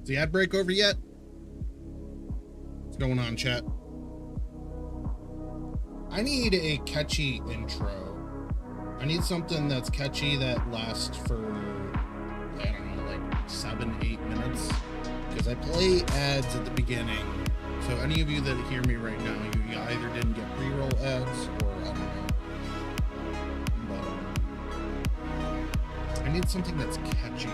Is the ad break over yet? What's going on, chat? I need a catchy intro. I need something that's catchy that lasts for, I don't know, like 7-8 minutes. Because I play ads at the beginning. So any of you that hear me right now, you either didn't get pre-roll ads or I don't know. But I need something that's catchy.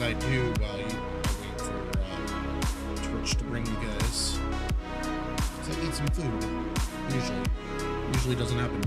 I do while you wait for Twitch to bring you guys. So I eat some food. Usually doesn't happen.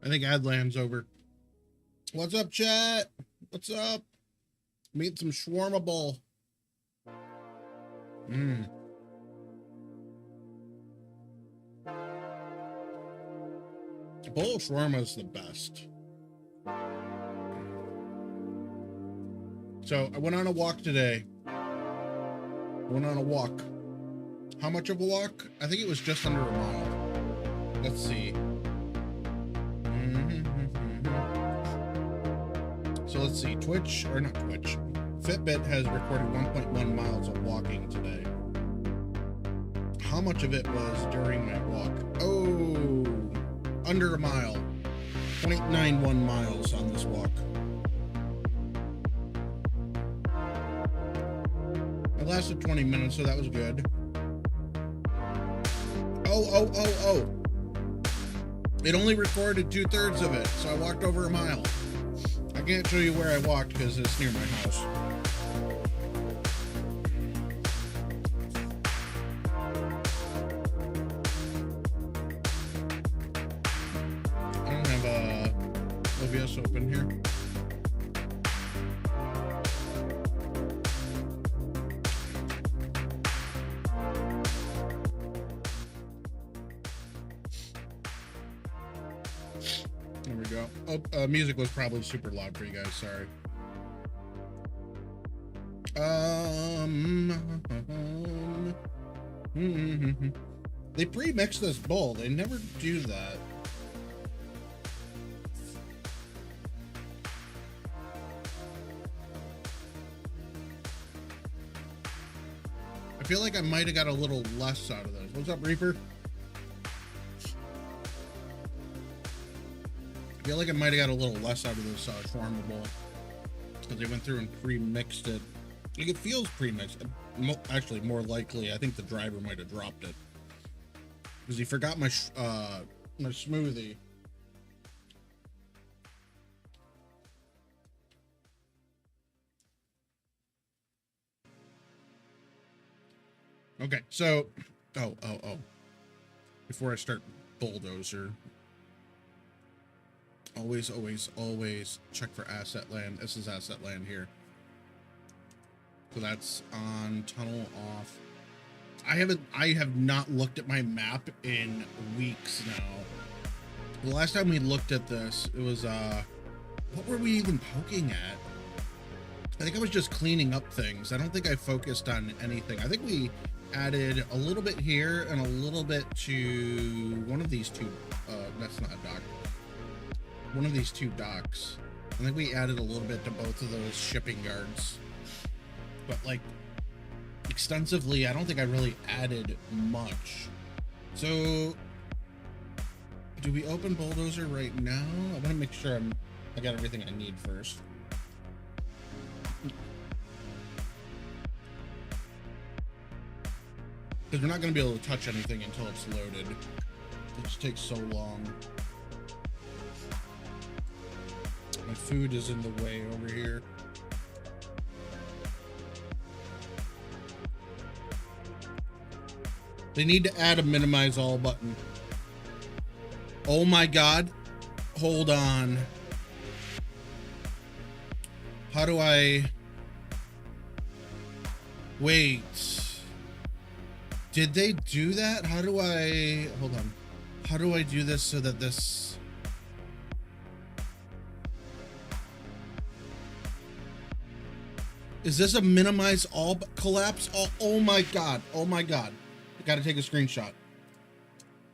I think Adland's over. What's up, chat? What's up? Meet some Shawarmable. Bowl of shawarma is the best. So I went on a walk today. How much of a walk? I think it was just under a mile. Let's see. So let's see, Twitch, or not Twitch, Fitbit has recorded 1.1 miles of walking today. How much of it was during my walk? Oh, under a mile. 0.91 miles on this walk. It lasted 20 minutes, so that was good. Oh. It only recorded 2/3 of it, so I walked over a mile. I can't show you where I walked because it's near my house. I don't have OBS open here. There we go. Oh, music was probably super loud for you guys. Sorry. They pre-mix this bowl. They never do that. I feel like I might have got a little less out of those. What's up, Reaper? I feel like I might have got a little less out of this shawarma bowl because they went through and pre-mixed it. Like, it feels pre-mixed. Actually, more likely, I think the driver might have dropped it because he forgot my my smoothie. Okay, so oh. Before I start bulldozer. Always check for asset land. This is asset land here. So that's on, tunnel off. I have not looked at my map in weeks now. The last time we looked at this, it was, what were we even poking at? I think I was just cleaning up things. I don't think I focused on anything. I think we added a little bit here and a little bit to one of these two, that's not a dock. One of these two docks. I think we added a little bit to both of those shipping yards, but like extensively, I don't think I really added much. So do we open bulldozer right now? I want to make sure I got everything I need first. Because we're not going to be able to touch anything until it's loaded. It just takes so long. My food is in the way over here. They need to add a minimize all button. Oh my God. Hold on. How do I... Wait. Did they do that? How do I... Hold on. How do I do this so that this... Is this a minimize all collapse? Oh my God. Oh my God. I gotta take a screenshot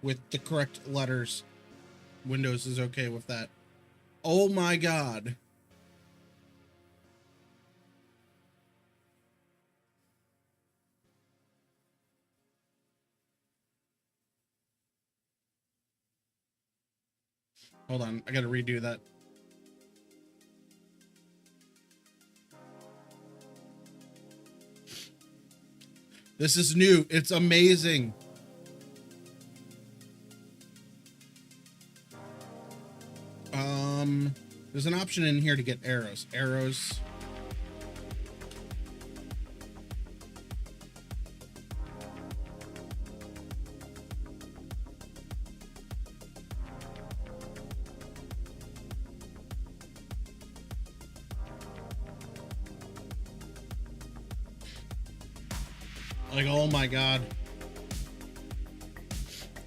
with the correct letters. Windows is okay with that. Oh my God. Hold on, I gotta redo that. This is new. It's amazing. There's an option in here to get arrows. Arrows. Like, oh my God.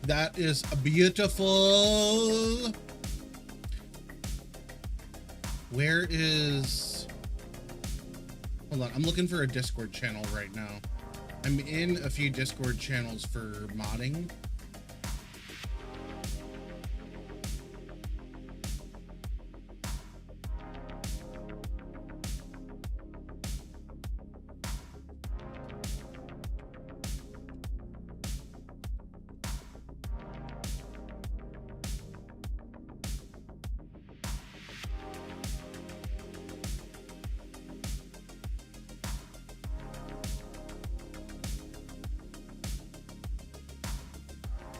That is beautiful. Where is... Hold on, I'm looking for a Discord channel right now. I'm in a few Discord channels for modding.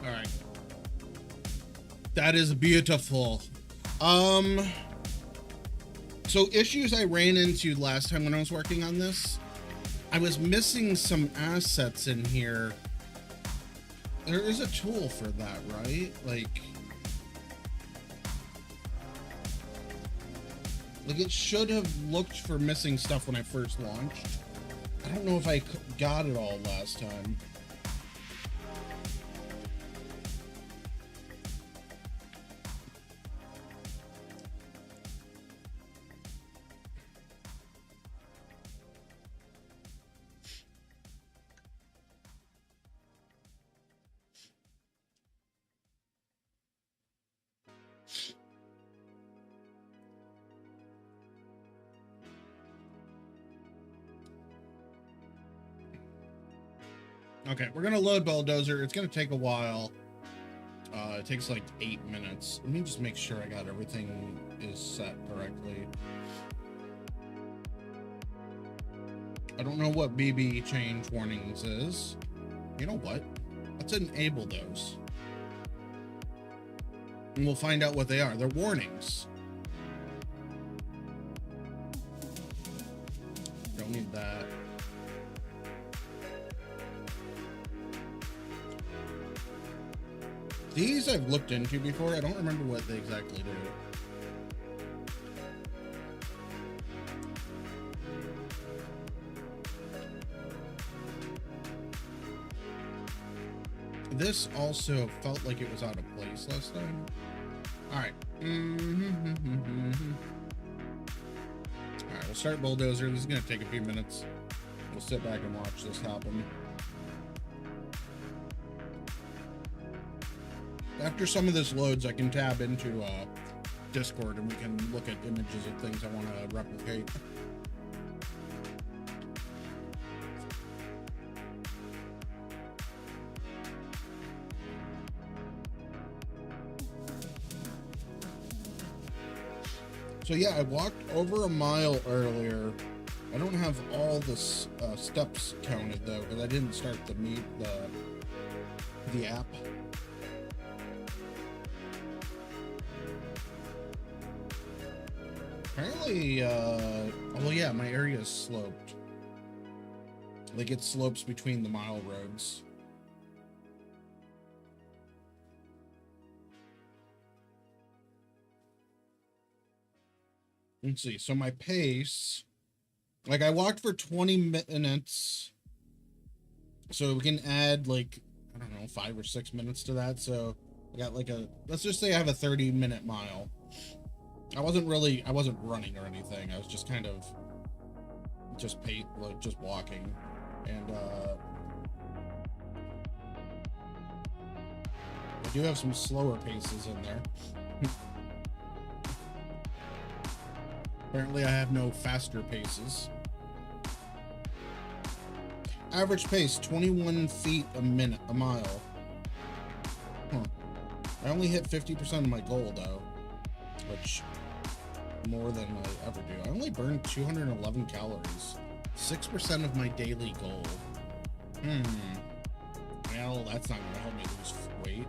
All right. That is beautiful. So issues I ran into last time when I was working on this, I was missing some assets in here. There is a tool for that, right? Like it should have looked for missing stuff when I first launched. I don't know if I got it all last time. Okay, we're gonna load Bulldozer. It's gonna take a while. It takes like 8 minutes. Let me just make sure I got everything is set correctly. I don't know what BB change warnings is. You know what? Let's enable those. And we'll find out what they are. They're warnings. Don't need that. These I've looked into before. I don't remember what they exactly do. This also felt like it was out of place last time. All right. All right, we'll start Bulldozer. This is going to take a few minutes. We'll sit back and watch this happen. After some of this loads, I can tab into Discord and we can look at images of things I want to replicate. So yeah, I walked over a mile earlier I don't have all the steps counted though, because I didn't start the app. Apparently, well, yeah, my area is sloped. Like, it slopes between the mile roads. Let's see. So my pace, like, I walked for 20 minutes. So we can add, like, I don't know, 5 or 6 minutes to that. So I got like let's just say I have a 30-minute mile. I wasn't running or anything. I was just kind of just walking. And I do have some slower paces in there. Apparently I have no faster paces. Average pace 21 feet a mile. I only hit 50% of my goal though, which more than I ever do. I only burned 211 calories, 6% of my daily goal. Well, that's not gonna help me lose weight.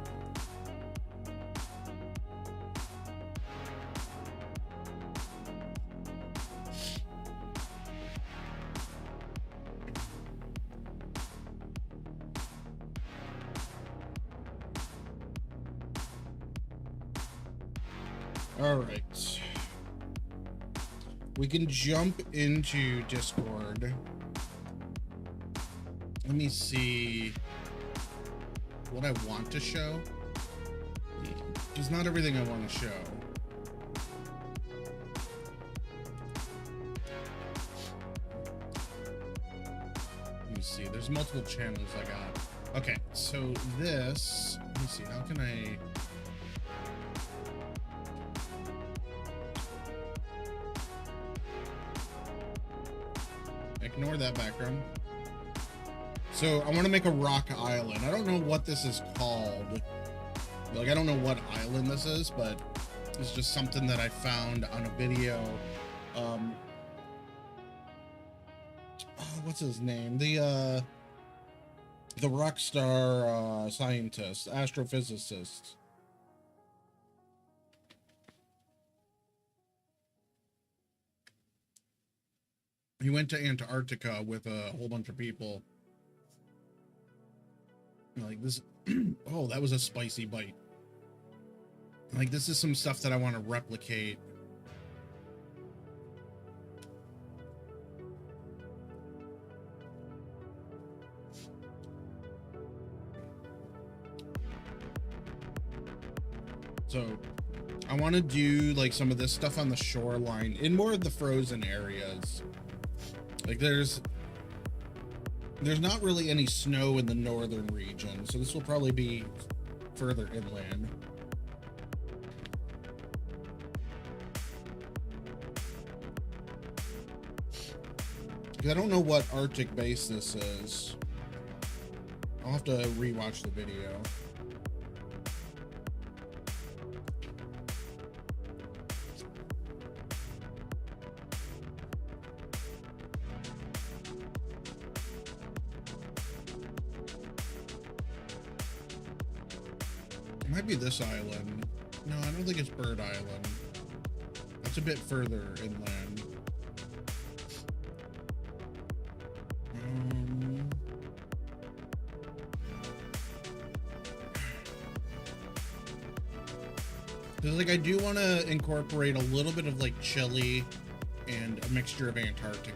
All right. We can jump into Discord. Let me see what I want to show. Because not everything I want to show. Let me see. There's multiple channels I got. Okay, so this, let me see. How can I... Ignore that background. So I want to make a rock island. I don't know what this is called. Like, I don't know what island this is, but it's just something that I found on a video. What's his name? The rock star scientist, astrophysicist. He went to Antarctica with a whole bunch of people. Like this, oh, that was a spicy bite. Like, this is some stuff that I want to replicate. So I want to do like some of this stuff on the shoreline in more of the frozen areas. Like there's not really any snow in the northern region, so this will probably be further inland. Because I don't know what Arctic base this is. I'll have to rewatch the video. Might be this island. No, I don't think it's Bird Island. That's a bit further inland. Because like I do want to incorporate a little bit of like Chile and a mixture of Antarctica.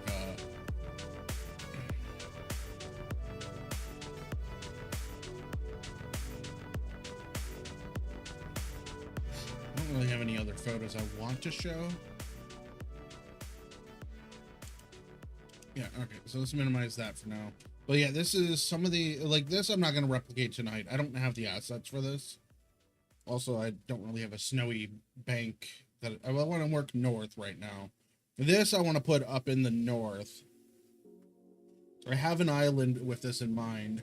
I don't really have any other photos I want to show. Yeah, okay, so let's minimize that for now. But yeah, this is some of the, like this I'm not going to replicate tonight. I don't have the assets for this. Also, I don't really have a snowy bank that I want to work north right now. This I want to put up in the north. I have an island with this in mind.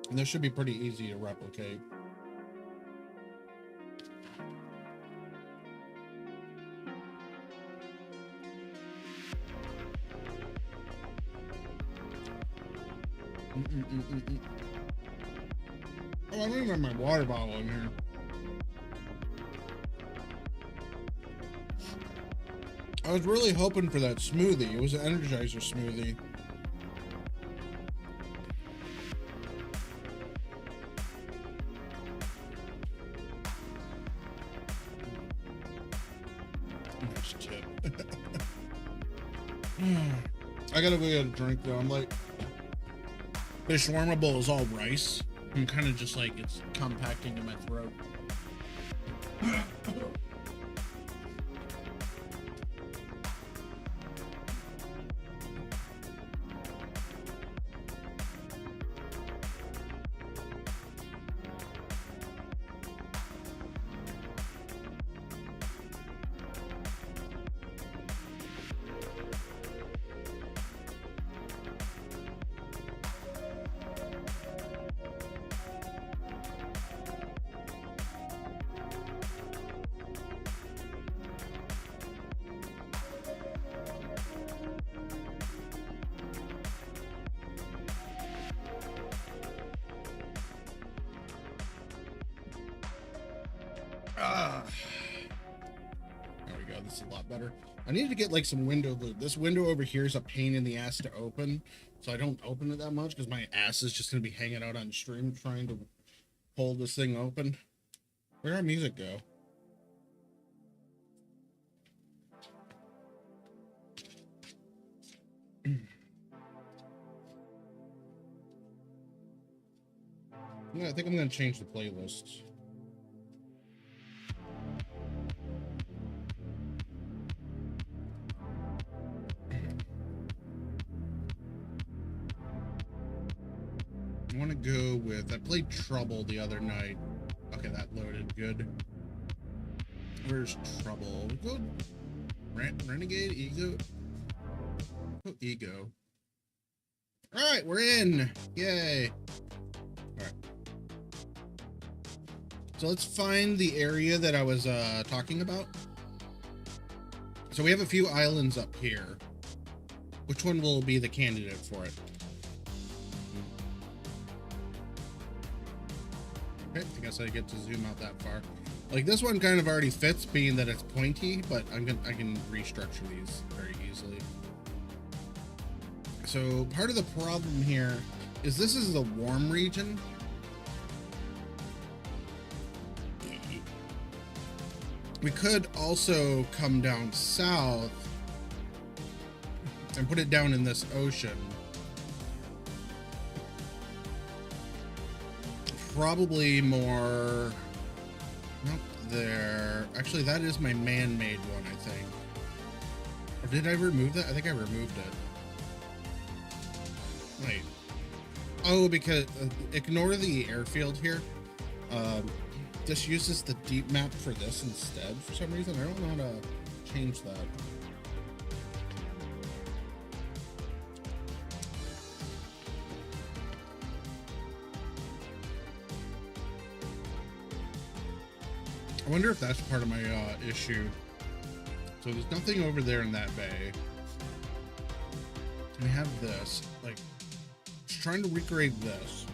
And this should be pretty easy to replicate. Oh, I don't even have my water bottle in here. I was really hoping for that smoothie. It was an Energizer smoothie. Nice tip. I gotta go get a drink though. I'm like, this shawarma bowl is all rice. I'm kind of just like, it's compacting in my throat. There we go. This is a lot better. I need to get like some window lube. This window over here is a pain in the ass to open, so I don't open it that much because my ass is just gonna be hanging out on stream trying to hold this thing open. Where'd our music go? Yeah, I think I'm gonna change the playlist. I want to go with, I played Trouble the other night. Okay, that loaded good. Where's Trouble? Go Renegade, Ego. Oh, Ego. All right, we're in. Yay. All right. So let's find the area that I was talking about. So we have a few islands up here. Which one will be the candidate for it? Okay, I guess I get to zoom out that far. Like this one kind of already fits, being that it's pointy, but I can restructure these very easily. So part of the problem here is this is the warm region. We could also come down south and put it down in this ocean. Probably more not there. Actually, that is my man-made one, I think. Or did I remove that? I think I removed it. Wait. Oh, because ignore the airfield here. This uses the deep map for this instead for some reason. I don't know how to change that. I wonder if that's part of my issue. So there's nothing over there in that bay. I have this, like, just trying to recreate this.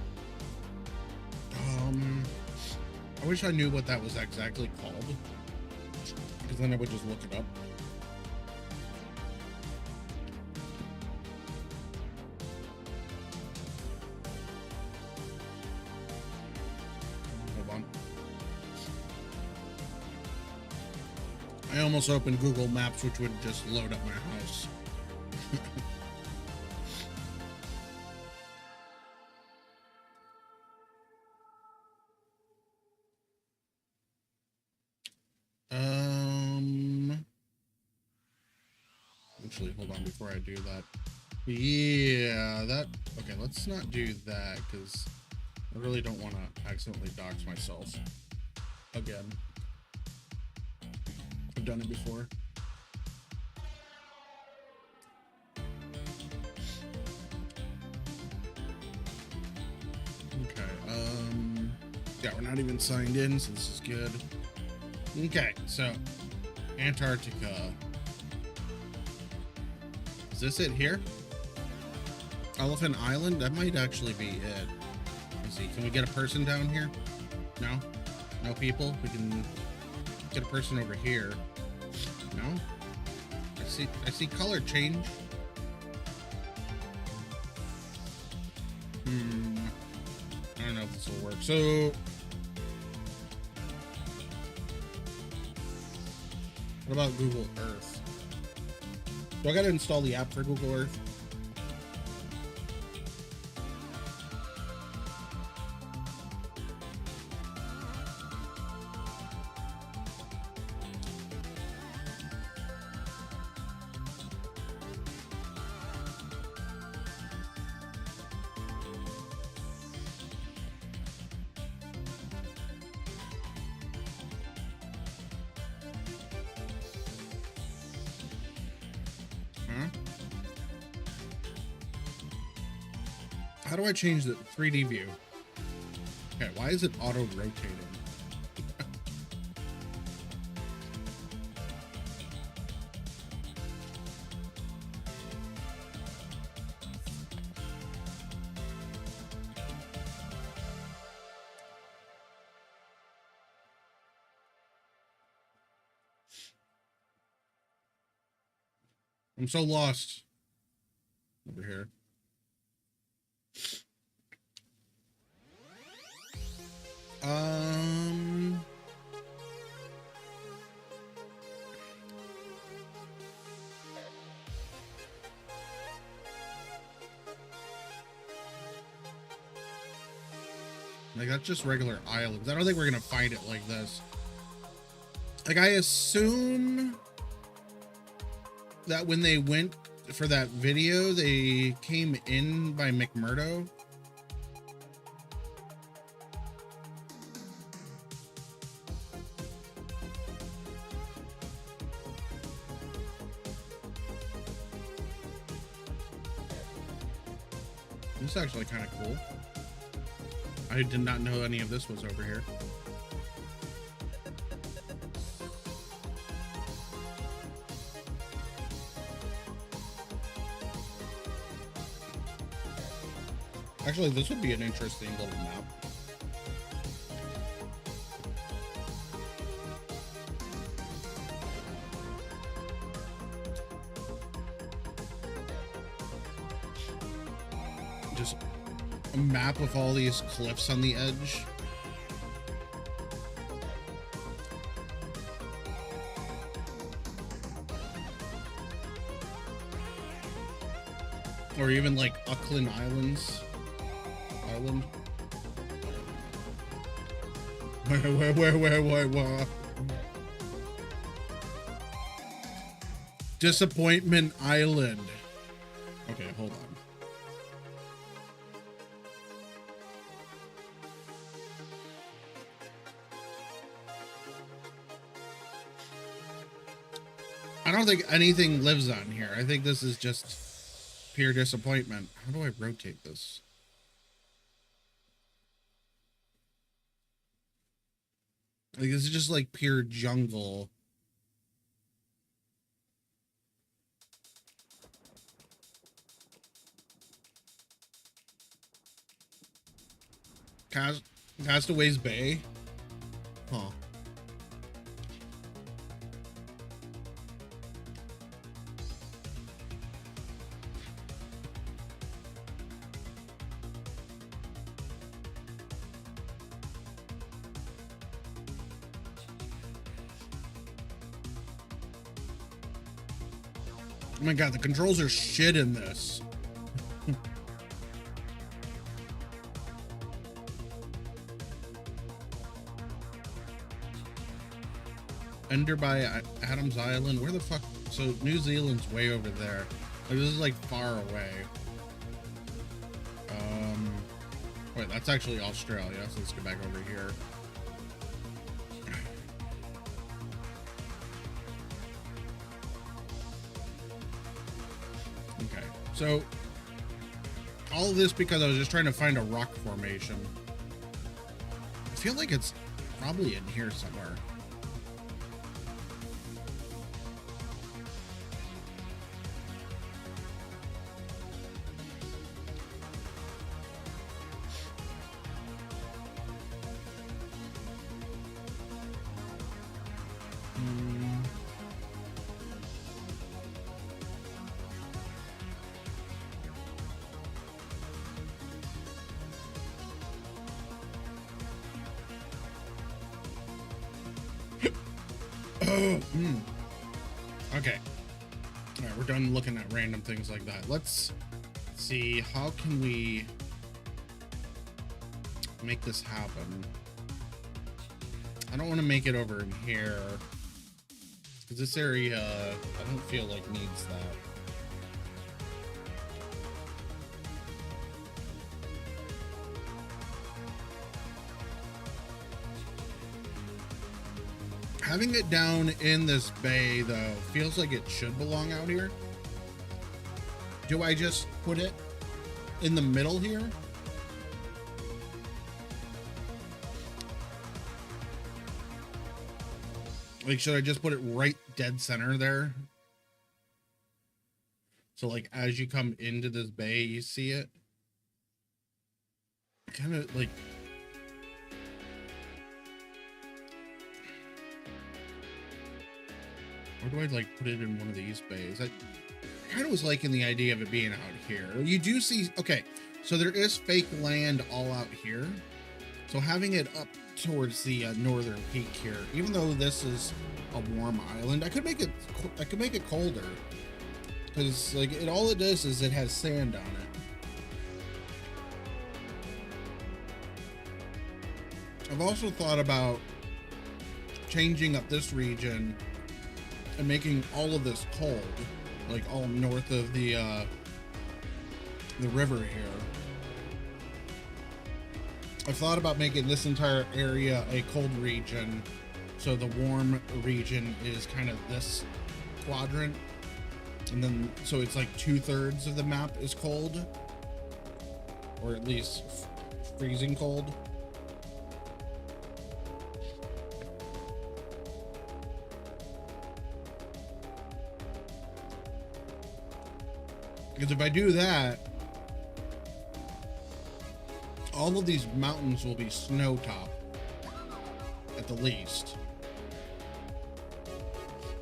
I wish I knew what that was exactly called, because then I would just look it up. Hold on. I almost opened Google Maps, which would just load up my house. Actually, hold on before I do that. Yeah, that... Okay, let's not do that, because I really don't want to accidentally dox myself. Again. I've done it before. Okay, yeah, we're not even signed in, so this is good. Okay, so Antarctica. Is this it here? Elephant Island? That might actually be it. Let's see. Can we get a person down here? No? No people? We can get a person over here. No? I see color change. I don't know if this will work. So what about Google Earth? Do I gotta install the app for Google Earth? How do I change the 3D view? Okay, why is it auto rotating? I'm so lost over here. Like, that's just regular islands. I don't think we're gonna find it like this. Like, I assume that when they went for that video, they came in by McMurdo. This is actually kind of cool. I did not know any of this was over here. Actually, this would be an interesting little map. Just a map with all these cliffs on the edge. Or even like Auckland Islands. Island. Where? Disappointment Island. Okay, hold on. I don't think anything lives on here. I think this is just pure disappointment. How do I rotate this? Like, this is just like pure jungle. Castaways Bay? Huh. Oh my god, the controls are shit in this. Ender by Adams Island. Where the fuck? So New Zealand's way over there. Like, this is like far away. Wait, that's actually Australia. So let's get back over here. Okay, so all of this because I was just trying to find a rock formation. I feel like it's probably in here somewhere. Okay. All right, we're done looking at random things like that. Let's see, how can we make this happen? I don't want to make it over in here, because this area, I don't feel like needs that. Having it down in this bay, though, feels like it should belong out here. Do I just put it in the middle here? Like, should I just put it right dead center there? So, like, as you come into this bay, you see it? Kind of, like... Or do I, like, put it in one of these bays? I kind of was liking the idea of it being out here. You do see... Okay, so there is fake land all out here. So having it up towards the northern peak here, even though this is a warm island, I could make it colder. Because, like, all it does is it has sand on it. I've also thought about changing up this region and making all of this cold, like all north of the river here. I've thought about making this entire area a cold region, so the warm region is kind of this quadrant, and then so it's like 2/3 of the map is cold, or at least freezing cold. Because if I do that, all of these mountains will be snow top at the least,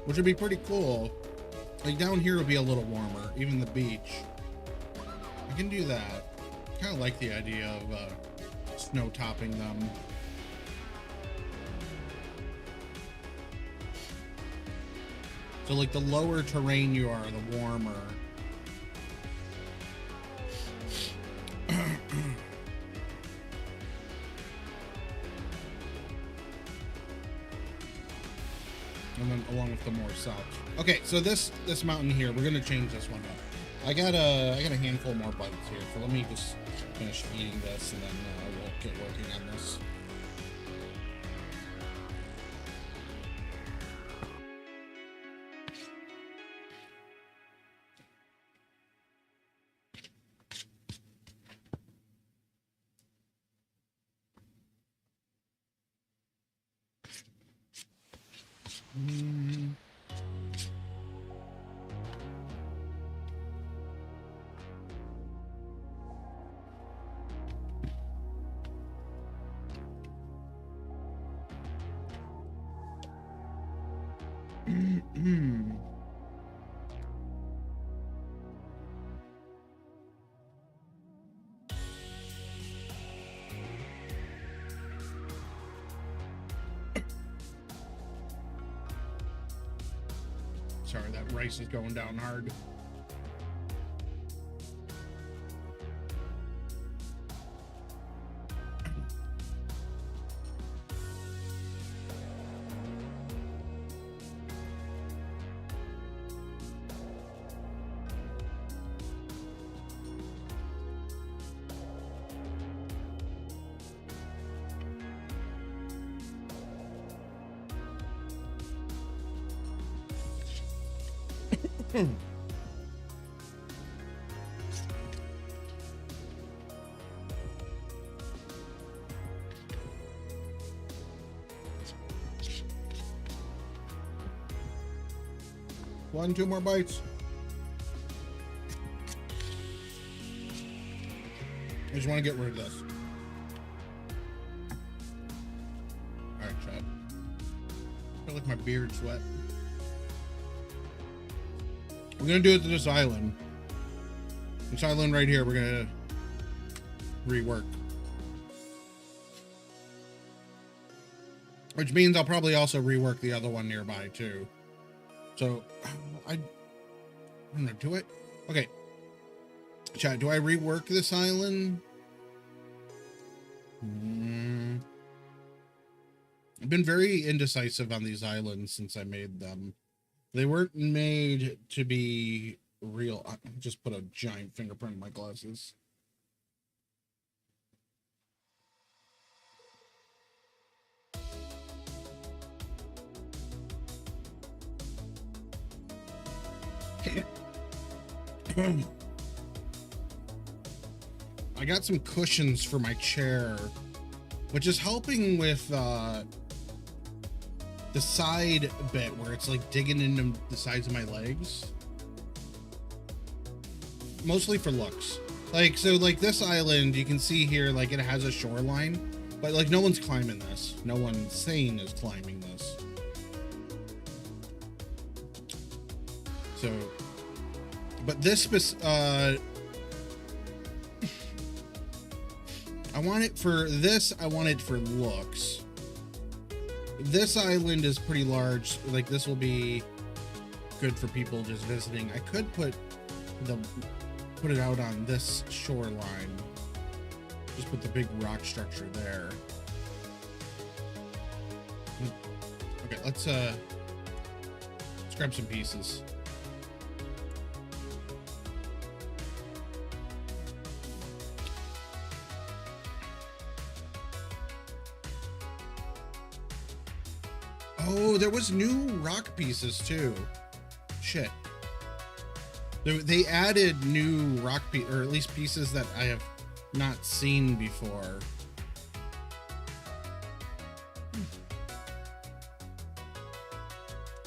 which would be pretty cool. Like down here will be a little warmer, even the beach. I can do that. Kind of like the idea of snow topping them. So like the lower terrain you are, the warmer. And then along with the more south. Okay, so this mountain here, we're gonna change this one up. I got a handful more bites here, so let me just finish eating this and then we'll get working on this. Sorry, that rice is going down hard. One, two more bites. I just want to get rid of this. Alright, chat. I feel like my beard's wet. We're gonna do it to this island. This island right here, we're gonna rework. Which means I'll probably also rework the other one nearby too. So, I don't know, do I? Okay. Chat, do I rework this island? I've been very indecisive on these islands since I made them. They weren't made to be real. I just put a giant fingerprint in my glasses. I got some cushions for my chair, which is helping with the side bit where it's like digging into the sides of my legs. Mostly for looks. Like, so like this island, you can see here, like it has a shoreline, but like no one's climbing this. No one sane is climbing this. So, but this, I want it for this. I want it for looks. This island is pretty large. Like this will be good for people just visiting. I could put it out on this shoreline. Just put the big rock structure there. Okay, let's grab some pieces. Oh, there was new rock pieces too. Shit. They added new rock or at least pieces that I have not seen before.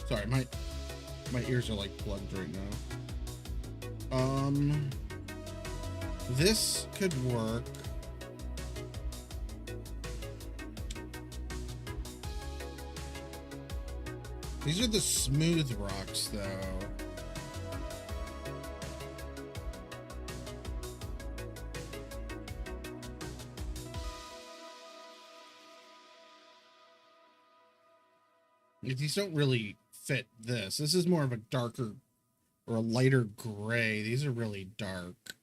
Sorry, my ears are like plugged right now. This could work. These are the smooth rocks, though. These don't really fit this. This is more of a darker or a lighter gray. These are really dark.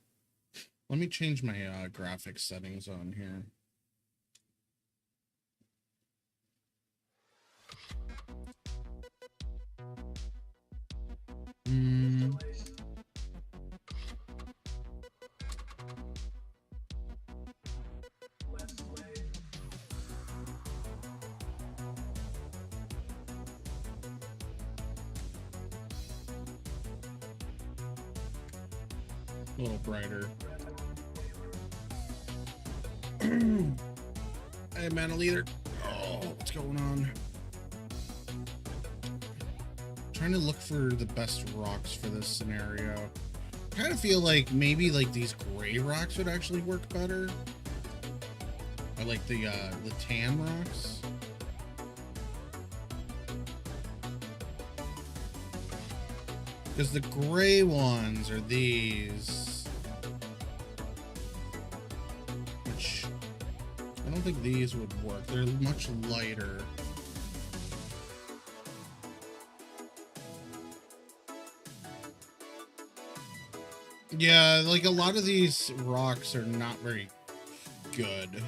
Let me change my graphics settings on here. A little brighter. Hey, man, leader. Oh, what's going on? Trying to look for the best rocks for this scenario. Kind of feel like maybe like these gray rocks would actually work better. I like the tan rocks. Because the gray ones are these. Which I don't think these would work. They're much lighter. Yeah, like a lot of these rocks are not very good.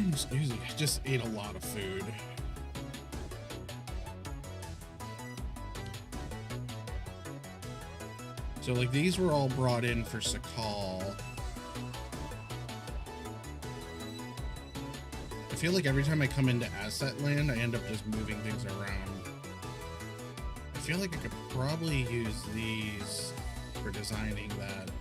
Excuse me, I just ate a lot of food. So like these were all brought in for Sakhal. I feel like every time I come into asset land, I end up just moving things around. I feel like I could probably use these for designing that.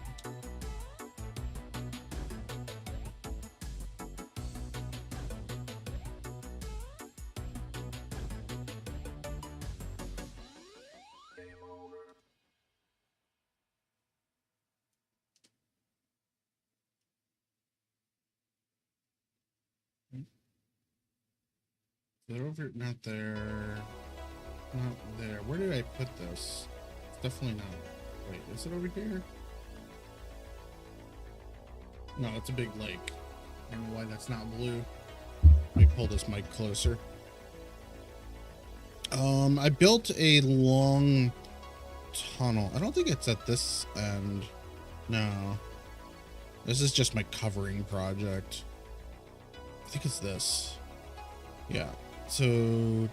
They're over, not there, not there. Where did I put this? It's definitely not. Wait, is it over here? No, it's a big lake. I don't know why that's not blue. Let me pull this mic closer. I built a long tunnel. I don't think it's at this end. No. This is just my covering project. I think it's this. Yeah. So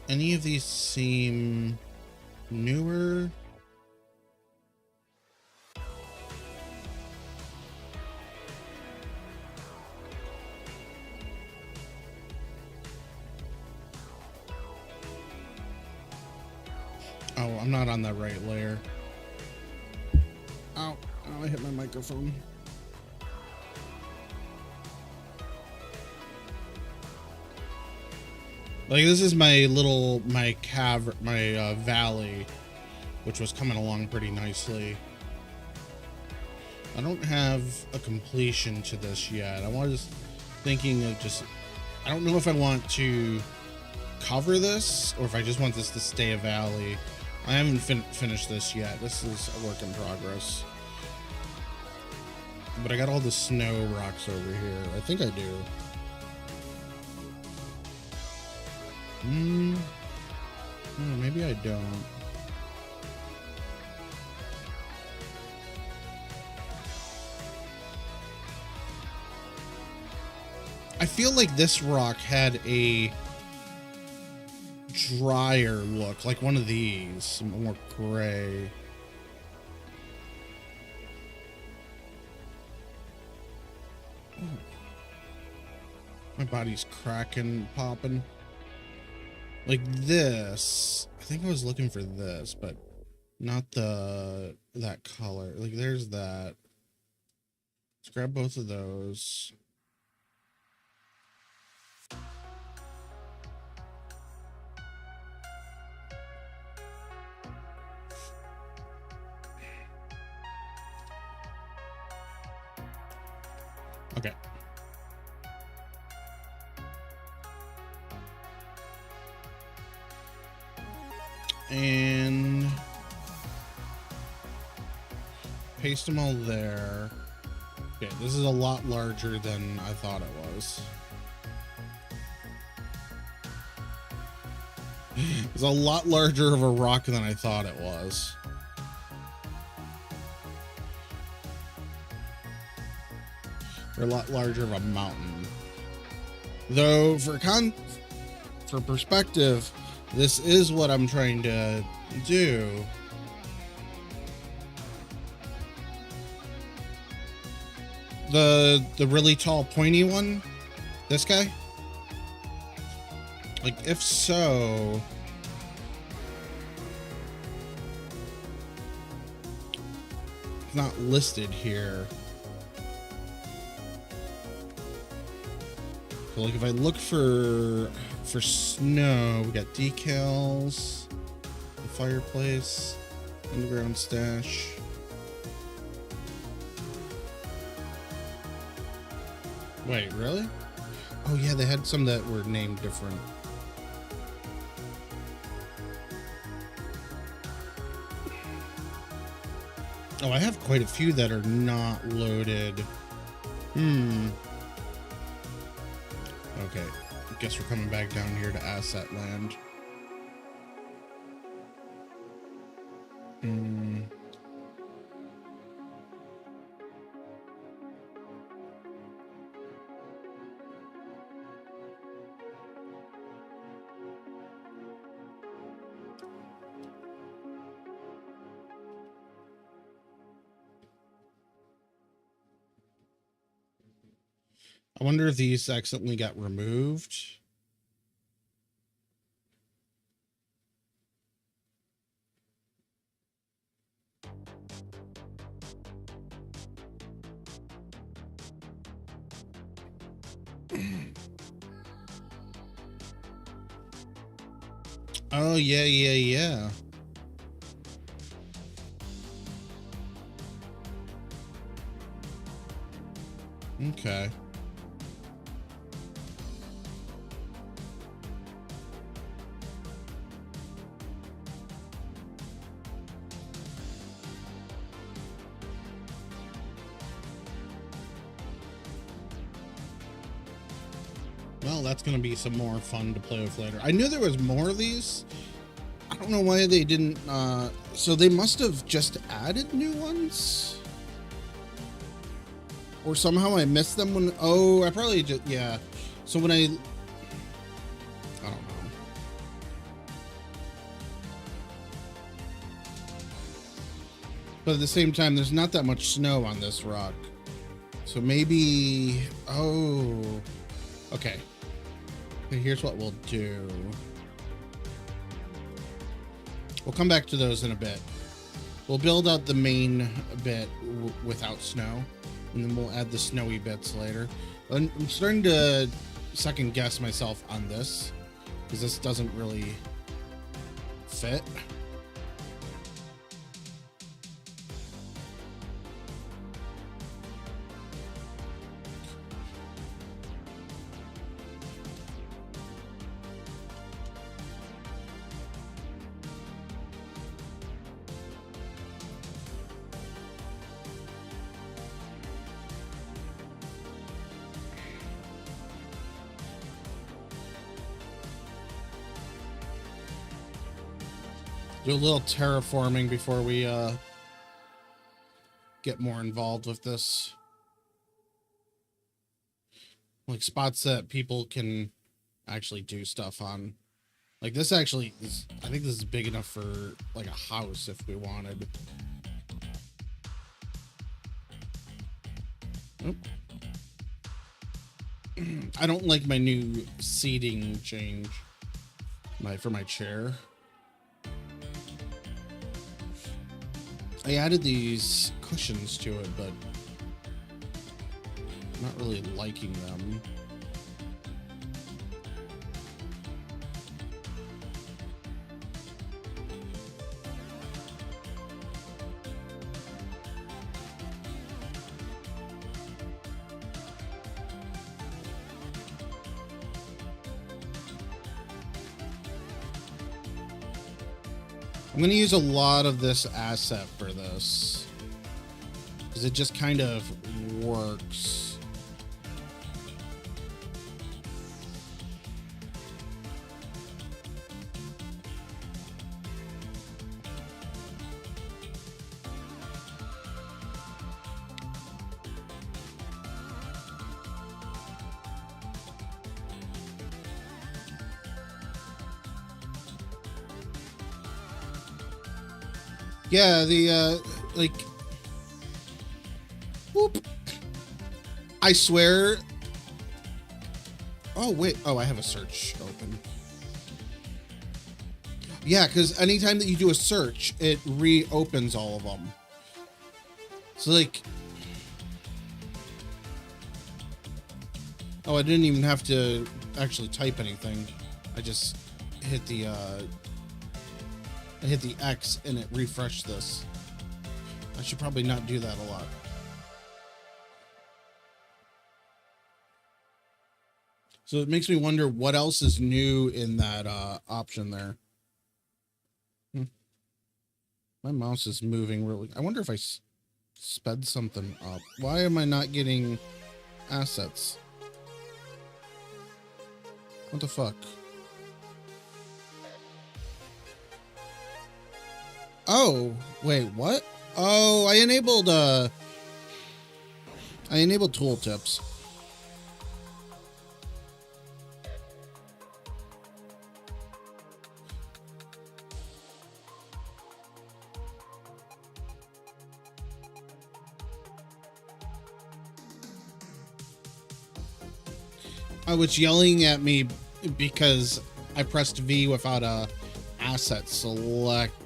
any of these seem newer? Oh, I'm not on that right layer. Ow, ow, I hit my microphone. Like, this is my valley, which was coming along pretty nicely. I don't have a completion to this yet. I was thinking of just, I don't know if I want to cover this or if I just want this to stay a valley. I haven't finished this yet. This is a work in progress. But I got all the snow rocks over here. I think I do. Oh, maybe I don't. I feel like this rock had a drier look, like one of these, more gray. Oh. My body's cracking, popping. Like this. I think I was looking for this, but not that color. Like there's that. Let's grab both of those. Okay. And paste them all there. Okay, this is a lot larger than I thought it was. It's a lot larger of a rock than I thought it was. Or a lot larger of a mountain. Though for perspective, this is what I'm trying to do. The really tall pointy one? This guy? Like if so, it's not listed here. So like if I look for snow, we got decals, the fireplace, underground stash. Wait, really? Oh yeah, they had some that were named different. Oh, I have quite a few that are not loaded. Okay, I guess we're coming back down here to asset land. I wonder if these accidentally got removed. Oh, yeah. Okay. Well, that's going to be some more fun to play with later. I knew there was more of these. I don't know why they didn't. So they must have just added new ones. Or somehow I missed them when. Oh, I probably just. Yeah. So when I don't know. But at the same time, there's not that much snow on this rock. So maybe. Oh. Okay. Here's what we'll do. We'll come back to those in a bit. We'll build out the main bit without snow, and then we'll add the snowy bits later. I'm starting to second guess myself on this, because this doesn't really fit. Do a little terraforming before we get more involved with this. Like spots that people can actually do stuff on. Like this actually is, I think this is big enough for like a house if we wanted. Oh. I don't like my new seating change for my chair. I added these cushions to it, but I'm not really liking them. I'm going to use a lot of this asset for this, because it just kind of works. Yeah, the, like, whoop. I swear. Oh, wait. Oh, I have a search open. Yeah, because anytime that you do a search, it reopens all of them. So, like, oh, I didn't even have to actually type anything. I just hit the, I hit the X and it refreshed this. I should probably not do that a lot. So it makes me wonder what else is new in that option there. My mouse is moving really. I wonder if I sped something up. Why am I not getting assets? What the fuck? Oh, wait, what? Oh, I enabled tooltips. I was yelling at me because I pressed V without a asset selected.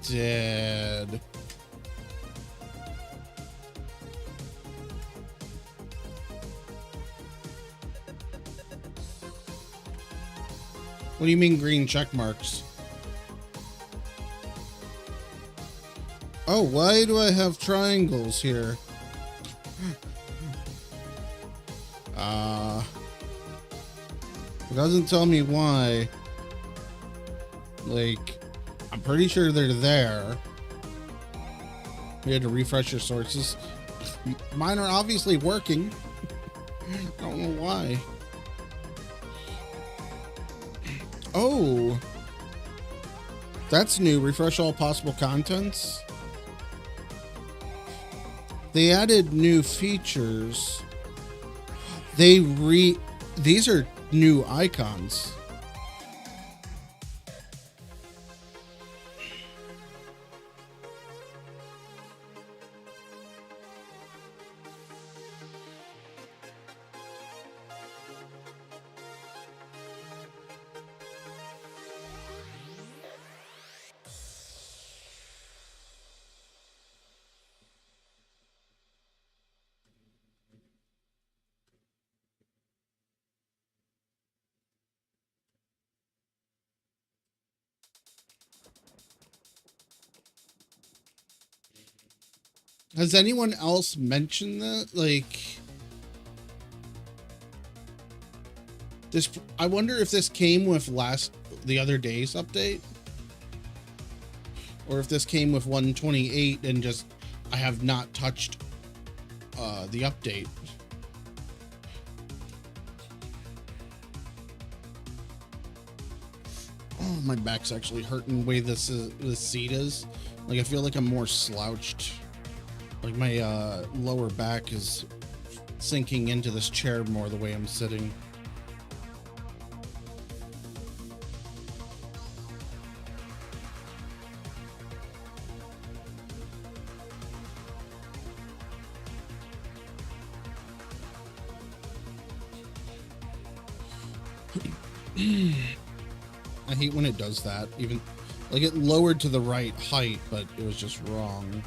What do you mean green check marks? Oh, why do I have triangles here? It doesn't tell me why. Like, I'm pretty sure they're there. We had to refresh your sources. Mine are obviously working. I don't know why. Oh, that's new. Refresh all possible contents. They added new features. These are new icons. Has anyone else mentioned that? Like, this, I wonder if this came with the other day's update, or if this came with 128 and just I have not touched the update. Oh, my back's actually hurting the way this seat is. Like, I feel like I'm more slouched. Like, my lower back is sinking into this chair more the way I'm sitting. I hate when it does that. Even like it lowered to the right height, but it was just wrong.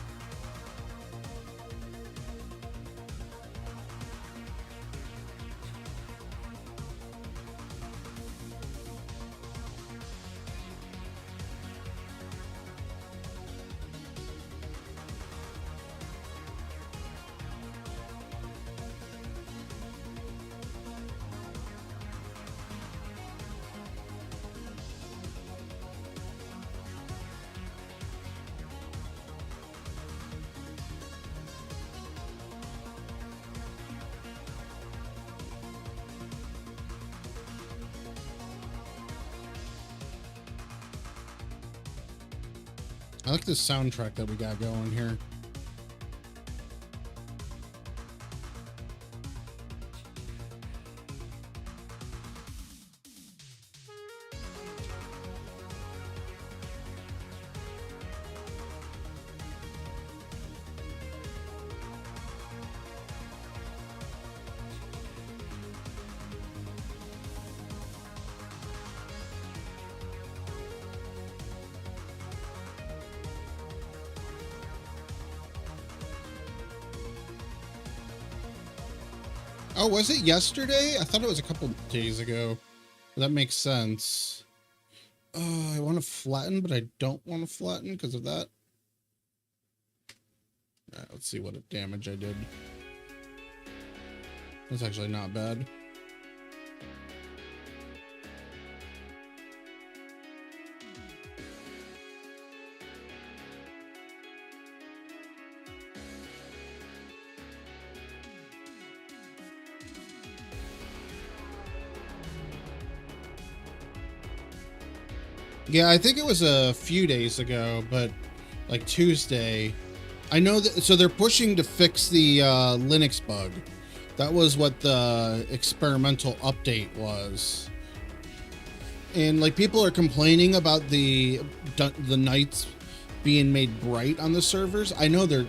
I like this soundtrack that we got going here. Oh, was it yesterday? I thought it was a couple days ago. That makes sense. Oh, I want to flatten, but I don't want to flatten because of that. All right, let's see what damage I did. That's actually not bad. Yeah, I think it was a few days ago, but like Tuesday. I know that, so they're pushing to fix the Linux bug. That was what the experimental update was. And like people are complaining about the nights being made bright on the servers. I know they're,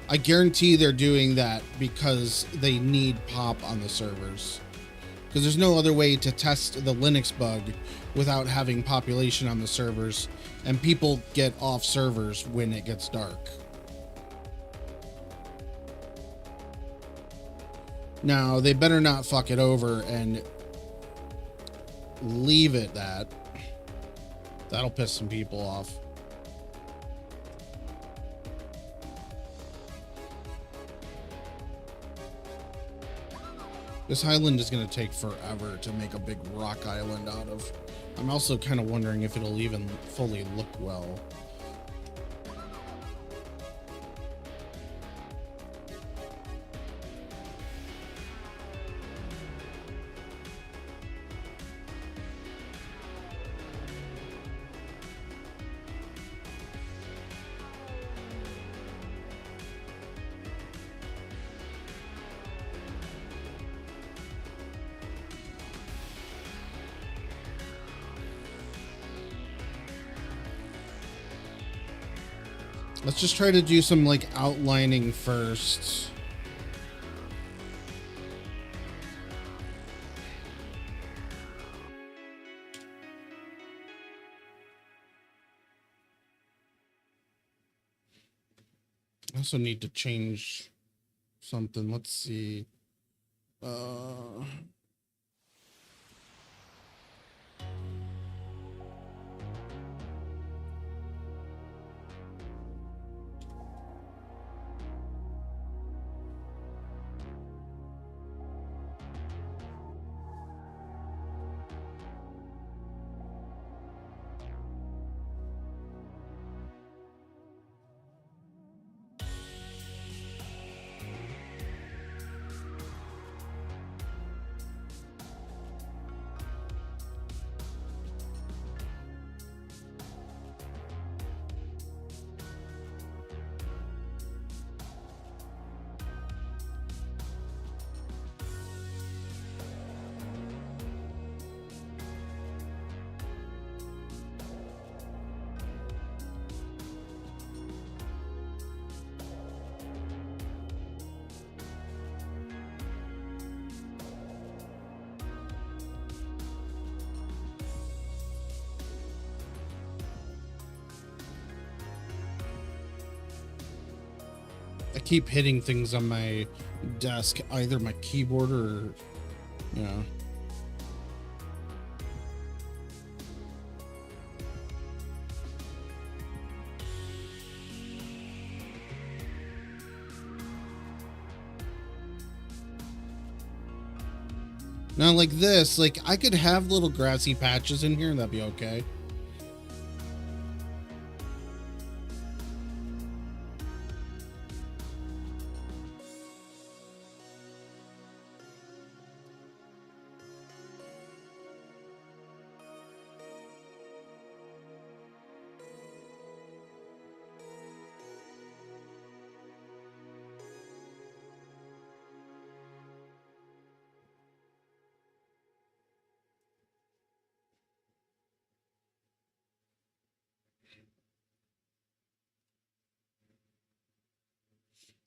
I guarantee they're doing that because they need pop on the servers. Because there's no other way to test the Linux bug without having population on the servers, and people get off servers when it gets dark. Now, they better not fuck it over and leave it that. That'll piss some people off. This island is going to take forever to make a big rock island out of. I'm also kind of wondering if it'll even fully look well. Let's just try to do some like outlining first. I also need to change something. Let's see. I keep hitting things on my desk, either my keyboard or, you know. Now, like this, like I could have little grassy patches in here and that'd be okay.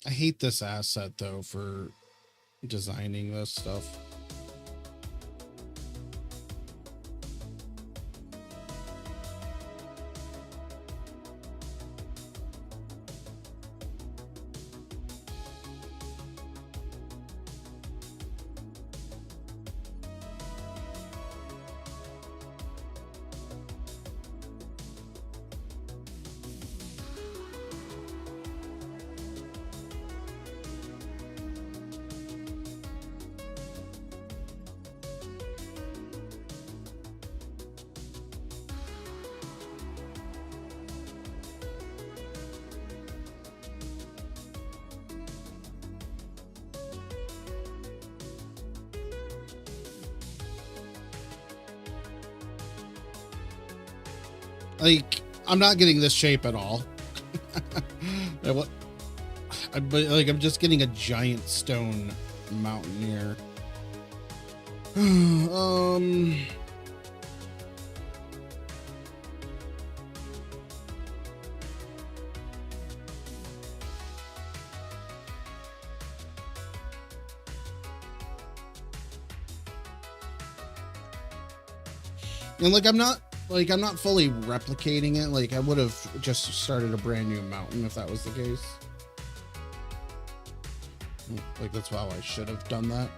I hate this asset though for designing this stuff. Like, I'm not getting this shape at all. But like, I'm just getting a giant stone mountain here. And like, I'm not fully replicating it. Like, I would have just started a brand new mountain if that was the case. Like, that's how I should have done that.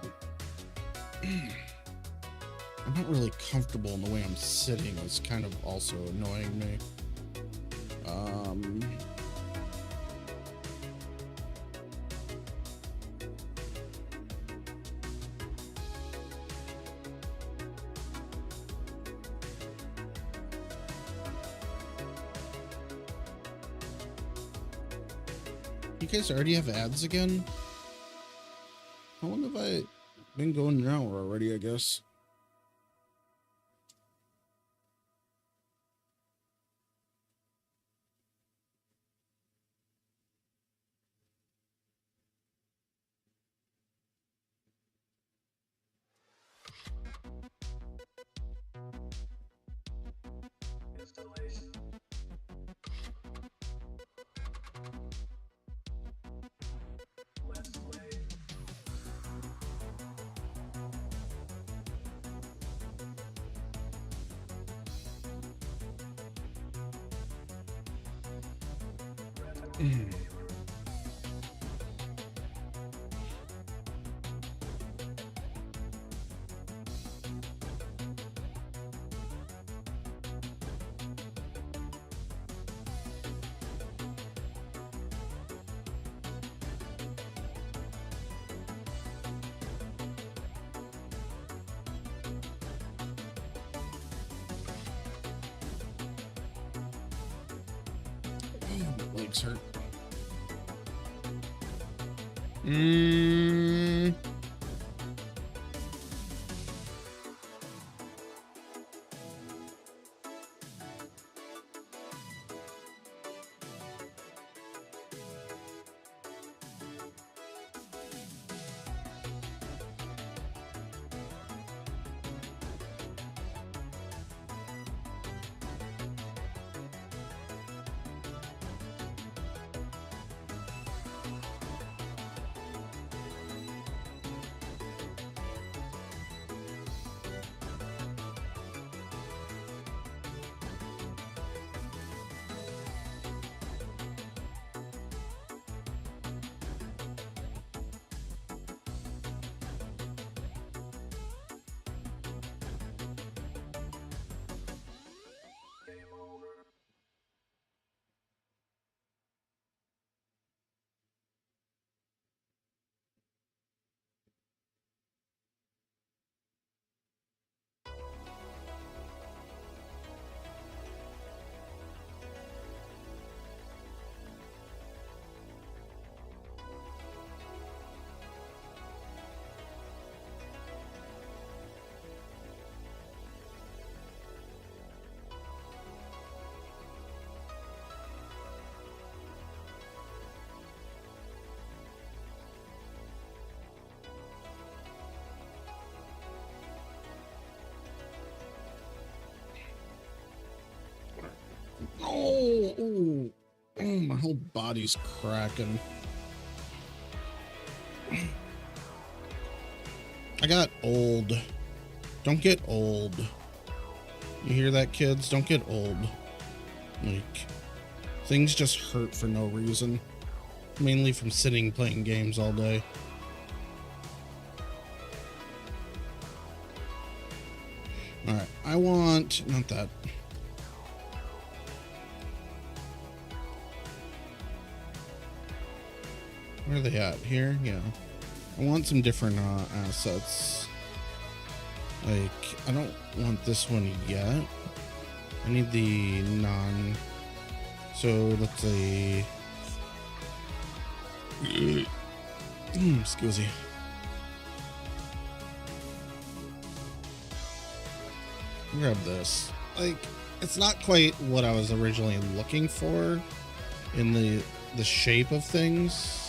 I'm not really comfortable in the way I'm sitting. It's kind of also annoying me. You guys already have ads again? How long have I been going an hour already, I guess? My legs hurt. Oh, my whole body's cracking. I got old. Don't get old. You hear that, kids? Don't get old. Like, things just hurt for no reason. Mainly from sitting playing games all day. Alright, I want... not that. Where are they at? Here? Yeah. I want some different assets. Like, I don't want this one yet. I need the non... So, let's say... excuse me. Grab this. Like, it's not quite what I was originally looking for in the shape of things.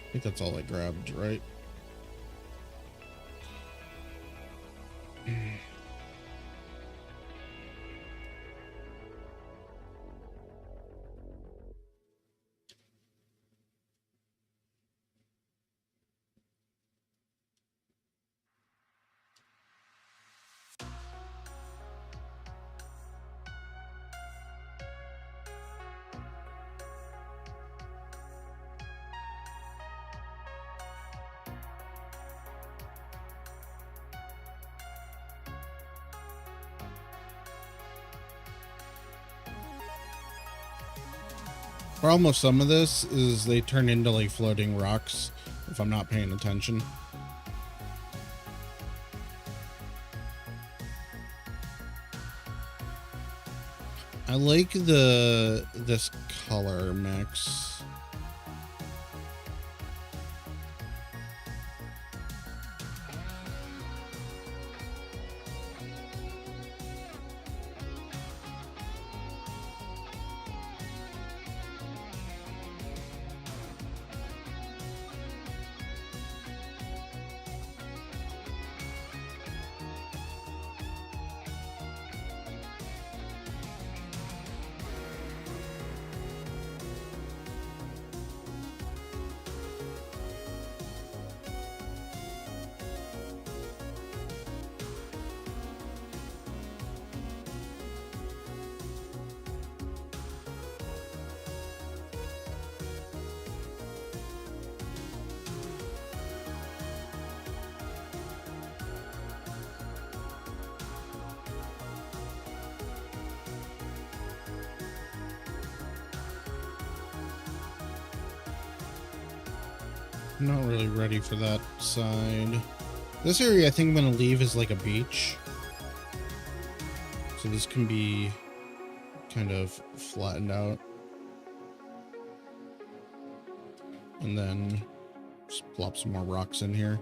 I think that's all I grabbed, right? Problem with some of this is they turn into like floating rocks if I'm not paying attention. I like this color mix. I'm not really ready for that side. This area I think I'm going to leave as like a beach. So this can be kind of flattened out. And then just plop some more rocks in here.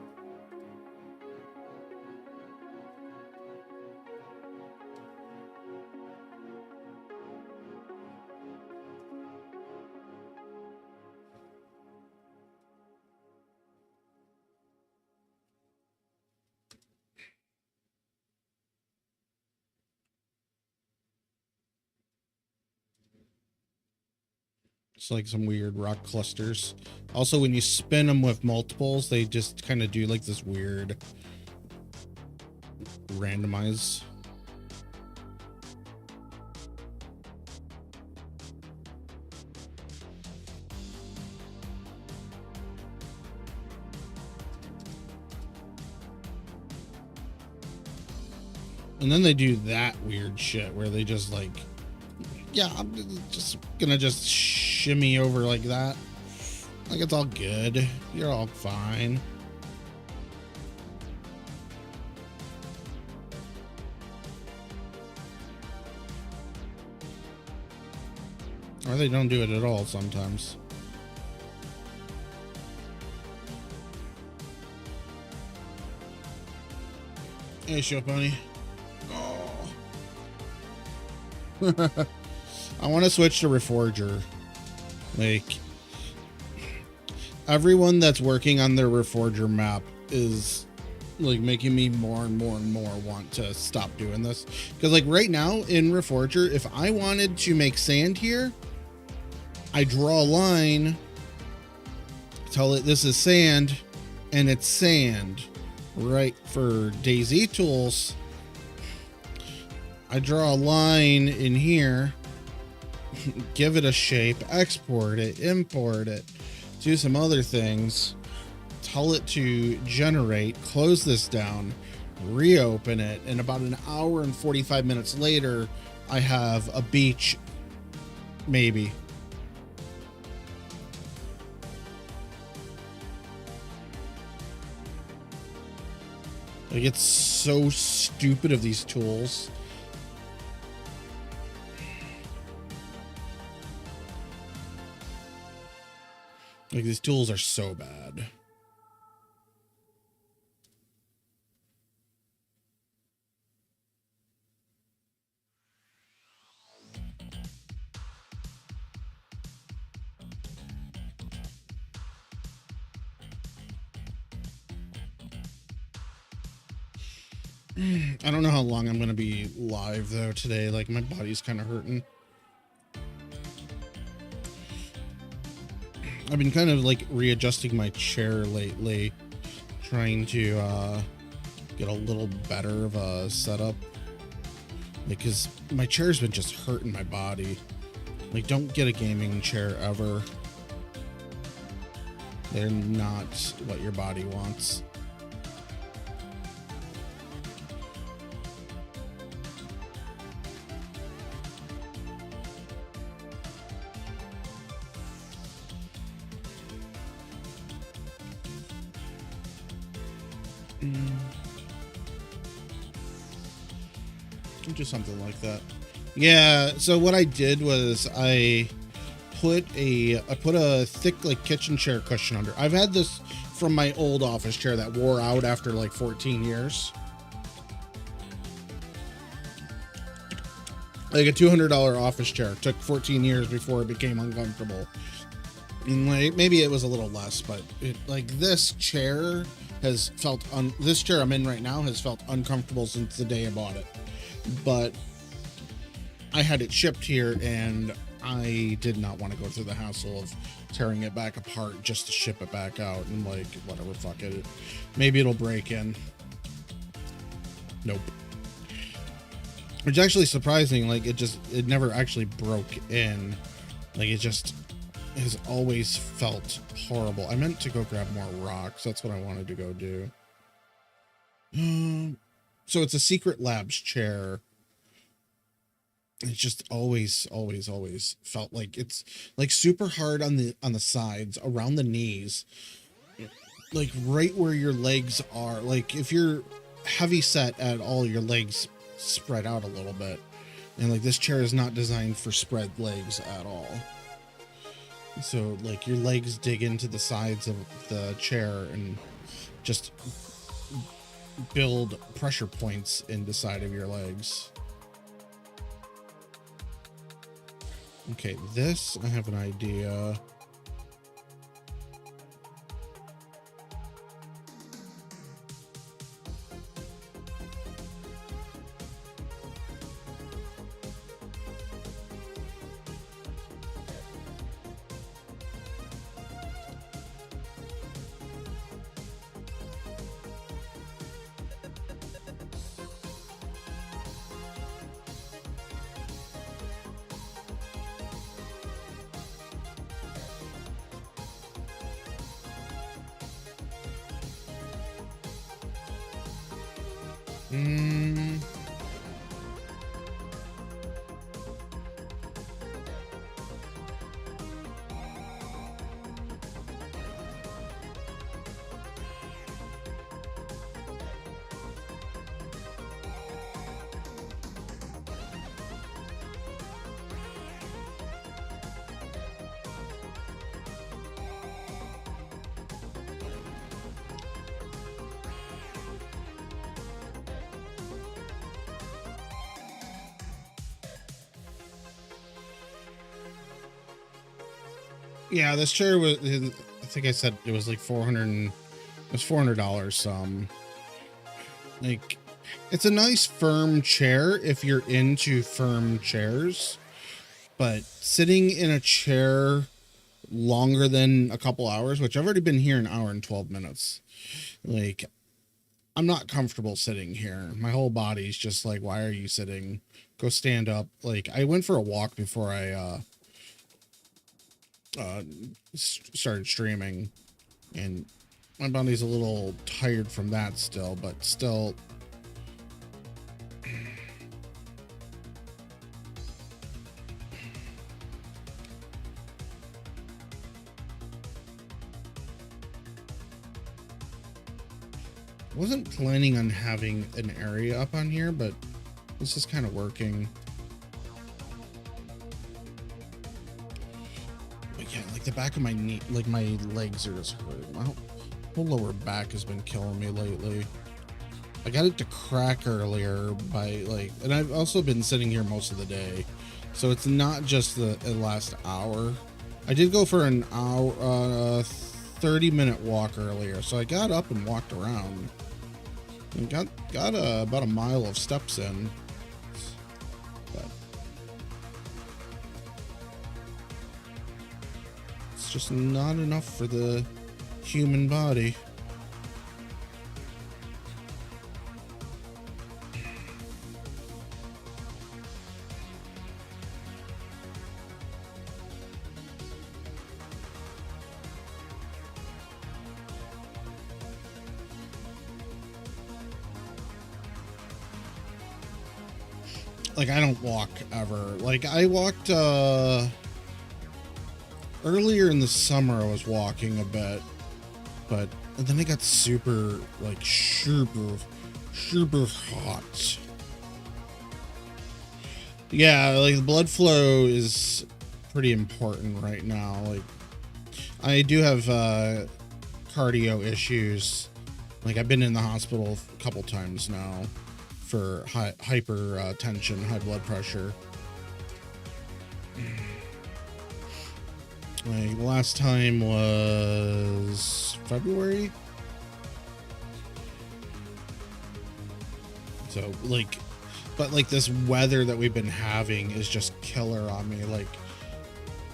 It's like some weird rock clusters. Also, when you spin them with multiples, they just kind of do like this weird randomize. And then they do that weird shit where they just like, yeah, I'm just gonna just shimmy over like that. Like it's all good. You're all fine. Or they don't do it at all sometimes. Hey, show pony. Oh. I want to switch to Reforger. Like, everyone that's working on their Reforger map is like making me more and more and more want to stop doing this. Because like right now in Reforger, if I wanted to make sand here, I draw a line, tell it this is sand, and it's sand. Right, for DayZ tools, I draw a line in here, give it a shape, export it, import it, do some other things, tell it to generate, close this down, reopen it, and about an hour and 45 minutes later, I have a beach, maybe. Like, it's so stupid of these tools. Like, these tools are so bad. I don't know how long I'm going to be live, though, today. Like, my body's kind of hurting. I've been kind of, like, readjusting my chair lately. Trying to, get a little better of a setup. Because my chair's been just hurting my body. Like, don't get a gaming chair ever. They're not what your body wants. Just something like that. Yeah, so what I did was I put a thick like kitchen chair cushion under. I've had this from my old office chair that wore out after like 14 years. Like a $200 office chair. Took 14 years before it became uncomfortable. And like maybe it was a little less, but it, like this chair has felt this chair I'm in right now has felt uncomfortable since the day I bought it. But I had it shipped here and I did not want to go through the hassle of tearing it back apart just to ship it back out. And like, whatever, fuck it. Maybe it'll break in. Nope. It's actually surprising. Like it never actually broke in. Like it just has always felt horrible. I meant to go grab more rocks. That's what I wanted to go do. So it's a Secret Labs chair. It's just always felt like it's like super hard on the sides, around the knees, like right where your legs are. Like if you're heavy set at all, your legs spread out a little bit. And like this chair is not designed for spread legs at all. So like your legs dig into the sides of the chair and just build pressure points in the side of your legs. Okay, this I have an idea. Yeah, this chair was, I think I said it was like $400. It was $400. Like, it's a nice firm chair if you're into firm chairs, but sitting in a chair longer than a couple hours, which I've already been here an hour and 12 minutes. Like, I'm not comfortable sitting here. My whole body's just like, why are you sitting? Go stand up. Like, I went for a walk before I, started streaming, and my body's a little tired from that still, but still wasn't planning on having an area up on here, but this is kind of working. Yeah, like the back of my knee, like my legs are just hurting. My whole lower back has been killing me lately. I got it to crack earlier by like, and I've also been sitting here most of the day, so it's not just the last hour. I did go for an hour, 30-minute walk earlier, so I got up and walked around and got about a mile of steps in. But just not enough for the human body. Like, I don't walk ever. Like, I walked earlier in the summer. I was walking a bit, but and then it got super hot. Yeah, like the blood flow is pretty important right now. Like, I do have cardio issues. Like, I've been in the hospital a couple times now for hypertension, high blood pressure. Like, last time was February. So, like, but like this weather that we've been having is just killer on me. Like,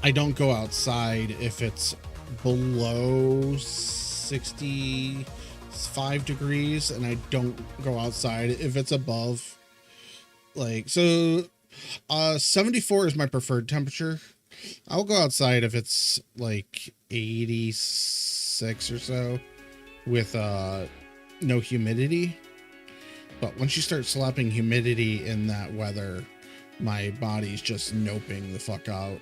I don't go outside if it's below 65 degrees, and I don't go outside if it's above, like, so 74 is my preferred temperature. I'll go outside if it's like 86 or so with no humidity. But once you start slapping humidity in that weather, my body's just noping the fuck out.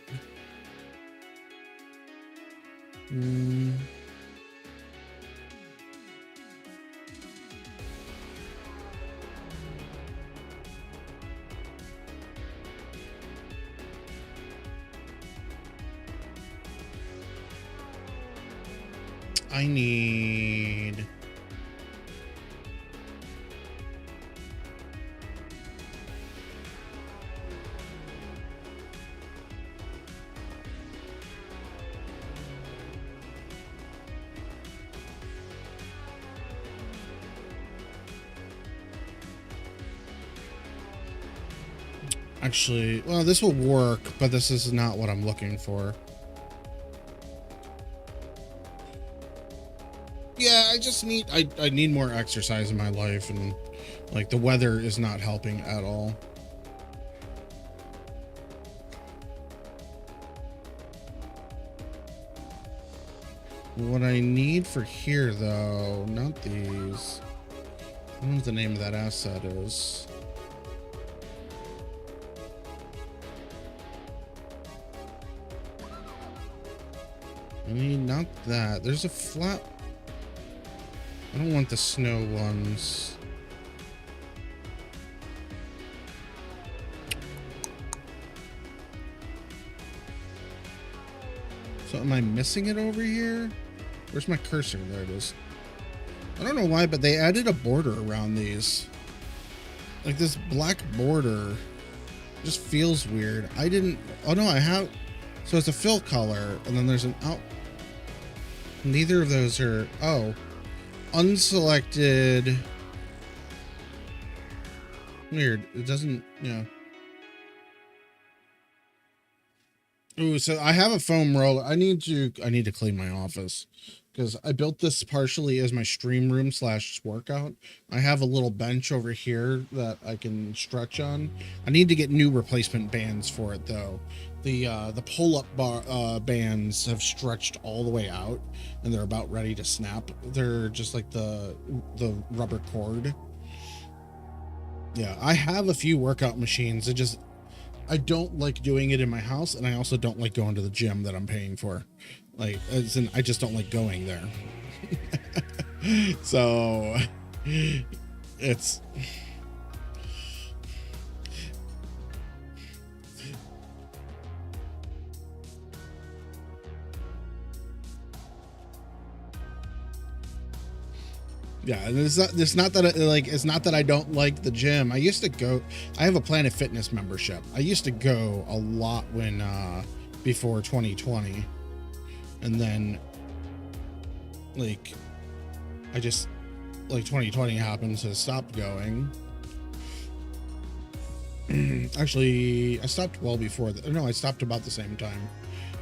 I need... Actually, well, this will work, but this is not what I'm looking for. Yeah, I just need, I need more exercise in my life, and like the weather is not helping at all. What I need for here, though, not these. I don't know what the name of that asset is. I need not that. There's a flat. I don't want the snow ones. So am I missing it over here? Where's my cursor? There it is. I don't know why, but they added a border around these. Like this black border just feels weird. I didn't, oh no, I have, so it's a fill color, and then there's an out. Neither of those are, oh, unselected. Weird. It doesn't, yeah. Ooh, so I have a foam roller. I need to clean my office because I built this partially as my stream room / workout. I have a little bench over here that I can stretch on. I need to get new replacement bands for it though. The pull-up bar bands have stretched all the way out and they're about ready to snap. They're just like the rubber cord. Yeah, I have a few workout machines. I don't like doing it in my house, and I also don't like going to the gym that I'm paying for. Like, as in, I just don't like going there. So it's yeah, and it's not that it's not that I don't like the gym. I used to go, I have a Planet Fitness membership. I used to go a lot when before 2020. And then like I just like 2020 happened, so I stopped going. Actually, I stopped well before that. No, I stopped about the same time.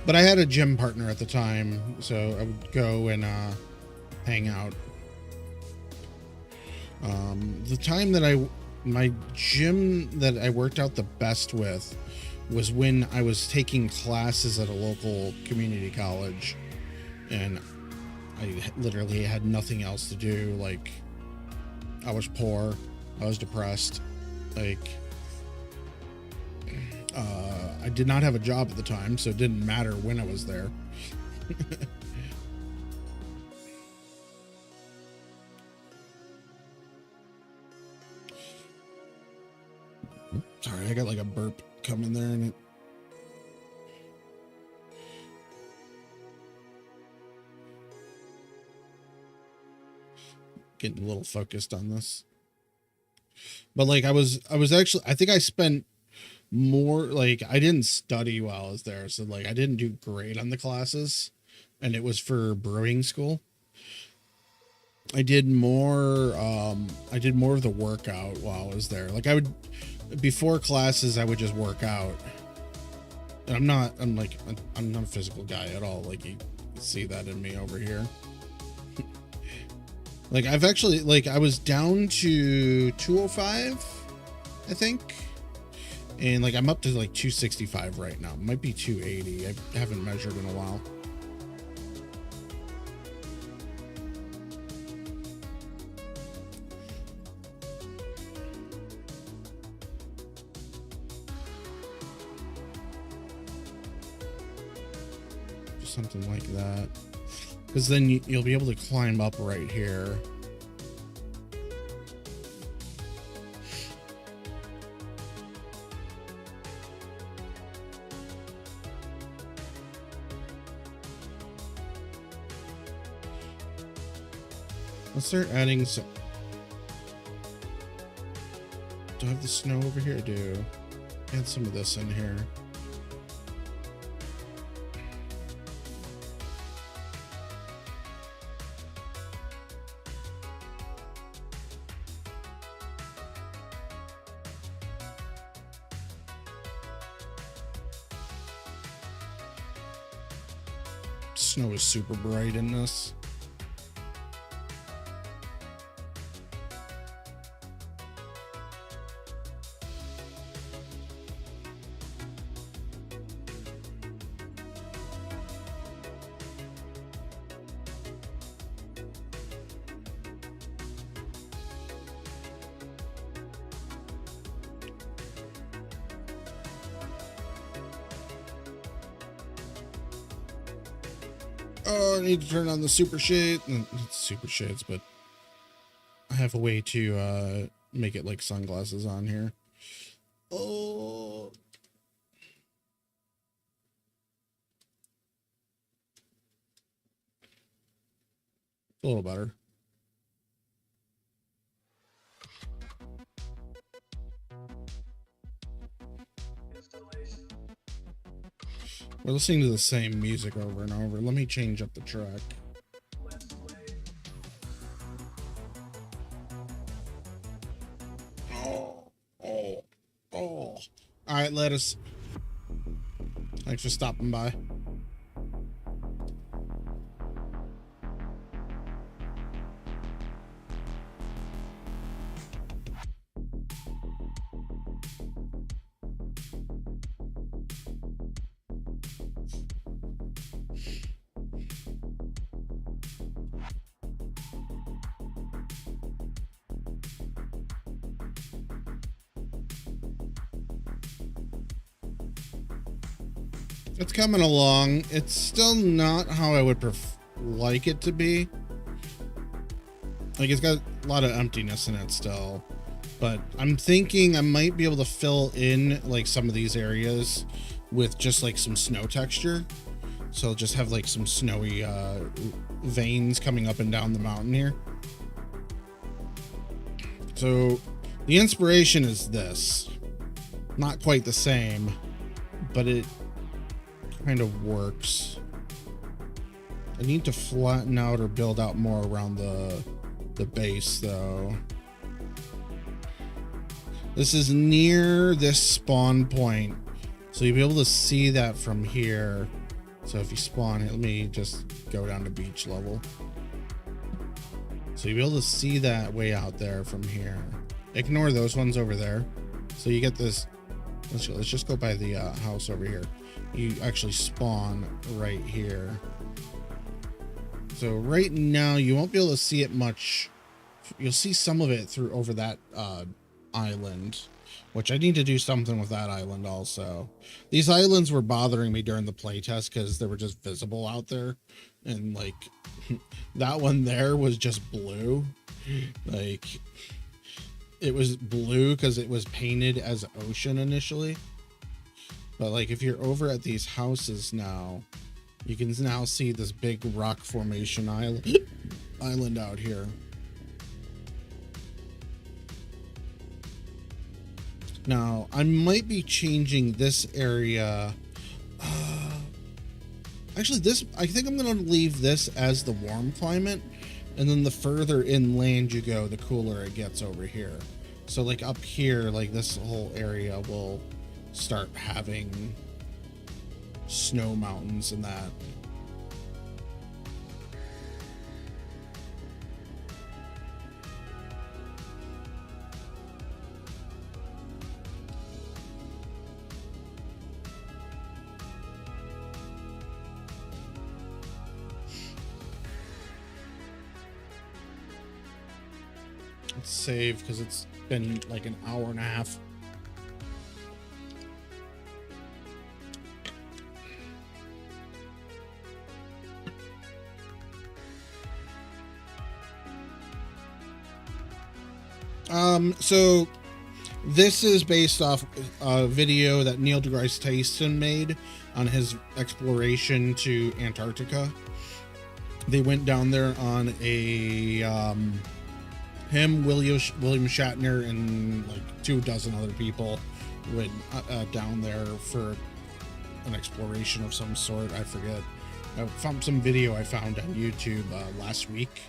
But I had a gym partner at the time, so I would go and hang out. The time that my gym that I worked out the best with was when I was taking classes at a local community college, and I literally had nothing else to do. Like, I was poor, I was depressed, like, I did not have a job at the time, so it didn't matter when I was there. Sorry, I got like a burp coming there and it. Getting a little focused on this. But like I was actually, I think I spent more, like I didn't study while I was there. So like I didn't do great on the classes, and it was for brewing school. I did more of the workout while I was there. Like I would, before classes, I would just work out. And I'm not a physical guy at all. Like you see that in me over here. Like I've actually, like I was down to 205, I think. And like I'm up to like 265 right now. Might be 280. I haven't measured in a while. Something like that, because then you'll be able to climb up right here. Let's start adding some. Do I have the snow over here? I do. Add some of this in here. Snow is super bright in this. Oh, I need to turn on the super shade. Not super shades, but I have a way to make it like sunglasses on here. Oh. A little better. We're listening to the same music over and over. Let me change up the track. Oh. All right, lettuce. Thanks for stopping by. It's coming along. It's still not how I would like it to be. Like, it's got a lot of emptiness in it still. But I'm thinking I might be able to fill in, like, some of these areas with just, like, some snow texture. So I'll just have, like, some snowy veins coming up and down the mountain here. So the inspiration is this. Not quite the same, but it kind of works. I need to flatten out or build out more around the base though. This is near this spawn point, so you'll be able to see that from here. So if you spawn, let me just go down to beach level. So you'll be able to see that way out there from here. Ignore those ones over there. So you get this. Let's just go by the house over here. You actually spawn right here. So right now you won't be able to see it much. You'll see some of it through over that island, which I need to do something with that island also. These islands were bothering me during the playtest because they were just visible out there, and like that one there was just blue. Like it was blue because it was painted as ocean initially. But like if you're over at these houses now, you can now see this big rock formation island out here. Now I might be changing this area. Actually, I think I'm going to leave this as the warm climate, and then the further inland you go, the cooler it gets over here. So like up here, like this whole area will start having snow mountains and that. Let's save because it's been like an hour and a half. So this is based off a video that Neil deGrasse Tyson made on his exploration to Antarctica. They went down there on a him, William Shatner, and like 24 other people went down there for an exploration of some sort. I forget. I found some video I found on YouTube last week,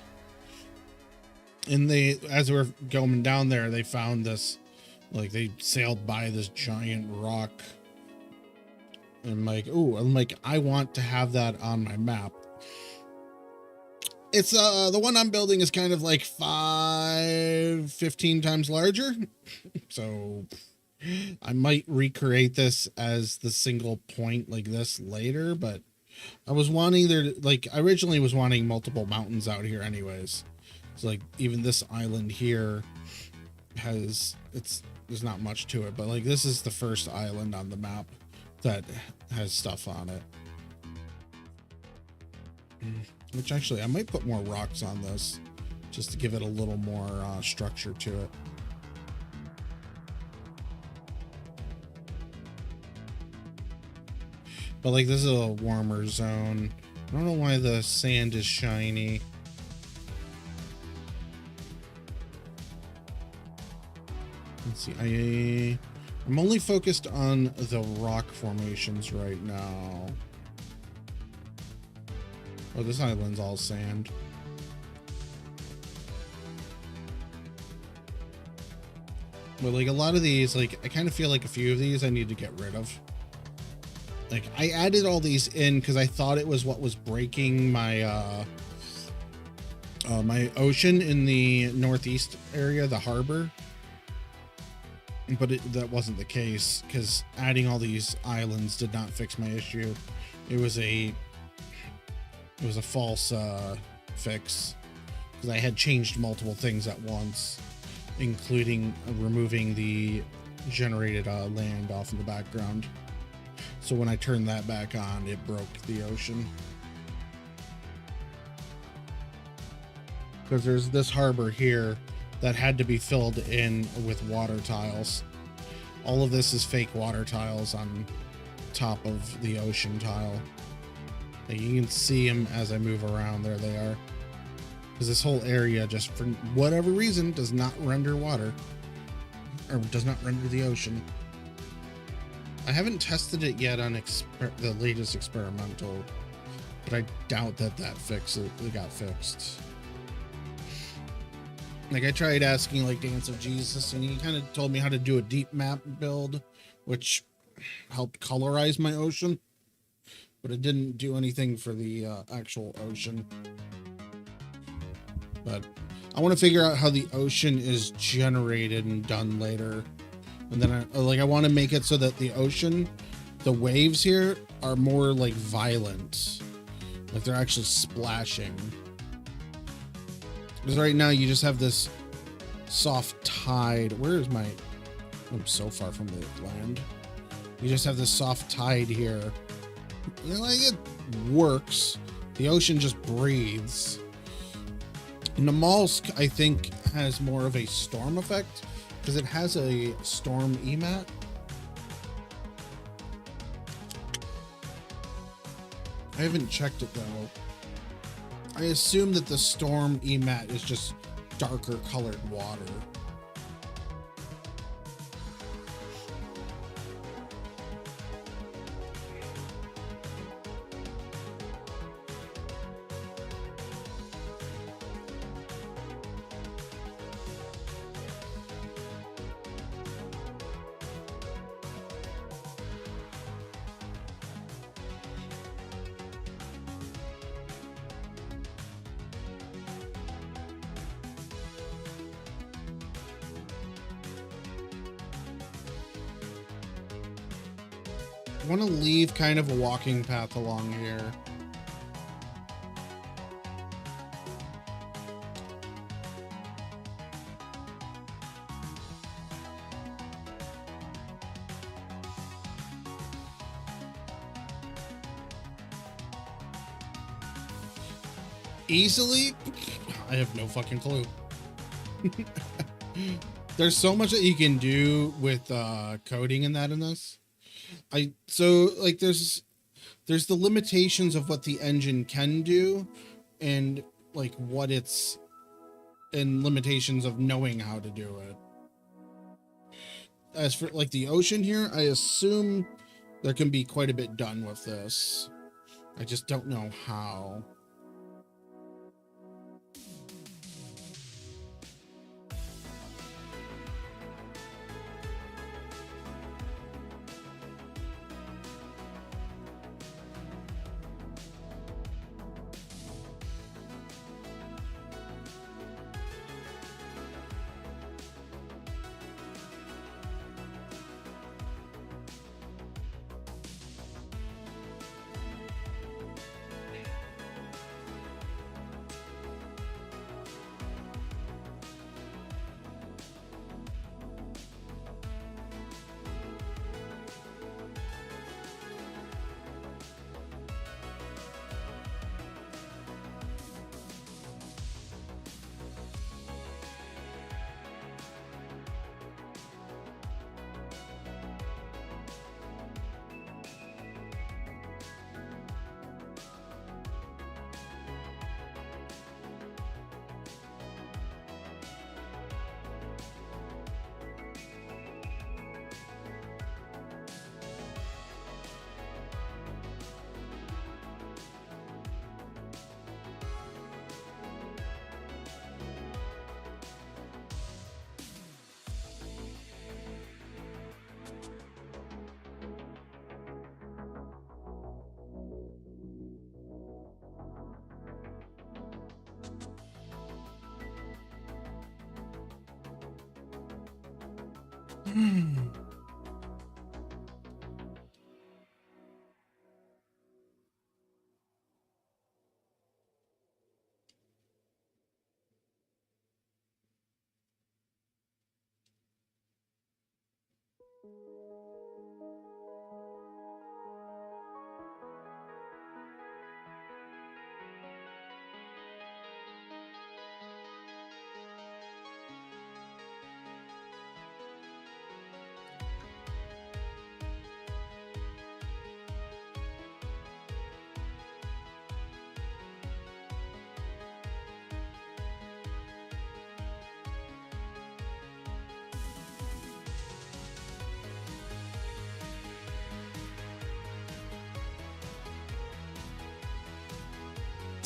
and they, as we were going down there, they found this, like they sailed by this giant rock. And I'm like, oh, I want to have that on my map. It's the one I'm building is kind of like 15 times larger. So I might recreate this as the single point like this later, but I was wanting I originally was wanting multiple mountains out here anyways. So like even this island here there's not much to it, but like this is the first island on the map that has stuff on it. Which actually, I might put more rocks on this just to give it a little more structure to it. But like this is a warmer zone. I don't know why the sand is shiny. Let's see. I'm only focused on the rock formations right now. Oh, this island's all sand. But like a lot of these, like I kind of feel like a few of these I need to get rid of. Like I added all these in because I thought it was what was breaking my my ocean in the northeast area, the harbor. But that wasn't the case, because adding all these islands did not fix my issue. It was a false fix, because I had changed multiple things at once, including removing the generated land off in the background. So when I turned that back on, it broke the ocean. Because there's this harbor here that had to be filled in with water tiles. All of this is fake water tiles on top of the ocean tile. And you can see them as I move around. There they are. Because this whole area, just for whatever reason, does not render water. Or does not render the ocean. I haven't tested it yet on the latest experimental, but I doubt that it got fixed. Like I tried asking like Dance of Jesus, and he kind of told me how to do a deep map build, which helped colorize my ocean, but it didn't do anything for the actual ocean. But I want to figure out how the ocean is generated and done later. And then I want to make it so that the ocean, the waves here are more like violent. Like they're actually splashing. Because right now you just have this soft tide. Where is my... I'm so far from the land. You just have this soft tide here. You know, like it works. The ocean just breathes. Namalsk, I think, has more of a storm effect, because it has a storm emat. I haven't checked it though. I assume that the storm emat is just darker colored water. I want to leave kind of a walking path along here. Easily? I have no fucking clue. There's so much that you can do with coding and that in this. So like there's the limitations of what the engine can do, and like what it's and limitations of knowing how to do it. As for like the ocean here, I assume there can be quite a bit done with this. I just don't know how.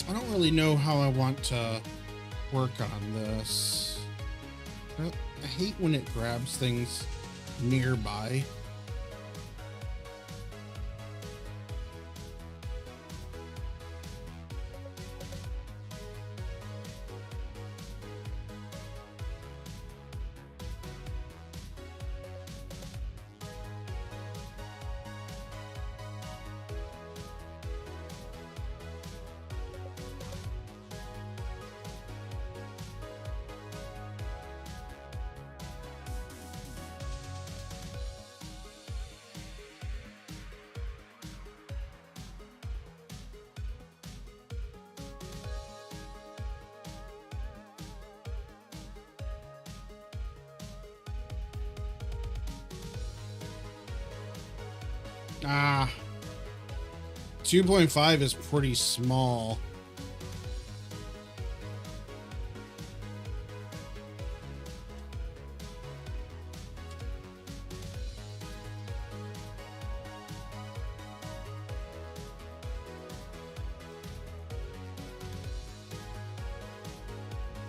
I don't really know how I want to work on this. I hate when it grabs things nearby. Ah, 2.5 is pretty small.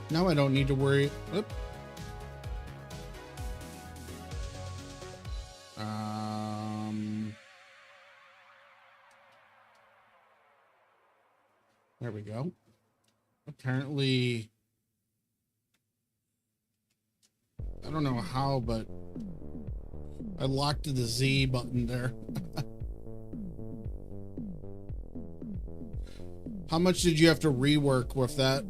Now I don't need to worry. Oop. There we go. Apparently, I don't know how, but I locked the Z button there. How much did you have to rework with that?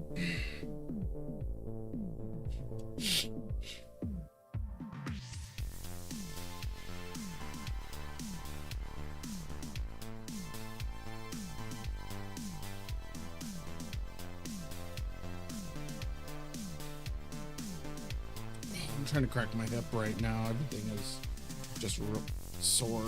I'm trying to crack my hip right now. Everything is just real sore.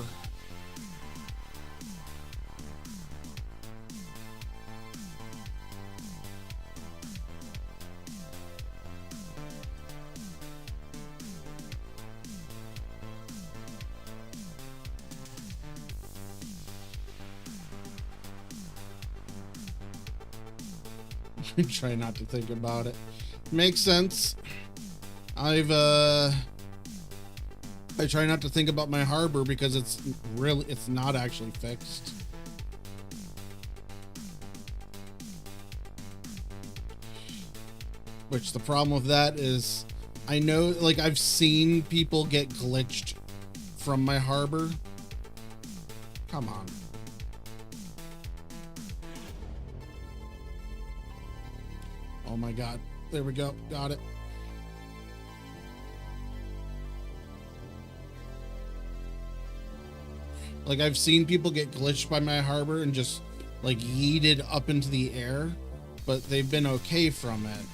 Try not to think about it. Makes sense. I try not to think about my harbor because it's not actually fixed. Which the problem with that is, I know, like, I've seen people get glitched from my harbor. Come on. Oh my god. There we go. Got it. Like, I've seen people get glitched by my harbor and just, like, yeeted up into the air, but they've been okay from it.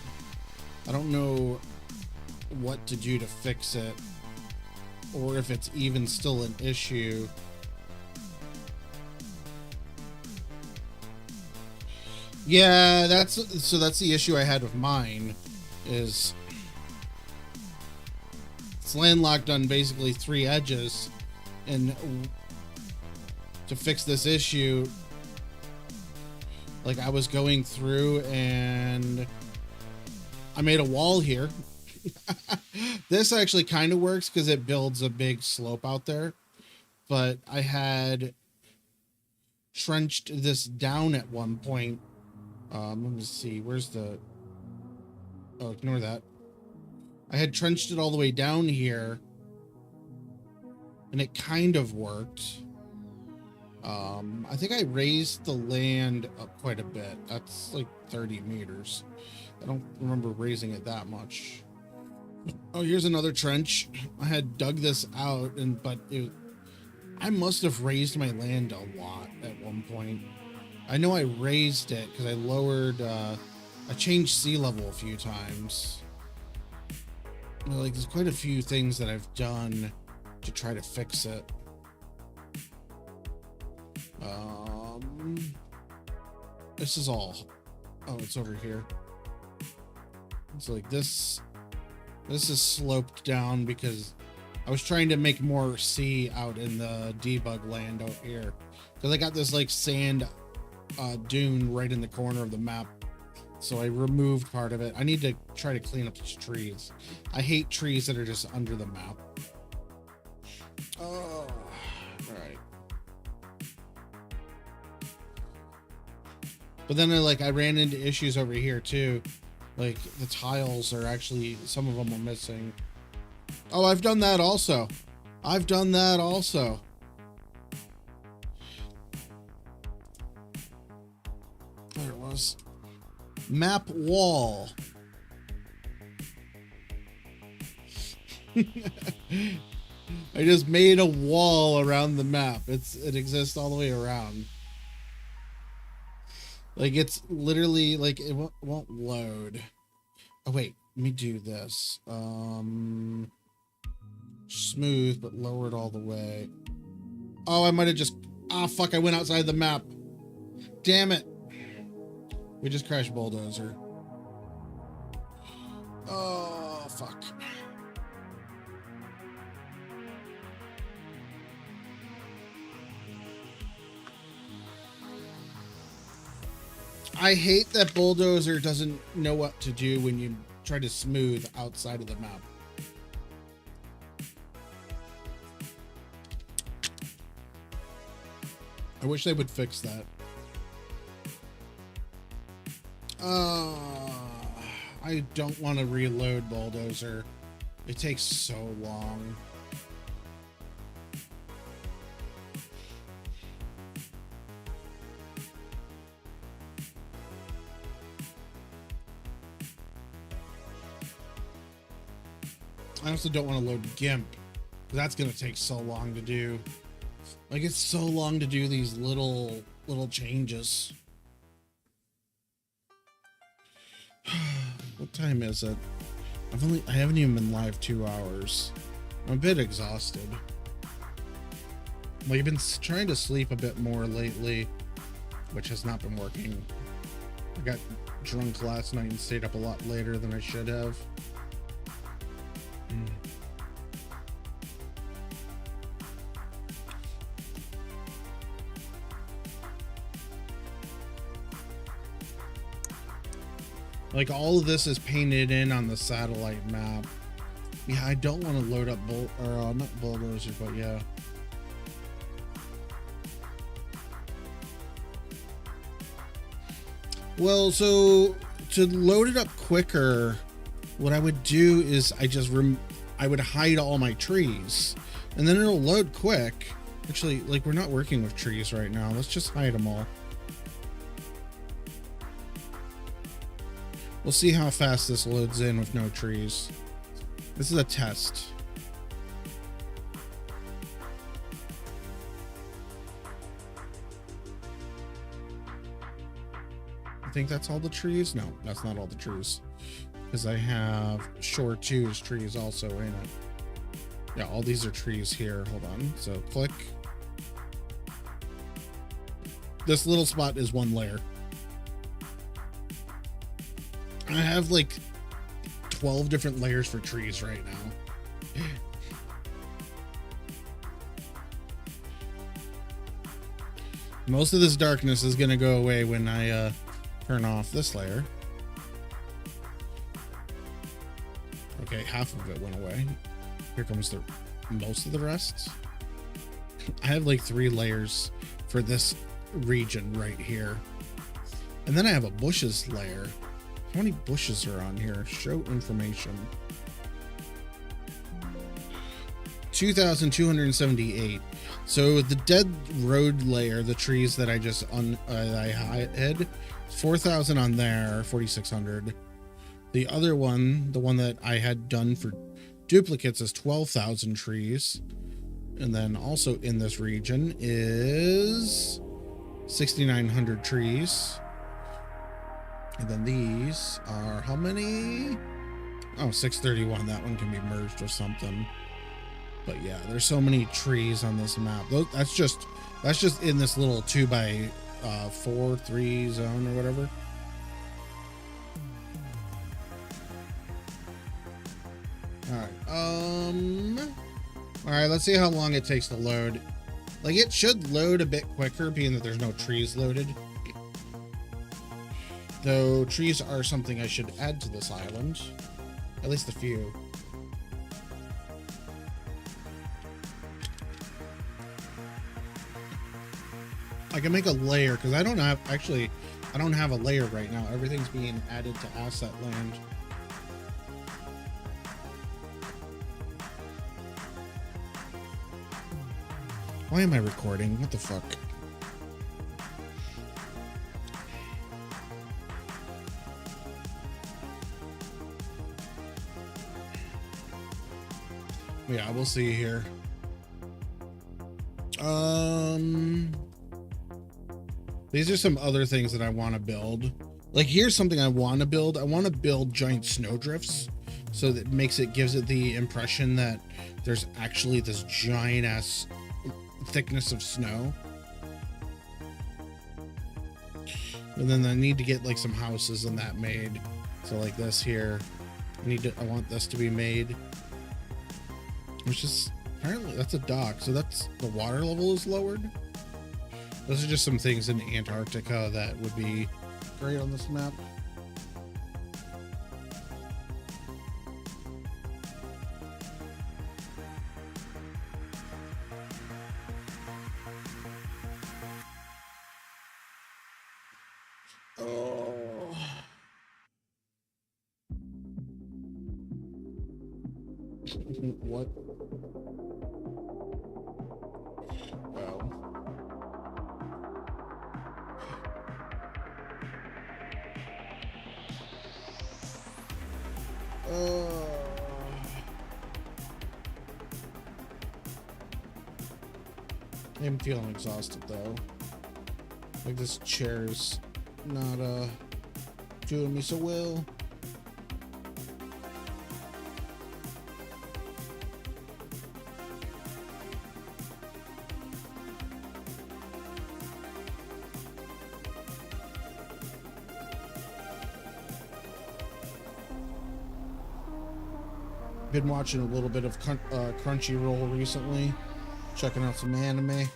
I don't know what to do to fix it, or if it's even still an issue. Yeah, that's the issue I had with mine, is it's landlocked on basically 3 edges, and to fix this issue, like, I was going through and I made a wall here. This actually kind of works because it builds a big slope out there, but I had trenched this down at one point. Let me see, where's the, oh, ignore that. I had trenched it all the way down here and it kind of worked. I think I raised the land up quite a bit. That's like 30 meters. I don't remember raising it that much. Oh, here's another trench. I had dug this out, but I must have raised my land a lot at one point. I know I raised it because I lowered, I changed sea level a few times. Like, there's quite a few things that I've done to try to fix it. This is all, oh, it's over here. It's like this is sloped down because I was trying to make more sea out in the debug land out here, because I got this like sand dune right in the corner of the map, so I removed part of it. I need to try to clean up these trees. I hate trees that are just under the map. Oh, all right. But then I ran into issues over here too. Like, the tiles are actually, some of them are missing. Oh, I've done that also. I've done that also. There it was. Map wall. I just made a wall around the map. It exists all the way around. Like, it's literally like it won't load. Oh wait, let me do this. Smooth, but lower it all the way. Oh, I might have just, fuck, I went outside the map. Damn it. We just crashed Bulldozer. Oh, fuck. I hate that Bulldozer doesn't know what to do when you try to smooth outside of the map. I wish they would fix that. I don't want to reload Bulldozer. It takes so long. I also don't want to load GIMP. That's going to take so long to do. Like, it's so long to do these little changes. What time is it? I haven't even been live 2 hours. I'm a bit exhausted. Well, I've been trying to sleep a bit more lately, which has not been working. I got drunk last night and stayed up a lot later than I should have. Like all of this is painted in on the satellite map. Yeah, I don't want to load up not bulldozers, but yeah. Well, so to load it up quicker, what I would do is I would hide all my trees, and then it'll load quick. Actually, like, we're not working with trees right now. Let's just hide them all. We'll see how fast this loads in with no trees. This is a test. I think that's all the trees. No, that's not all the trees, because I have Shore 2's trees also in it. Yeah, all these are trees here. Hold on. So click. This little spot is one layer. I have like 12 different layers for trees right now. Most of this darkness is going to go away when I turn off this layer. Okay, half of it went away. Here comes the most of the rest. I have like 3 layers for this region right here. And then I have a bushes layer. How many bushes are on here? Show information. 2,278. So the dead road layer, the trees that I just I hid, 4,000 on there, 4,600. The other one, the one that I had done for duplicates, is 12,000 trees. And then also in this region is 6,900 trees. And then these are how many? Oh, 631. That one can be merged or something. But yeah, there's so many trees on this map. That's just in this little 2x4, 3 zone or whatever. All right, let's see how long it takes to load. Like, it should load a bit quicker, being that there's no trees loaded. Though trees are something I should add to this island. At least a few. I can make a layer, because I don't have a layer right now. Everything's being added to asset land. Why am I recording? What the fuck? Yeah, we'll see here. These are some other things that I want to build. Like, here's something I want to build. I want to build giant snowdrifts, so that gives it the impression that there's actually this giant ass thickness of snow. And then I need to get like some houses and that made. So like this here, I want this to be made. Which is apparently, that's a dock, so that's the water level is lowered. Those are just some things in Antarctica that would be great on this map. Oh. What? Well. I'm feeling exhausted though. Like, this chair's not doing me so well. Been watching a little bit of Crunchyroll recently, checking out some anime.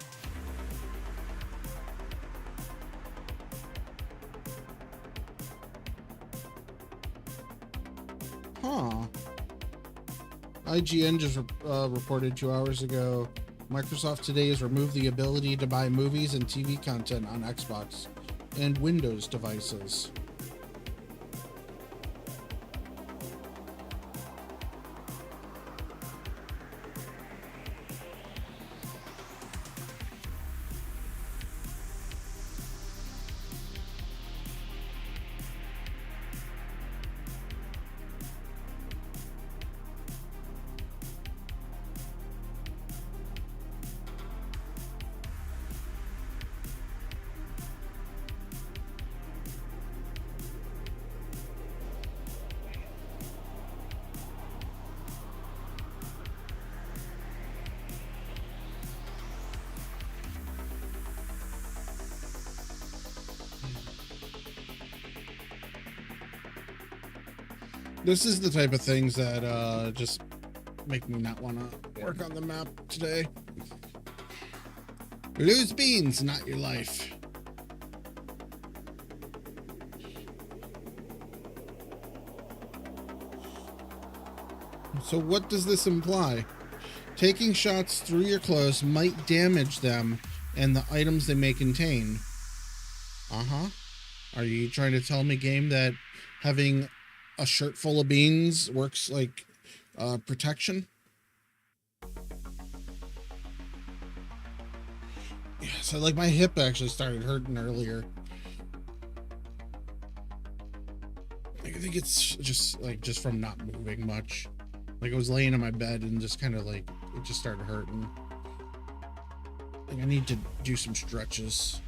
IGN just reported 2 hours ago, Microsoft today has removed the ability to buy movies and TV content on Xbox and Windows devices. This is the type of things that just make me not want to work on the map today. Lose beans, not your life. So what does this imply? Taking shots through your clothes might damage them and the items they may contain. Uh-huh. Are you trying to tell me, game, that having a shirt full of beans works like protection? Yeah, so like my hip actually started hurting earlier. I think it's just from not moving much. Like I was laying in my bed and just kind of like it just started hurting. Like I need to do some stretches.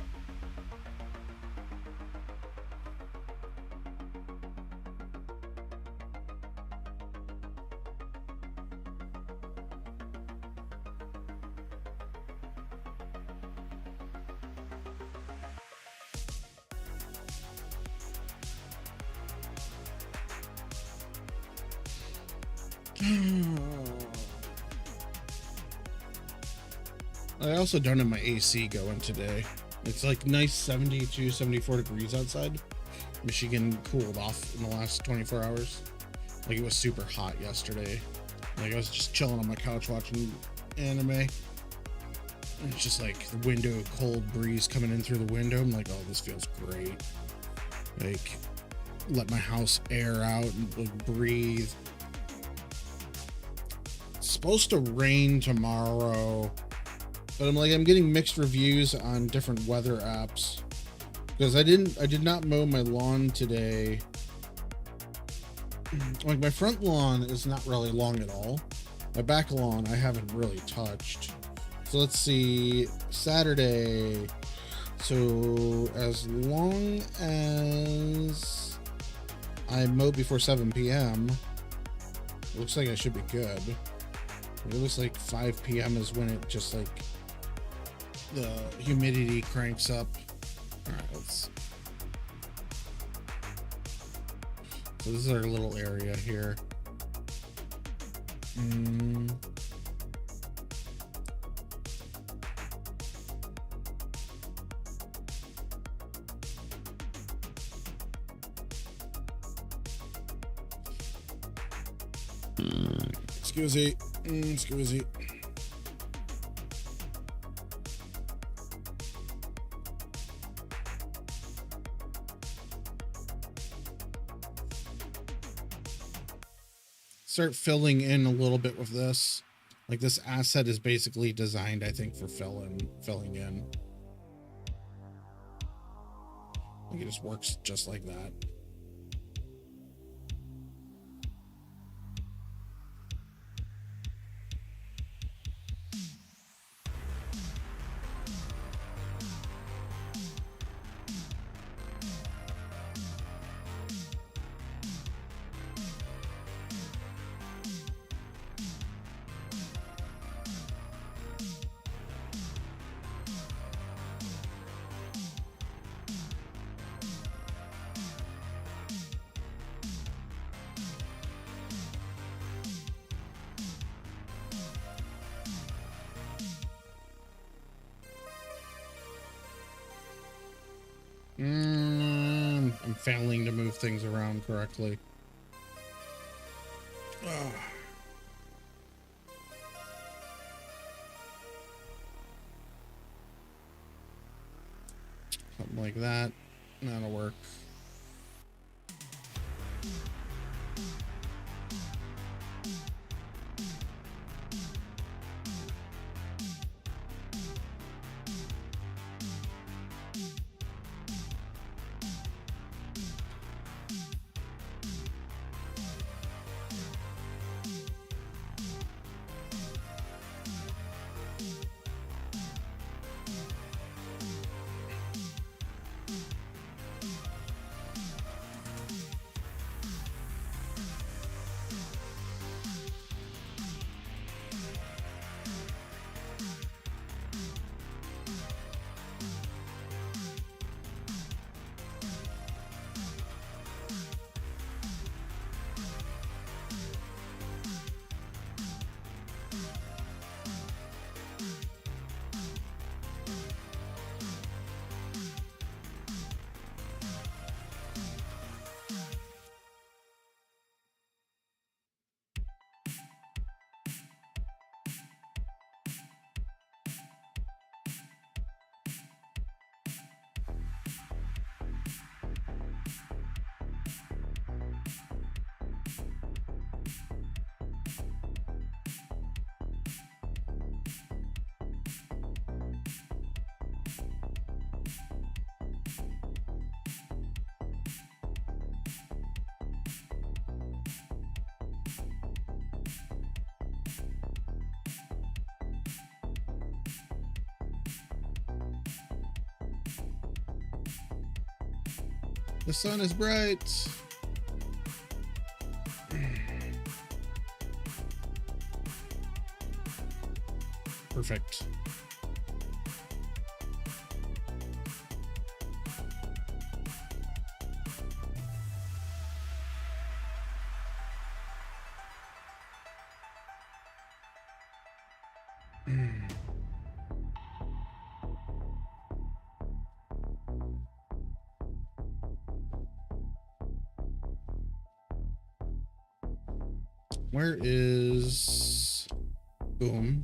I also don't have my AC going today. It's like nice 72, 74 degrees outside. Michigan cooled off in the last 24 hours. Like it was super hot yesterday. Like I was just chilling on my couch watching anime. And it's just like the window, cold breeze coming in through the window. I'm like, oh, this feels great. Like let my house air out and like breathe. It's supposed to rain tomorrow. But I'm getting mixed reviews on different weather apps because I did not mow my lawn today. Like my front lawn is not really long at all. My back lawn I haven't really touched. So let's see, Saturday. So as long as I mow before 7 p.m., it looks like I should be good. It looks like 5 p.m. is when it just like the humidity cranks up. All right, let's. So this is our little area here. Excuse me. Excuse me. Start filling in a little bit with this. Like this asset is basically designed, I think, for filling in. Like it just works just like that. I'm failing to move things around correctly. Something like that. That'll work. The sun is bright. Perfect. Where is boom?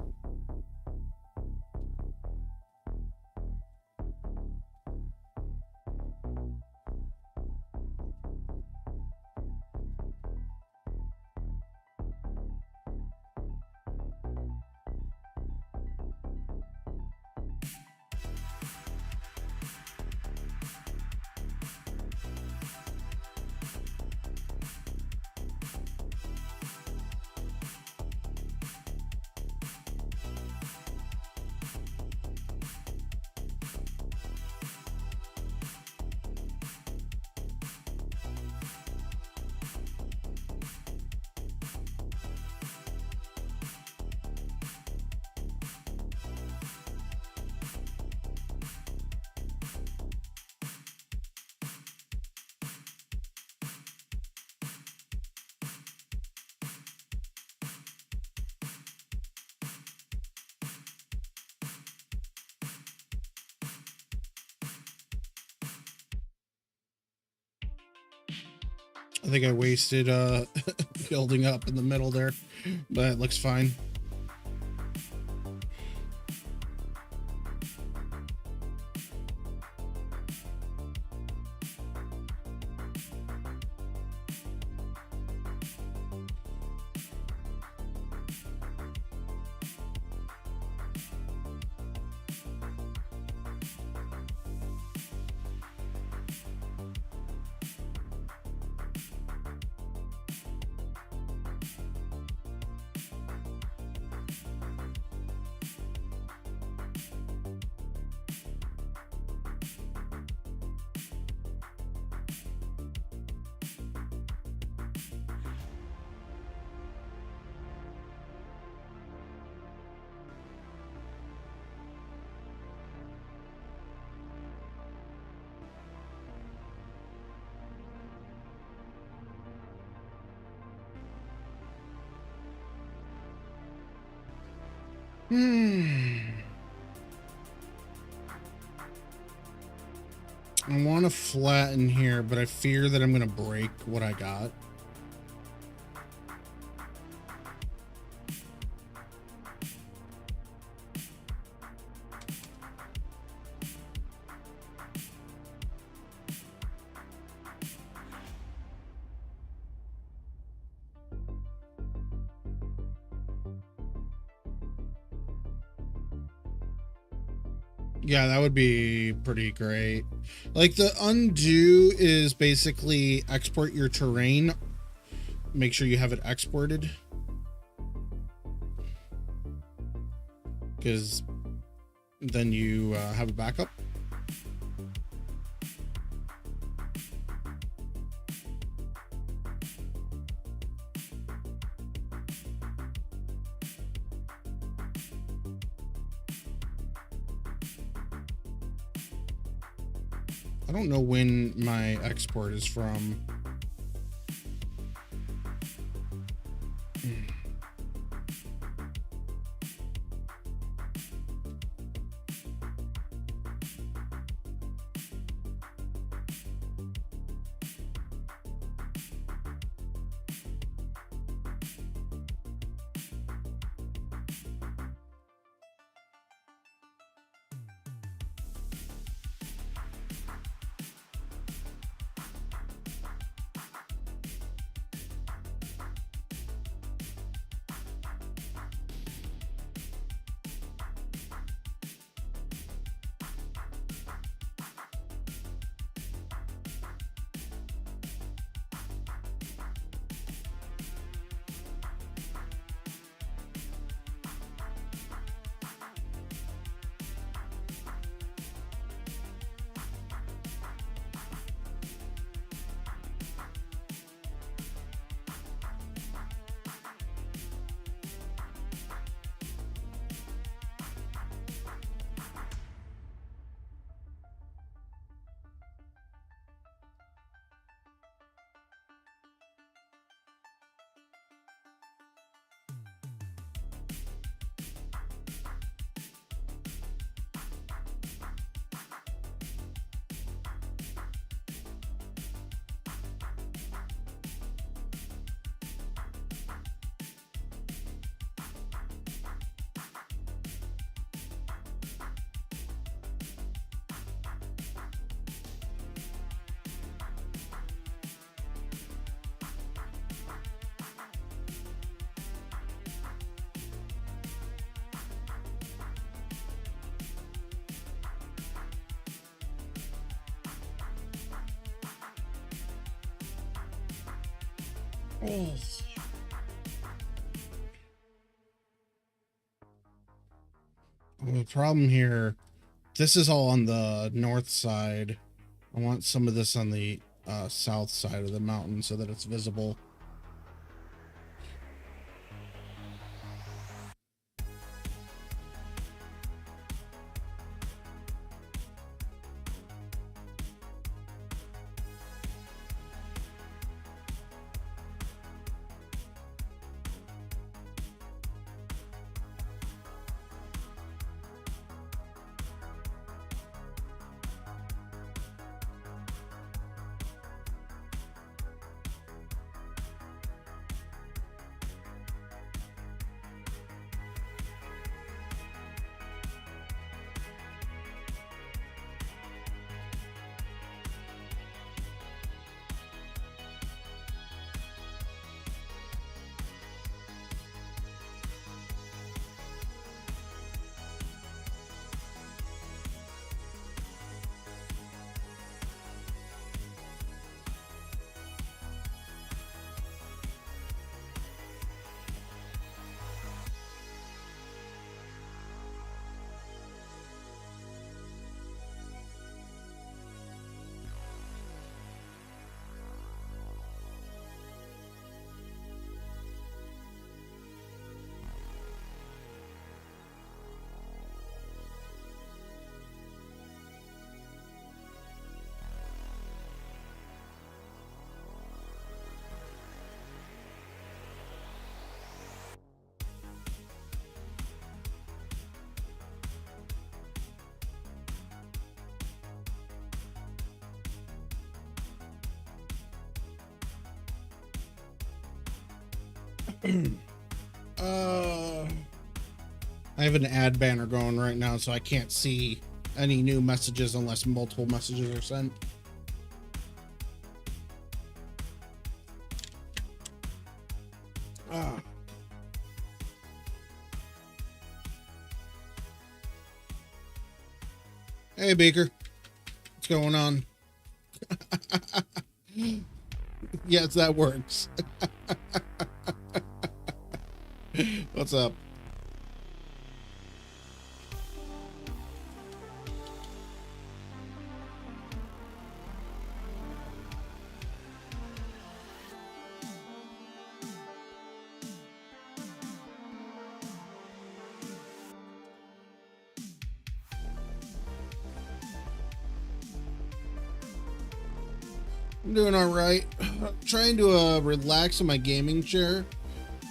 I think I wasted building up in the middle there, but it looks fine. I want to flatten here, but I fear that I'm going to break what I got. Yeah, that would be pretty great. Like the undo is basically export your terrain. Make sure you have it exported. Because then you have a backup. I don't know when my export is from. Oh. The problem here, this is all on the north side. I want some of this on the south side of the mountain so that it's visible. I have an ad banner going right now, so I can't see any new messages unless multiple messages are sent. Hey, Baker. What's going on? Yes, that works. What's up? I'm doing all right. Trying to relax in my gaming chair.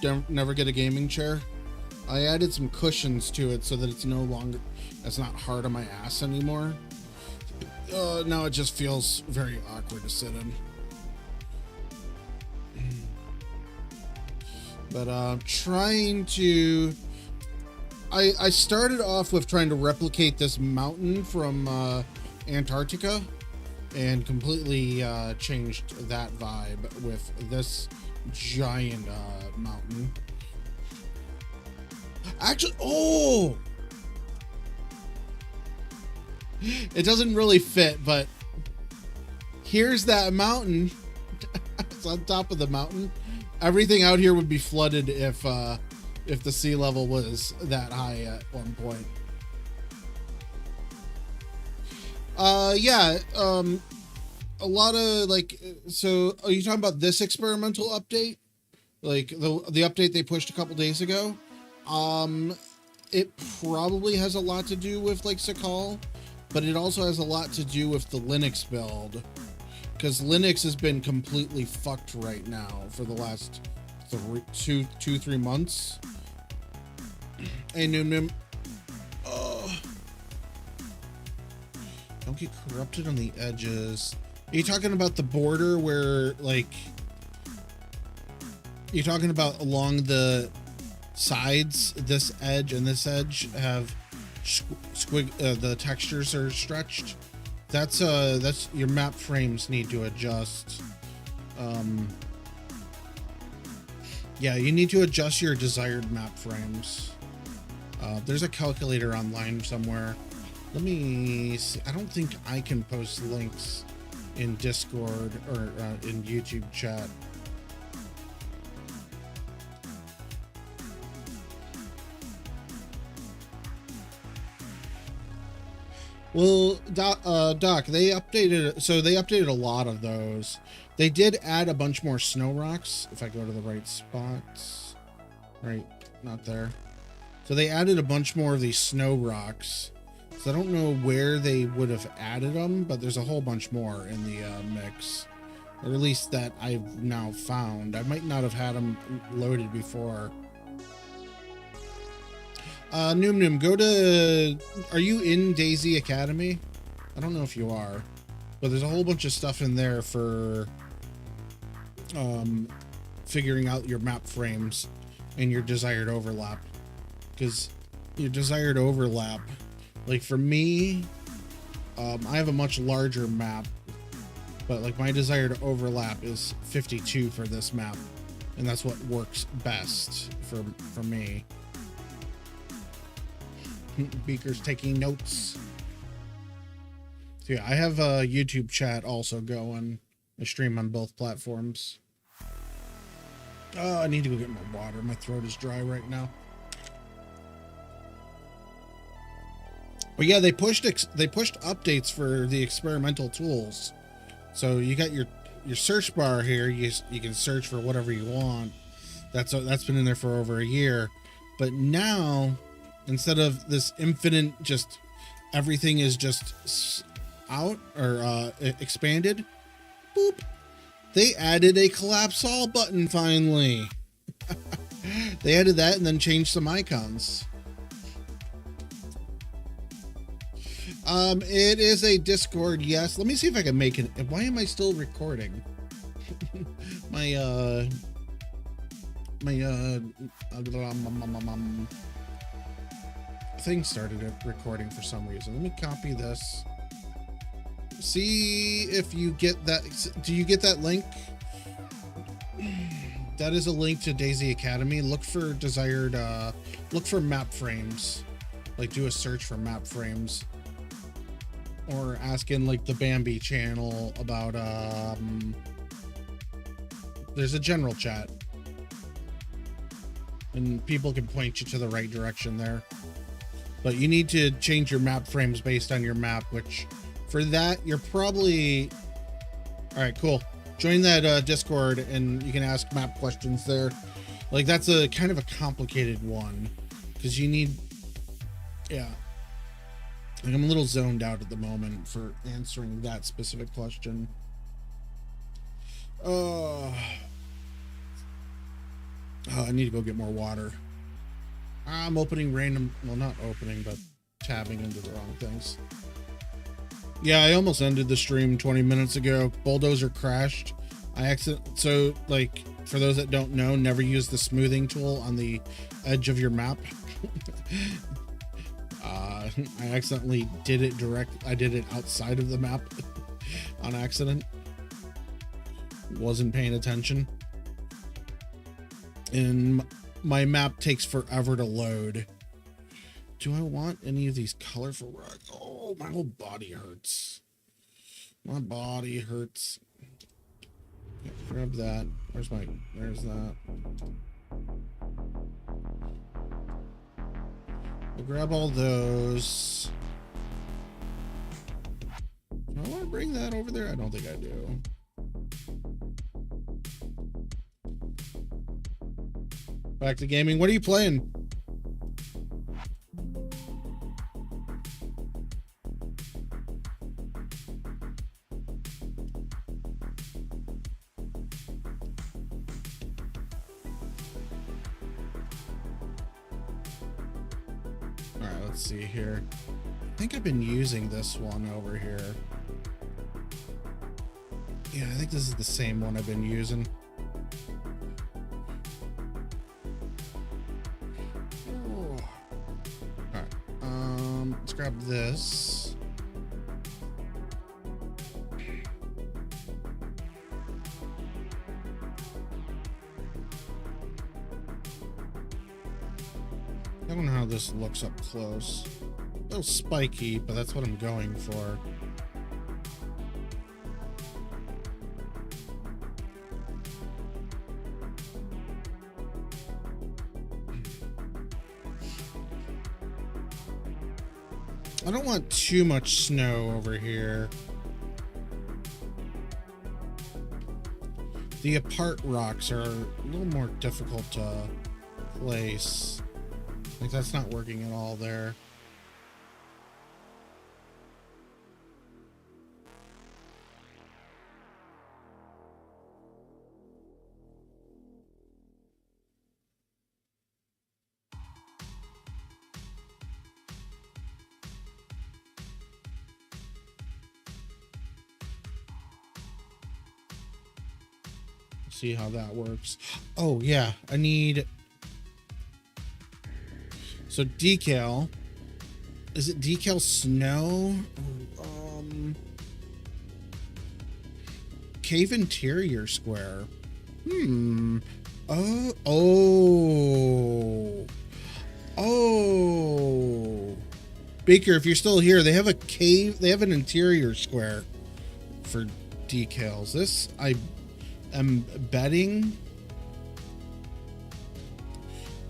Don't never get a gaming chair. I added some cushions to it so that it's not hard on my ass anymore. Now it just feels very awkward to sit in. But trying to. I started off with trying to replicate this mountain from Antarctica, and completely changed that vibe with this giant mountain. Actually, it doesn't really fit, but here's that mountain. It's on top of the mountain. Everything out here would be flooded if the sea level was that high at one point. Yeah, a lot of so are you talking about this experimental update? Like the update they pushed a couple days ago? It probably has a lot to do with like Sakhal, but it also has a lot to do with the Linux build, because Linux has been completely fucked right now for the last 3 months. Hey, Nim. Don't get corrupted on the edges. Are you talking about the border where, like, you're talking about along the sides, this edge and this edge have the textures are stretched? That's your map frames need to adjust. Yeah, you need to adjust your desired map frames. There's a calculator online somewhere. Let me see. I don't think I can post links in Discord or in YouTube chat. Well, Doc, they updated a lot of those. They did add a bunch more snow rocks. If I go to the right spots, right, not there. So they added a bunch more of these snow rocks. So I don't know where they would have added them, but there's a whole bunch more in the mix, or at least that I've now found. I might not have had them loaded before. Noom, go to, are you in DayZ Academy? I don't know if you are, but there's a whole bunch of stuff in there for figuring out your map frames and your desired overlap, because your desired overlap, like for me, I have a much larger map, but like my desired overlap is 52 for this map, and that's what works best for me. Beaker's taking notes. So yeah, I have a YouTube chat also going. I stream on both platforms. Oh, I need to go get more water. My throat is dry right now. But yeah, they pushed updates for the experimental tools. So you got your search bar here. You can search for whatever you want. That's been in there for over a year. But now, instead of this infinite, just everything is just out or expanded, boop, they added a collapse all button finally. They added that and then changed some icons. It is a Discord, yes. Let me see if I can make it. Why am I still recording? my thing started recording for some reason. Let me copy this. See if you get that. Do you get that link? That is a link to DayZ Academy. Look for desired, look for map frames. Like do a search for map frames. or ask in like the Bambi channel about there's a general chat and people can point you to the right direction there. But you need to change your map frames based on your map, which for that you're probably all right. Cool. Join that Discord and you can ask map questions there. Like that's a kind of a complicated one because you need, yeah. Like I'm a little zoned out at the moment for answering that specific question. Oh, I need to go get more water. I'm opening random, well, not opening, but tabbing into the wrong things. Yeah, I almost ended the stream 20 minutes ago. Bulldozer crashed. So like, for those that don't know, never use the smoothing tool on the edge of your map. I accidentally did it I did it outside of the map on accident. Wasn't paying attention. And my map takes forever to load. Do I want any of these colorful rocks? Oh, my whole body hurts. My body hurts. Yeah, grab that. There's that. We'll grab all those. Do I want to bring that over there? I don't think I do. Back to gaming. What are you playing? All right, let's see here. I think I've been using this one over here. Yeah, I think this is the same one I've been using. Let's grab this. I don't know how this looks up close. A little spiky, but that's what I'm going for. I don't want too much snow over here. The apart rocks are a little more difficult to place. Like that's not working at all there. See how that works. Oh yeah, I need, so decal, is it decal snow? Cave interior square. Oh, Baker, if you're still here, they have a cave, they have an interior square for decals. This I'm betting.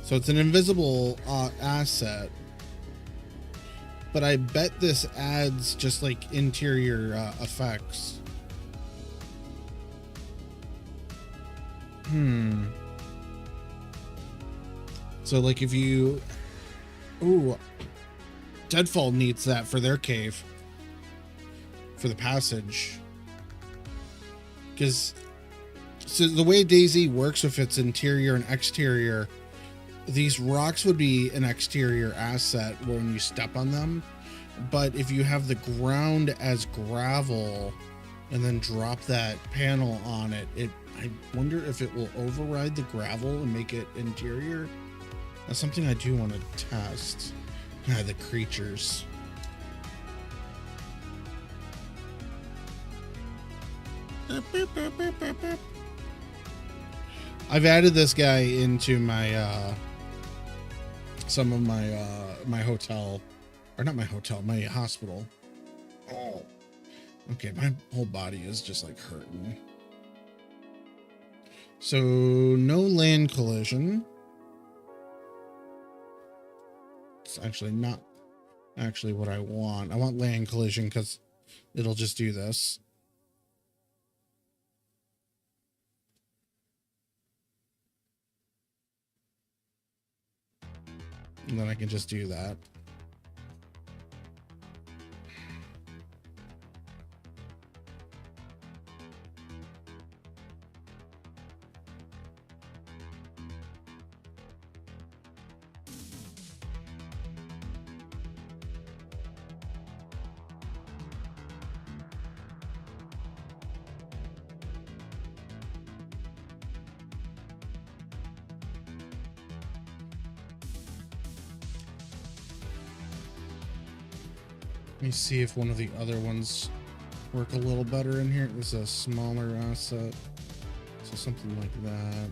So it's an invisible asset, but I bet this adds just like interior effects. So like if you, Deadfall needs that for their cave, for the passage, because so the way DayZ works, if it's interior and exterior, these rocks would be an exterior asset when you step on them. But if you have the ground as gravel and then drop that panel on it, I wonder if it will override the gravel and make it interior. That's something I do want to test. The creatures. I've added this guy into my some of my my hotel, or not my hotel, my hospital. Oh, okay, my whole body is just like hurting. So no land collision. It's actually not actually what I want. I want land collision because it'll just do this. And then I can just do that. Let me see if one of the other ones work a little better in here. It's a smaller asset, so something like that.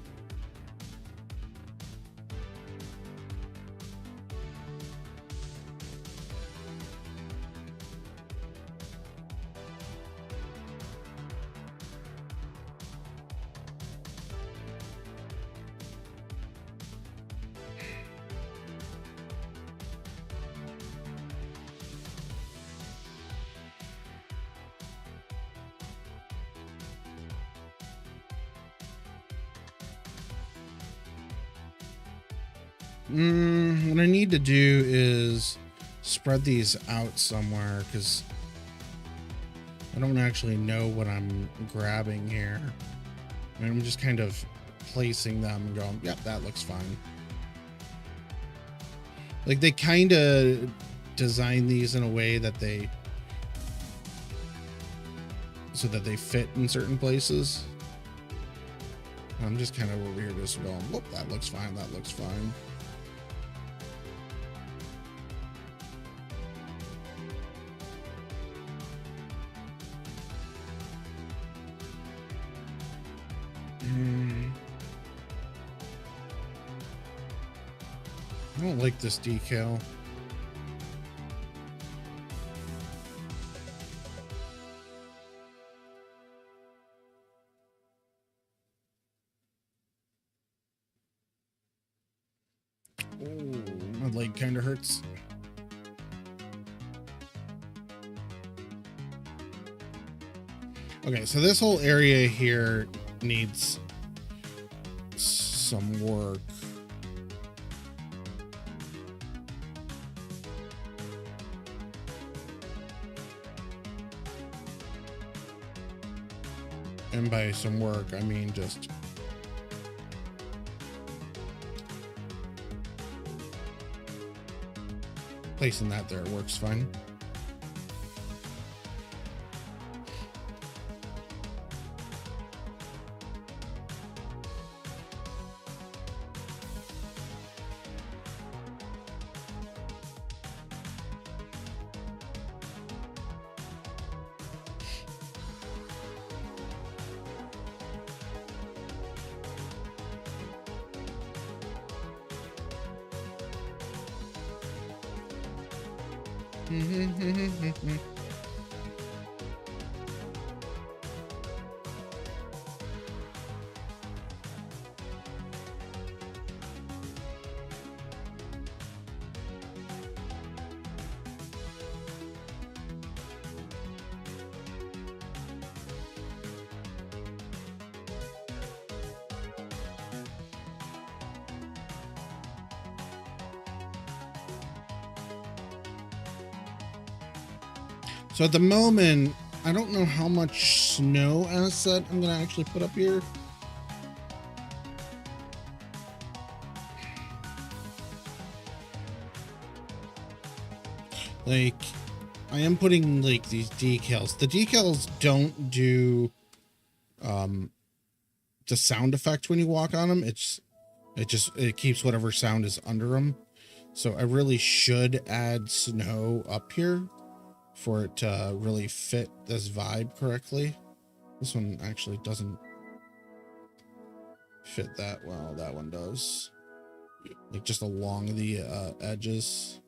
What I need to do is spread these out somewhere because I don't actually know what I'm grabbing here. And I'm just kind of placing them and going, yep, that looks fine. Like they kind of design these in a way that so that they fit in certain places. I'm just kind of over here just going, whoop, that looks fine, that looks fine. I don't like this decal. Oh, my leg kind of hurts. Okay, so this whole area here needs some work. And by some work, I mean just placing that there works fine. So at the moment, I don't know how much snow asset I'm going to actually put up here. Like, I am putting like these decals. The decals don't do the sound effect when you walk on them. It keeps whatever sound is under them. So I really should add snow up here for it to really fit this vibe correctly. This one actually doesn't fit that well. That one does. Like just along the edges.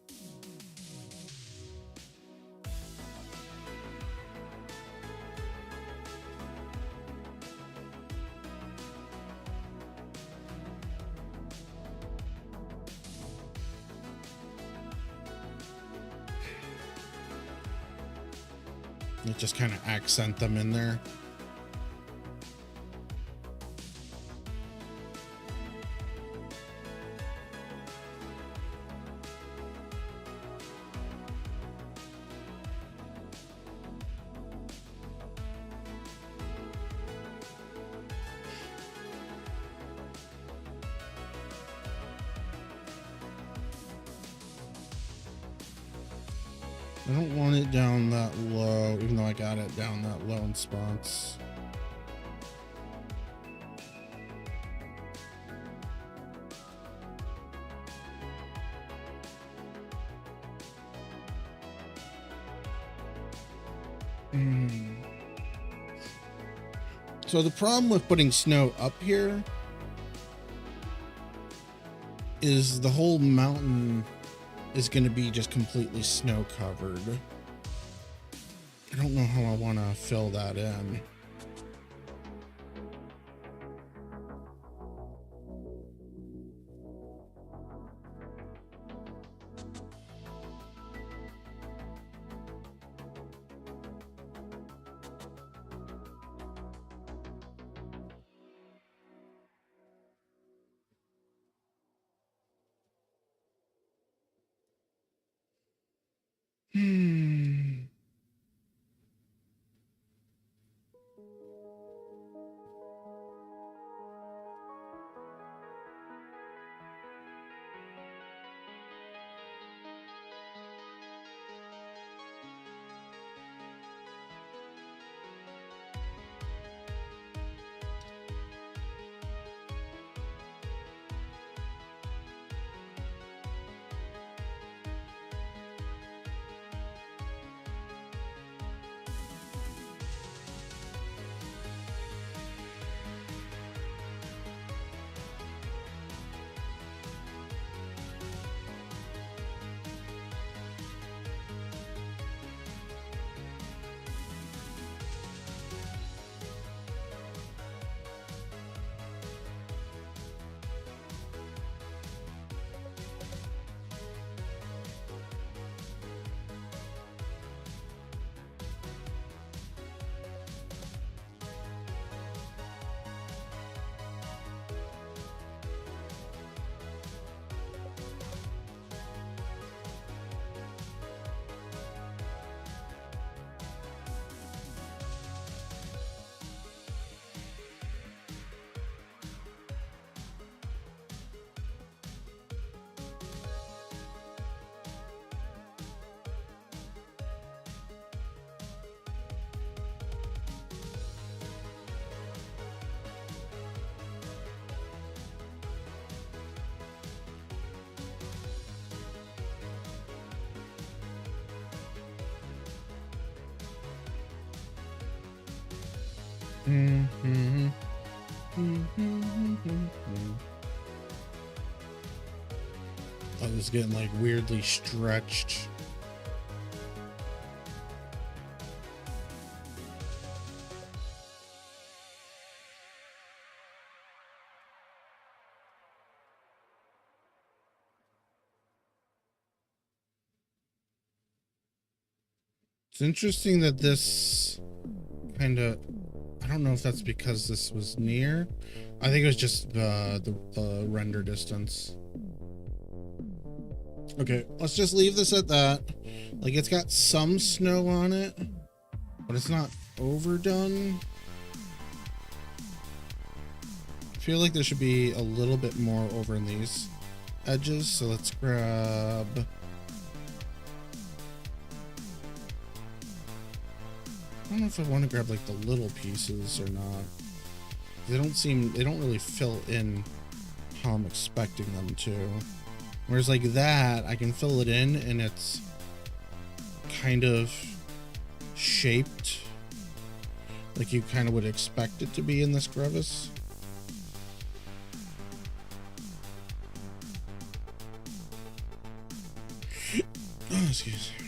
It just kind of accent them in there. I don't want it down that low, even though I got it down that low in spots. So the problem with putting snow up here is the whole mountain is going to be just completely snow covered. I don't know how I want to fill that in. I was getting like weirdly stretched. It's interesting that this kind of, I don't know if that's because this was near. I think it was just the render distance. Okay, let's just leave this at that. Like, it's got some snow on it, but it's not overdone. I feel like there should be a little bit more over in these edges, so let's grab... I don't know if I want to grab like the little pieces or not. They don't really fill in how I'm expecting them to. Whereas like that, I can fill it in and it's kind of shaped like you kind of would expect it to be in this crevice. Oh, excuse me.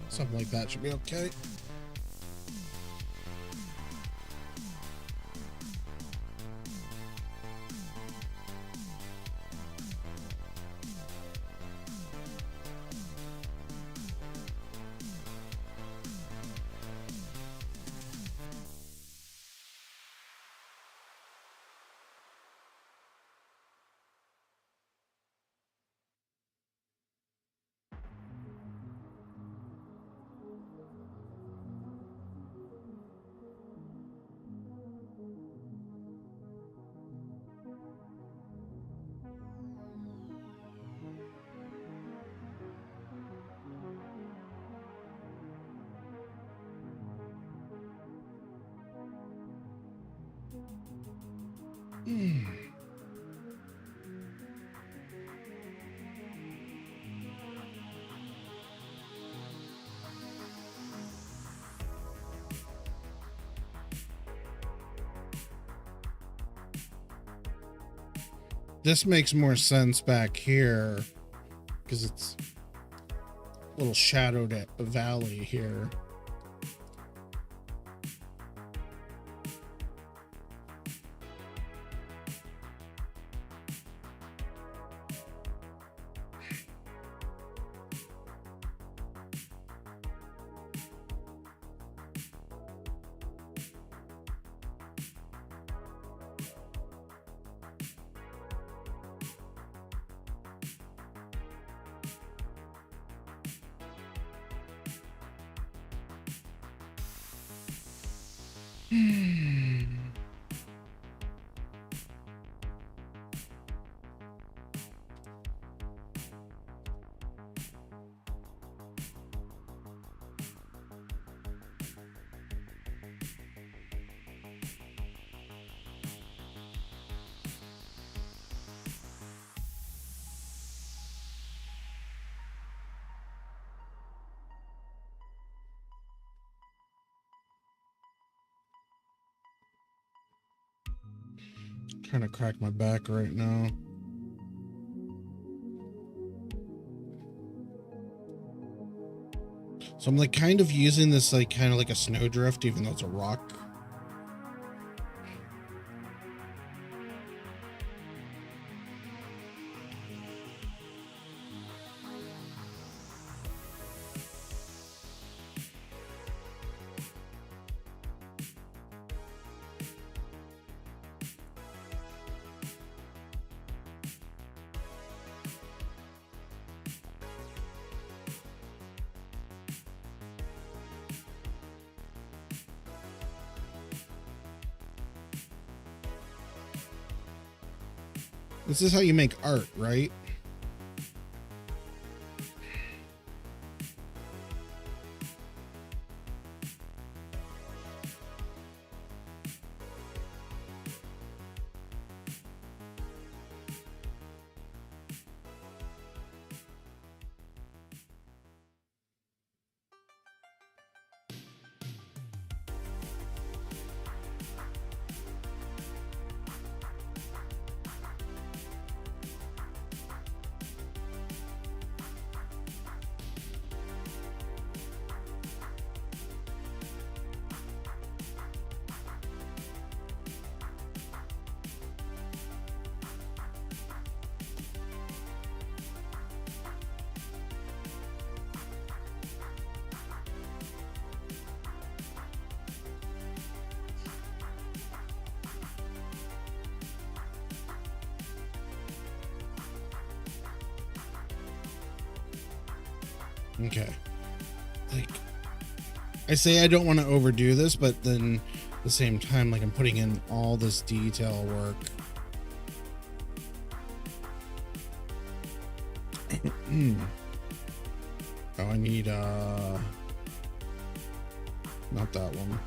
Something like that should be okay. This makes more sense back here because it's a little shadowed valley here. Trying to crack my back right now. So I'm like kind of using this like kind of like a snowdrift, even though it's a rock. This is how you make art, right? Okay. Like, I say I don't want to overdo this, but then at the same time, like I'm putting in all this detail work. Oh, I need, not that one.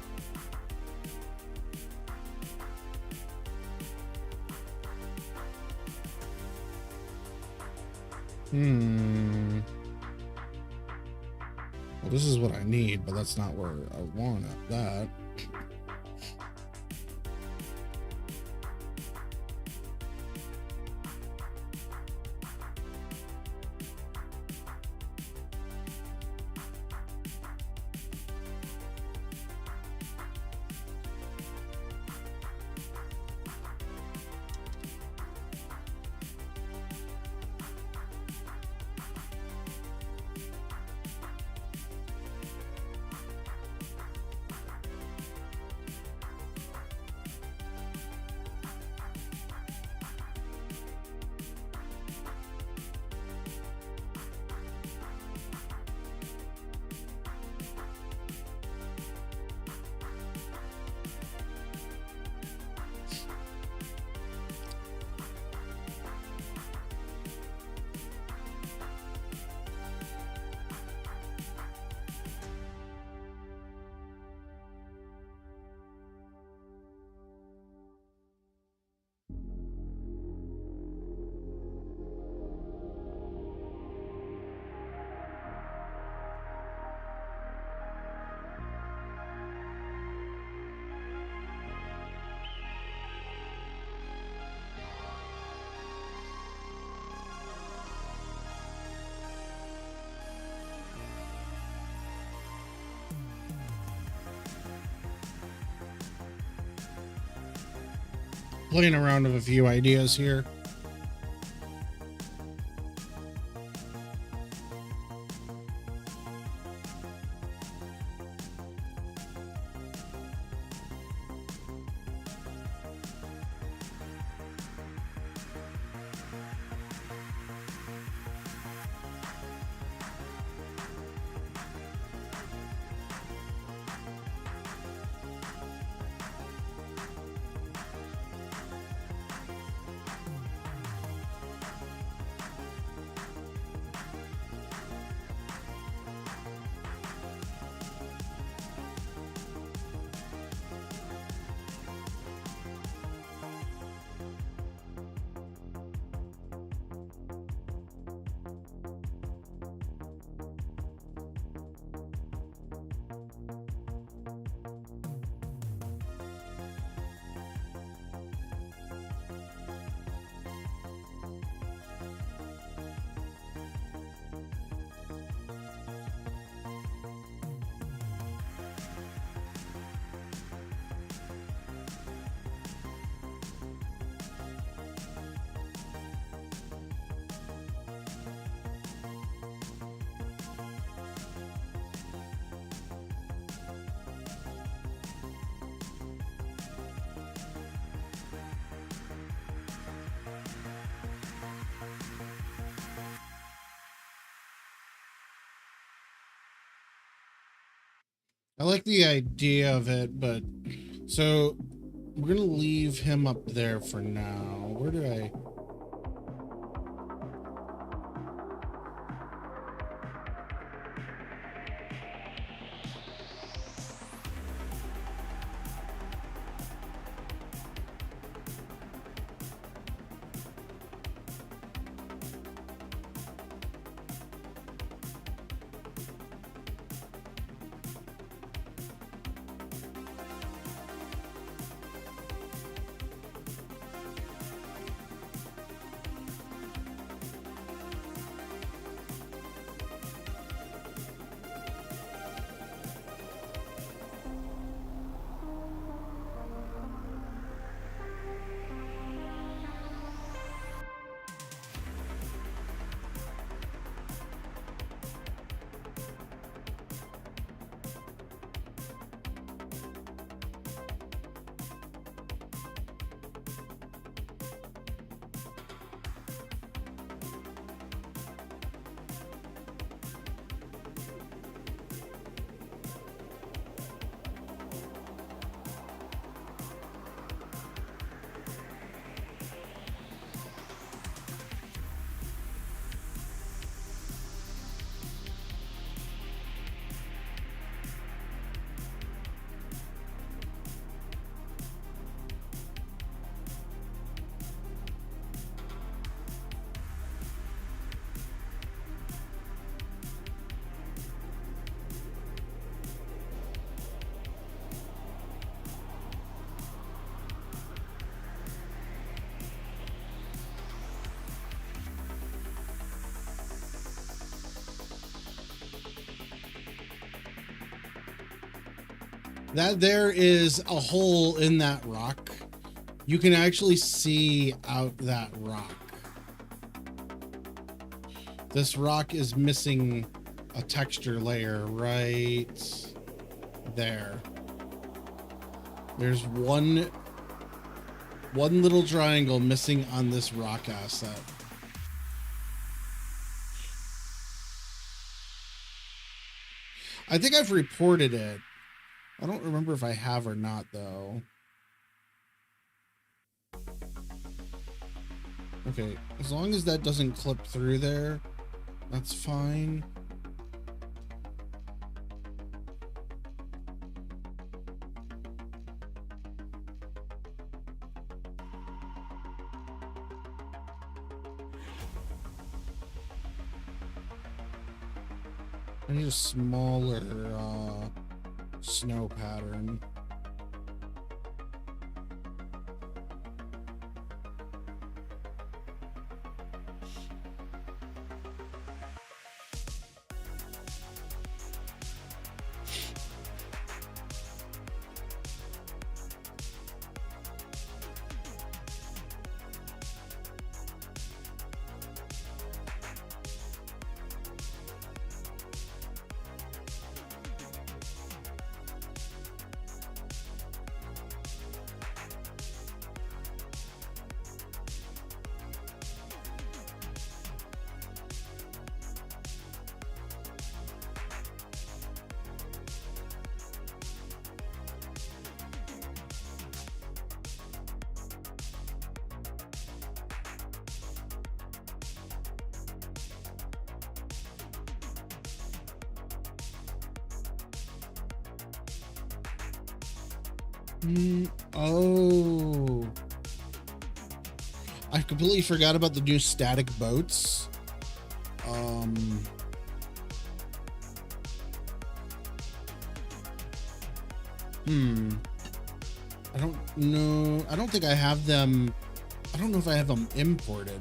Well, this is what I need, but that's not where I want that. playing around with a few ideas here. I like the idea of it, but so we're gonna leave him up there for now. Where do I? That there is a hole in that rock. You can actually see out that rock. This rock is missing a texture layer right there. There's one little triangle missing on this rock asset. I think I've reported it. I don't remember if I have or not, though. Okay, as long as that doesn't clip through there, that's fine. I need a smaller snow pattern. Oh. I completely forgot about the new static boats. I don't know. I don't think I have them. I don't know if I have them imported.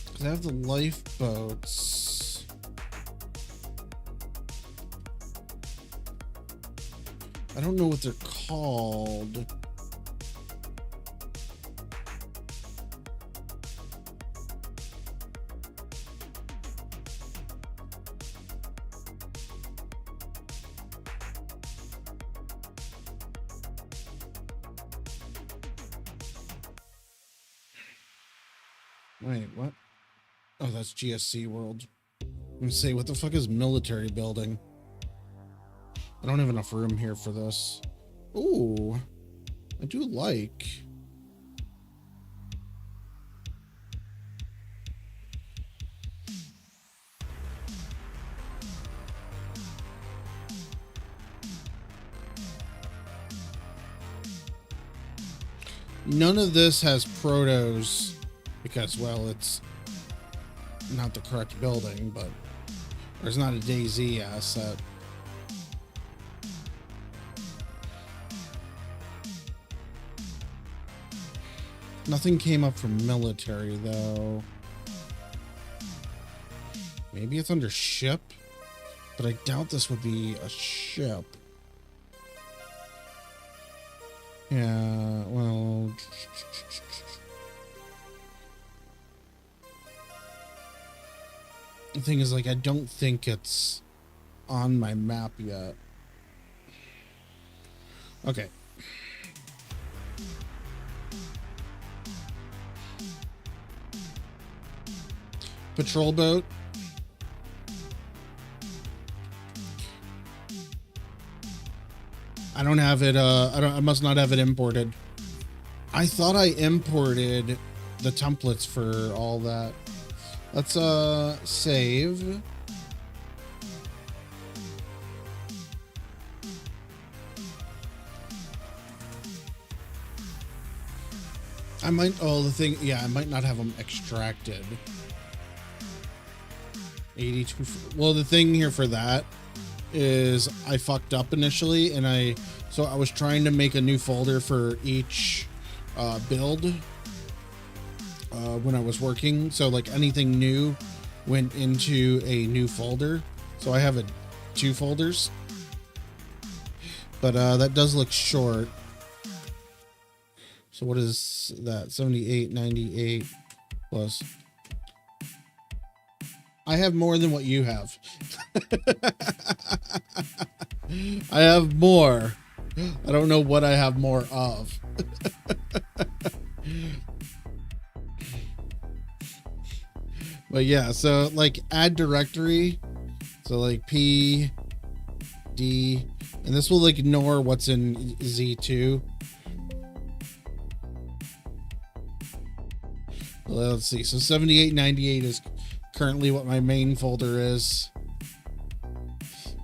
Because I have the lifeboats. I don't know what they're called. Wait, what? Oh, that's GSC World. I'm gonna say, what the fuck is military building? I don't have enough room here for this. Ooh, I do like. None of this has protos because, well, it's not the correct building, but there's not a DayZ asset. Nothing came up from military, though. Maybe it's under ship, but I doubt this would be a ship. Yeah, well... The thing is, like, I don't think it's on my map yet. Okay. Patrol boat. I don't have it, I must not have it imported. I thought I imported the templates for all that. Let's, save. I might, oh, the thing, yeah, I might not have them extracted. 82, well, the thing here for that is I fucked up initially, and so I was trying to make a new folder for each build when I was working, so like anything new went into a new folder, so I have 2 folders, but that does look short. So what is that? 78, 98 plus. I have more than what you have. I have more. I don't know what I have more of. But yeah, so like add directory. So like P, D, and this will like ignore what's in Z2. Let's see. So 7898 is currently what my main folder is.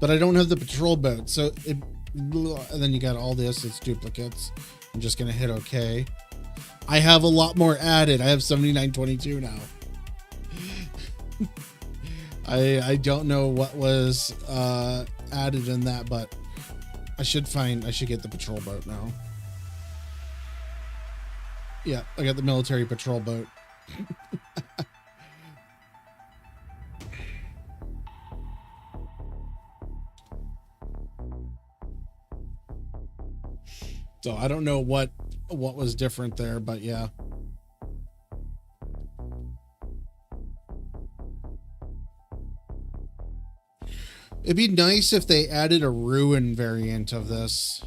But I don't have the patrol boat. So it, and then you got all this, it's duplicates. I'm just going to hit OK. I have a lot more added. I have 7922 now. I don't know what was added in that, but I should get the patrol boat now. Yeah, I got the military patrol boat. So I don't know what was different there, but yeah. It'd be nice if they added a ruin variant of this.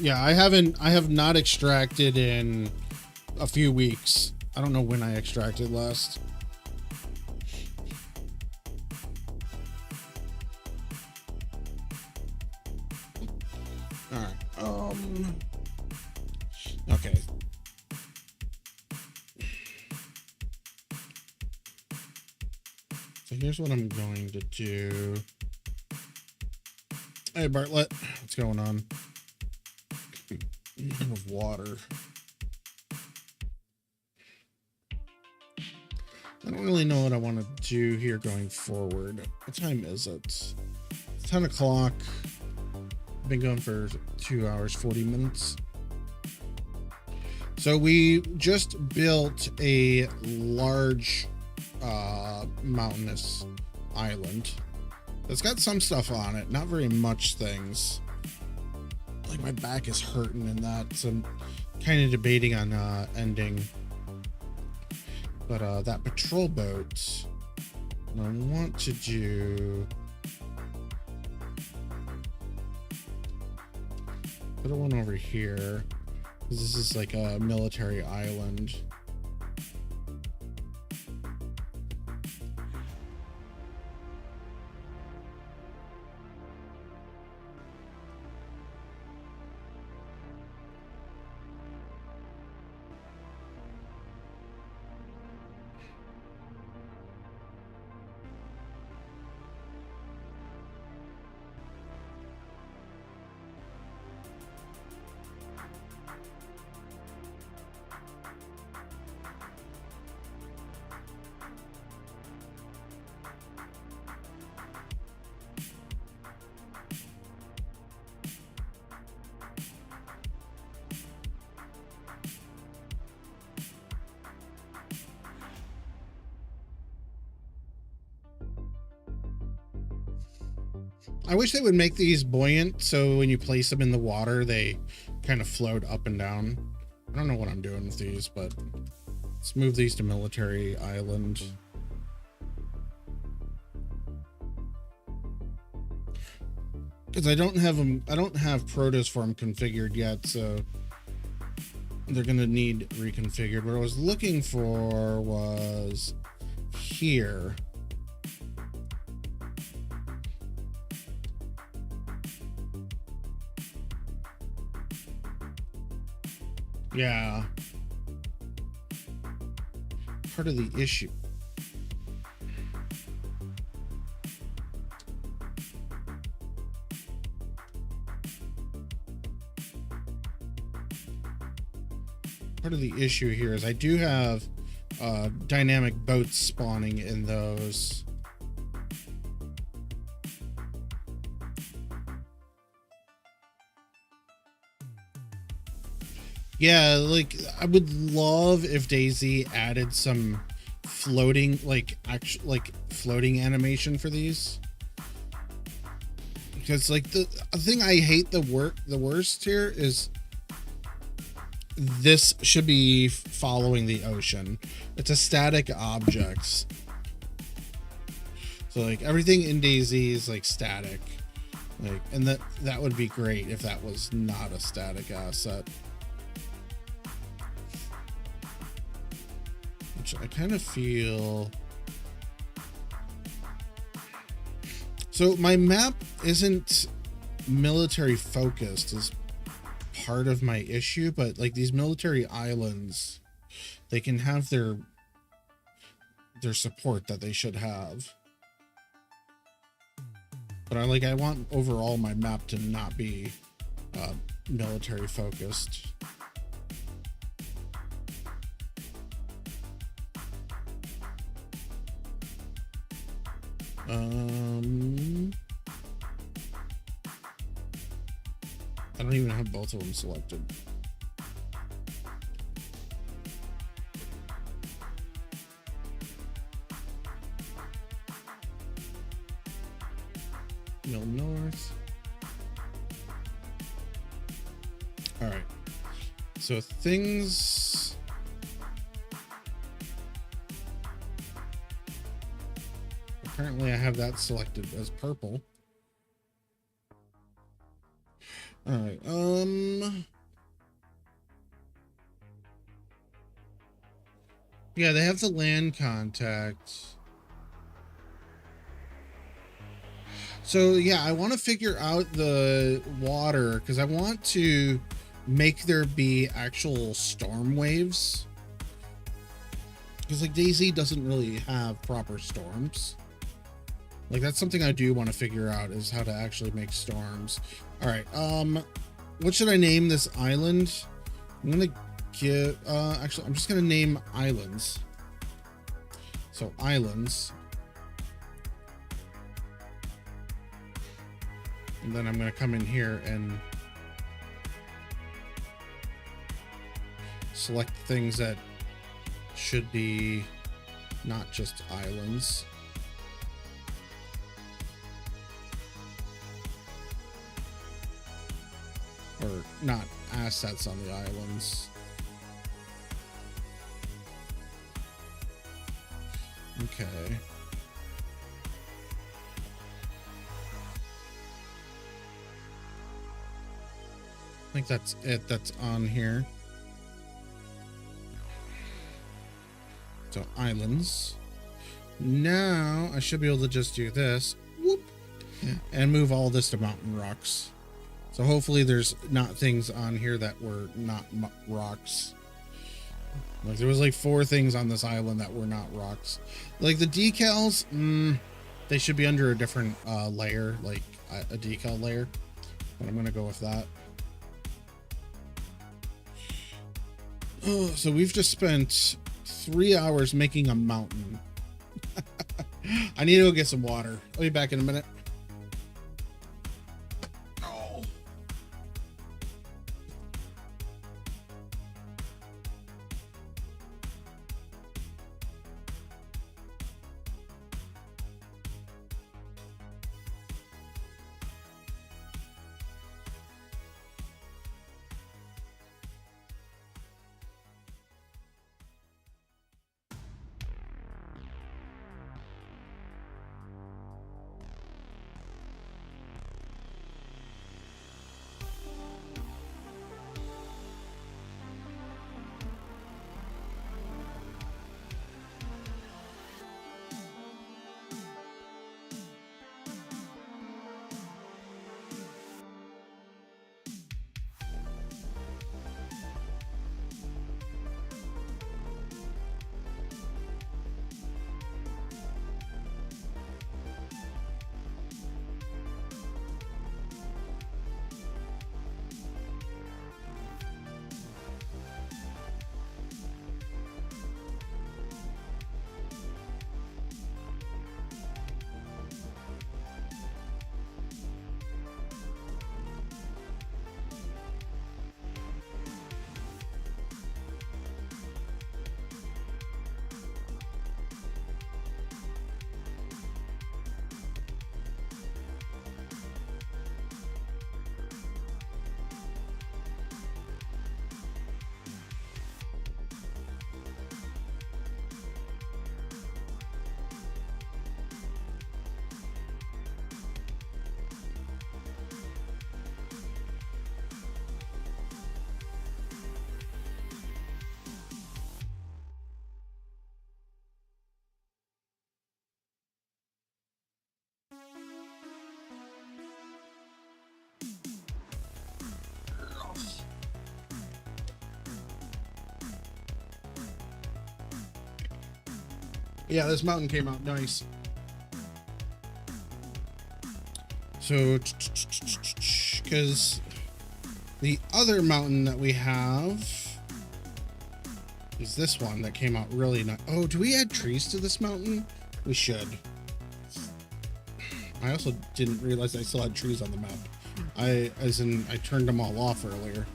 Yeah, I have not extracted in a few weeks. I don't know when I extracted last. All right. Okay. So here's what I'm going to do. Hey Bartlett, what's going on? Of water. I don't really know what I want to do here going forward. What time is it? It's 10 o'clock. I've been going for 2 hours, 40 minutes. So we just built a large mountainous island. It's got some stuff on it, not very much things. Like my back is hurting in that, so I'm kind of debating on ending. But that patrol boat, what I want to do, put one over here, because this is like a military island. I wish they would make these buoyant, so when you place them in the water, they kind of float up and down. I don't know what I'm doing with these, but let's move these to military island. Because I don't have them, I don't have Protoss for them configured yet, so they're gonna need reconfigured. What I was looking for was here. Yeah. Part of the issue. Part of the issue here is I do have dynamic boats spawning in those. Yeah, like I would love if DayZ added some floating, like floating animation for these. Because like the thing I hate the worst here is this should be following the ocean. It's a static object. So like everything in DayZ is like static. Like, and that would be great if that was not a static asset. Which I kind of feel. So my map isn't military focused is part of my issue, but like these military islands, they can have their support that they should have. But I want overall my map to not be military focused. I don't even have both of them selected. No north. All right. So things. Apparently I have that selected as purple. All right. Yeah, they have the land contact. So yeah, I want to figure out the water because I want to make there be actual storm waves. Because like DayZ doesn't really have proper storms. Like that's something I do want to figure out is how to actually make storms. All right. What should I name this island? I'm gonna give. Actually, I'm just gonna name islands. So islands. And then I'm going to come in here and select things that should be not just islands. Or not assets on the islands. Okay. I think that's it that's on here. So islands. Now I should be able to just do this, whoop, and move all this to mountain rocks. So hopefully there's not things on here that were not rocks. Like there was like 4 things on this island that were not rocks. Like the decals, they should be under a different layer, like a decal layer. But I'm gonna go with that. Oh, so we've just spent 3 hours making a mountain. I need to go get some water. I'll be back in a minute. Oh. Yeah, this mountain came out nice. So, because the other mountain that we have is this one that came out really nice. Oh, do we add trees to this mountain? We should. I also didn't realize I still had trees on the map. I turned them all off earlier.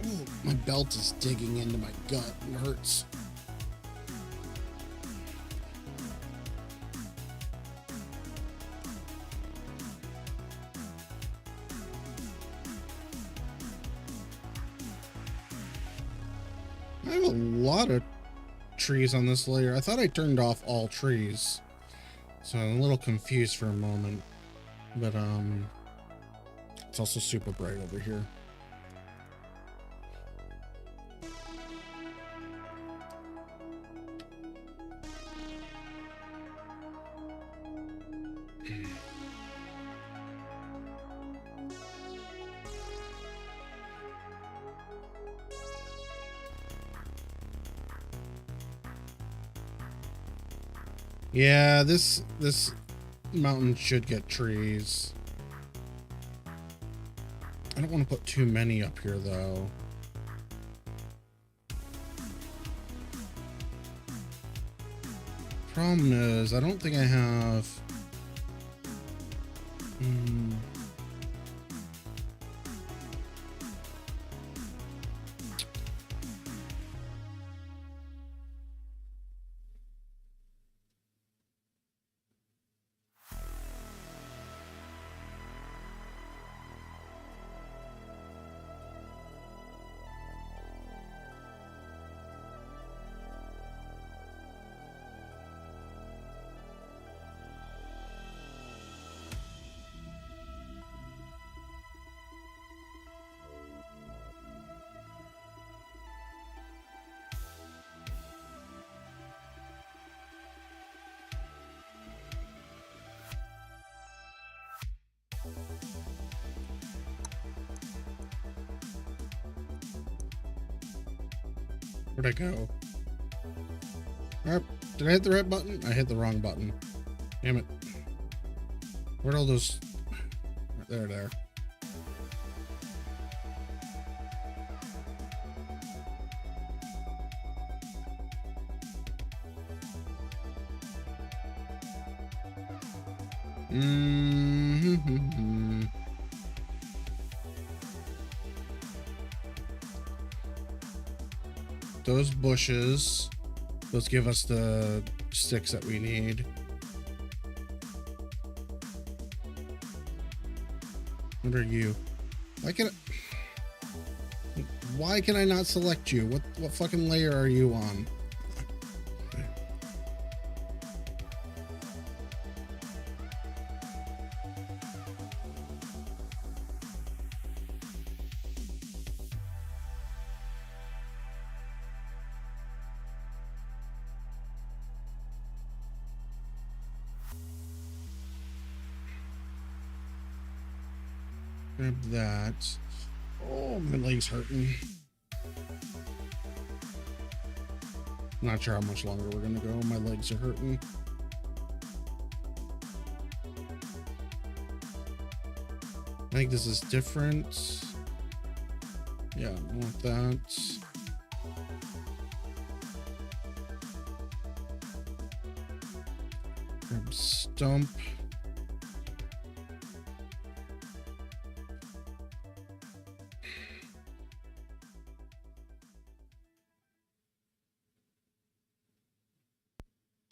Ooh, my belt is digging into my gut. It hurts. I have a lot of trees on this layer. I thought I turned off all trees, so I'm a little confused for a moment. But it's also super bright over here. Yeah, this mountain should get trees. I don't want to put too many up here though. Problem is, I don't think I have where'd I go? Did I hit the right button? I hit the wrong button. Damn it. Where'd all those... There. Those bushes, those give us the sticks that we need. What are you? Why can I not select you? What fucking layer are you on? Grab that. Oh, my leg's hurting. Not sure how much longer we're gonna go. My legs are hurting. I think this is different. Yeah, I want that. Grab stump.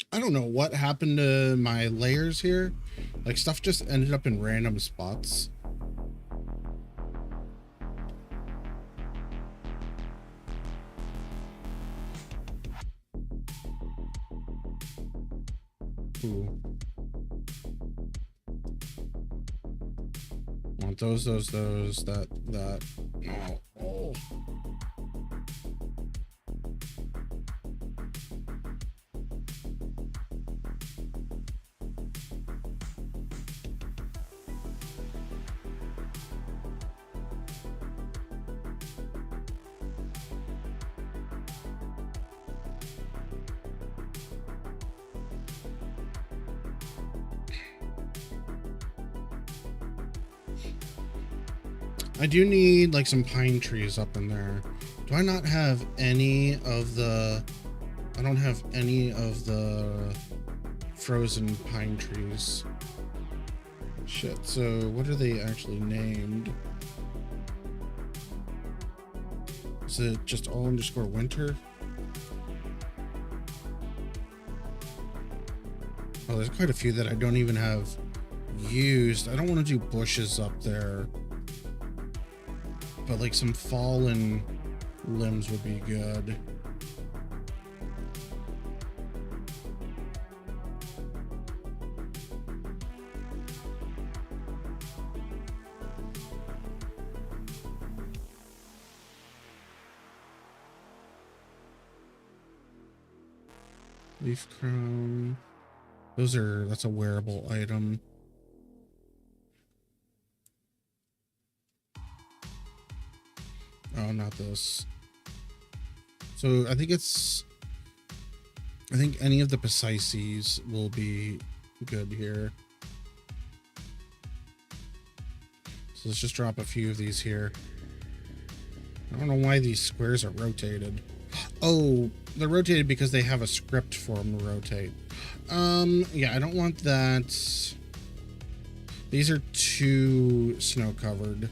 I don't know what happened to my layers here. Like, stuff just ended up in random spots. Ooh. Want those, that. Oh. I do need like some pine trees up in there. Do I not have any of the... I don't have any of the frozen pine trees. Shit, so what are they actually named? Is it just all_winter? Oh, there's quite a few that I don't even have used. I don't want to do bushes up there. But like some fallen limbs would be good. Leaf crown. That's a wearable item. Oh, not this. So I think any of the Pisices will be good here. So let's just drop a few of these here. I don't know why these squares are rotated. Oh, they're rotated because they have a script for them to rotate. Yeah, I don't want that. These are too snow covered.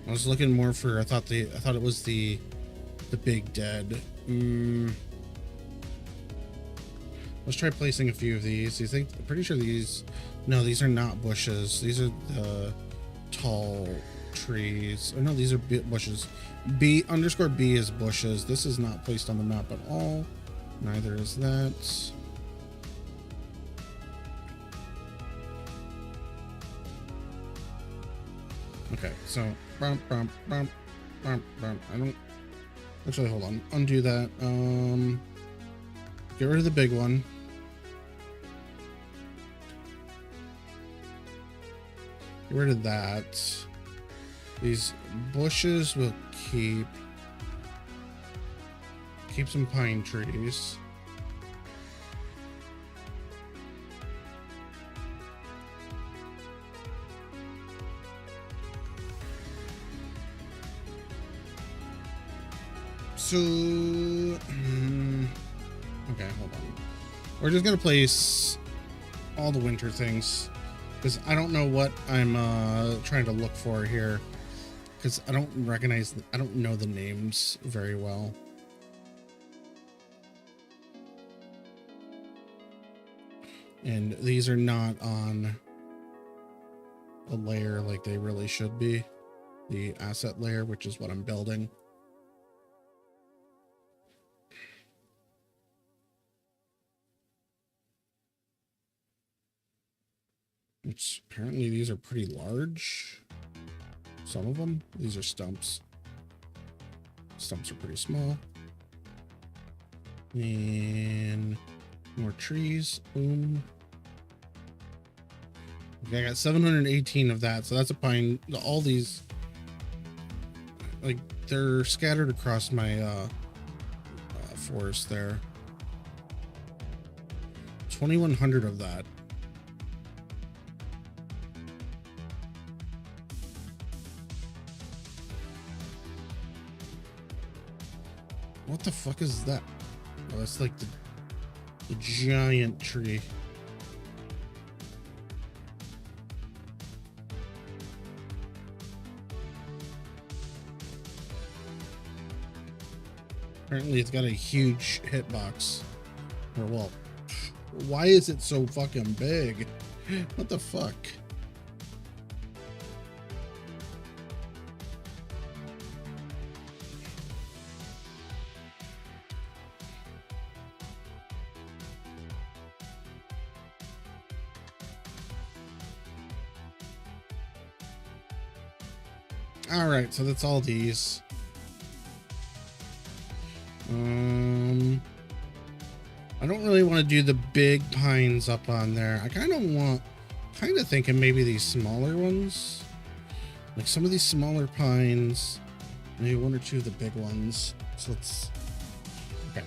I was looking more for, I thought it was the big dead. Let's try placing a few of these. Do you think, I'm pretty sure these, no, these are not bushes. These are the tall trees. Oh no, these are bushes. B is bushes. This is not placed on the map at all. Neither is that. Okay, so I don't actually, hold on, undo that. Get rid of the big one. Get rid of that. These bushes will keep some pine trees. So, okay, hold on. We're just gonna place all the winter things because I don't know what I'm trying to look for here, because I don't know the names very well. And these are not on a layer like they really should be, the asset layer, which is what I'm building. Which apparently these are pretty large. Some of them. These are stumps. Stumps are pretty small. And more trees. Boom. Okay, I got 718 of that, so that's a pine. All these, like, they're scattered across my forest there. 2100 of that. What the fuck is that? Oh, that's like the giant tree. Apparently it's got a huge hitbox. Or, well, why is it so fucking big? What the fuck? All right, so that's all these. I don't really want to do the big pines up on there. I kind of thinking maybe these smaller ones, like some of these smaller pines, maybe one or two of the big ones. So let's, okay.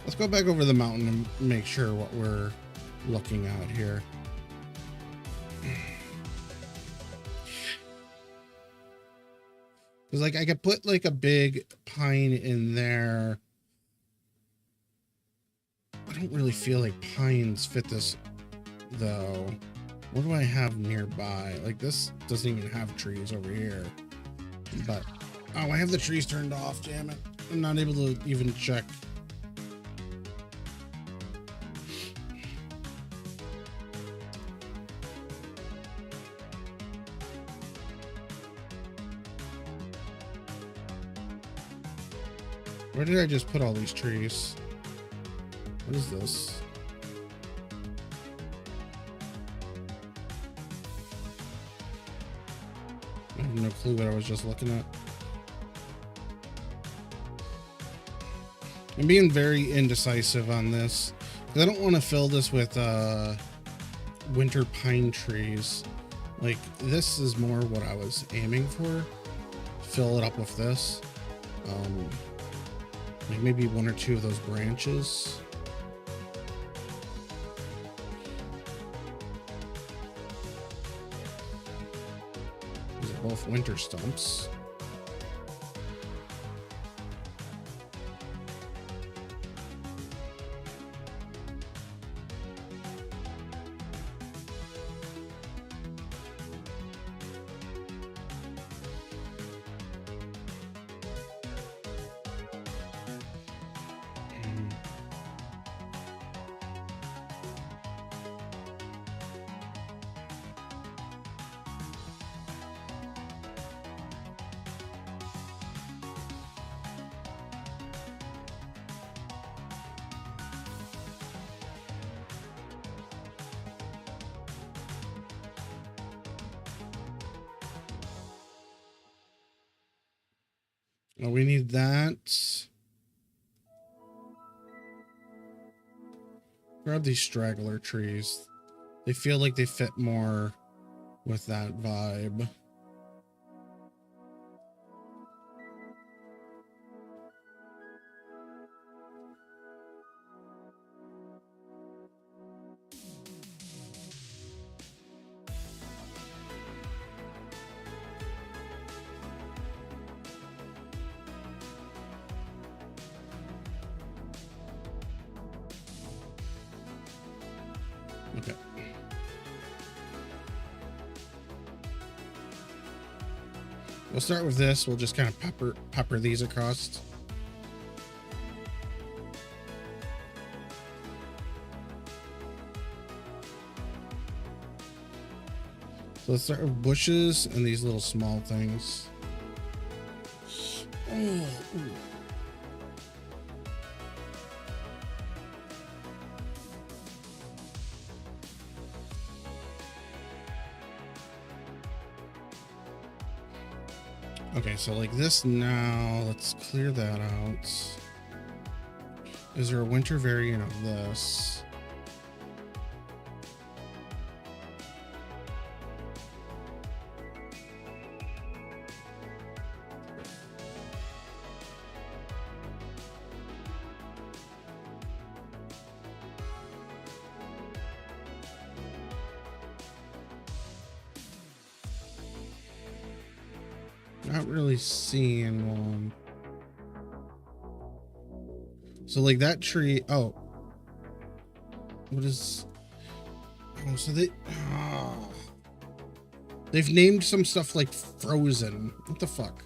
Let's go back over the mountain and make sure what we're looking at here. Because, like, I could put like a big pine in there. I don't really feel like pines fit this though. What do I have nearby? Like, this doesn't even have trees over here. But, oh, I have the trees turned off, damn it. I'm not able to even check. Where did I just put all these trees? What is this? I have no clue what I was just looking at. I'm being very indecisive on this because I don't want to fill this with winter pine trees. Like, this is more what I was aiming for. Fill it up with this. Like maybe one or two of those branches. These are both winter stumps. Oh, we need that. Grab these straggler trees. They feel like they fit more with that vibe. Okay. We'll start with this. We'll just kind of pepper these across. So let's start with bushes and these little small things. Oh. Okay, so like this now, let's clear that out. Is there a winter variant of this? Not really seeing one. So like that tree, oh. What is, oh, so they've named some stuff like frozen. What the fuck?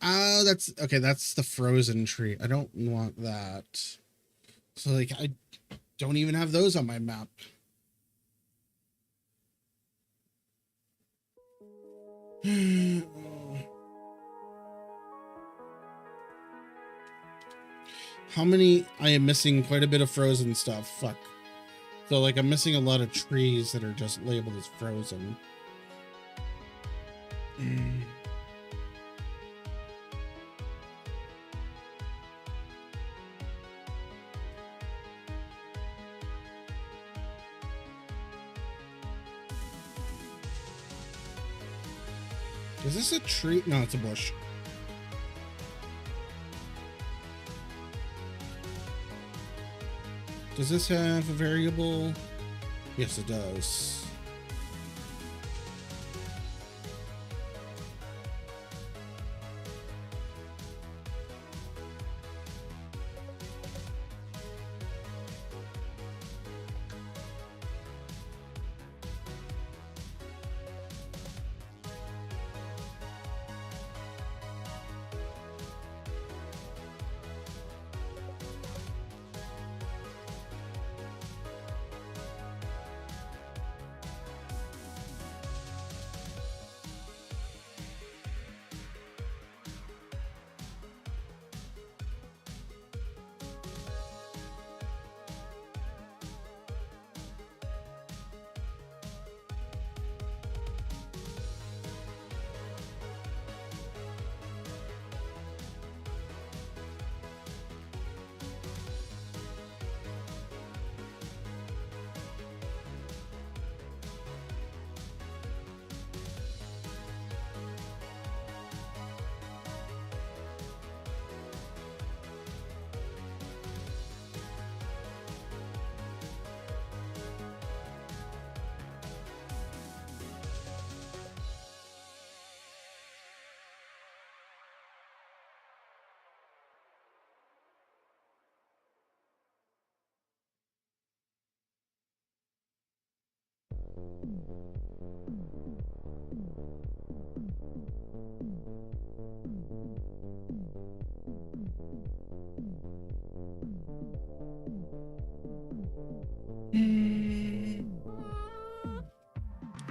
That's, okay, that's the frozen tree. I don't want that. So like, I don't even have those on my map. How many? I am missing quite a bit of frozen stuff. Fuck. So like I'm missing a lot of trees that are just labeled as frozen. Is this a tree? No, it's a bush. Does this have a variable? Yes, it does.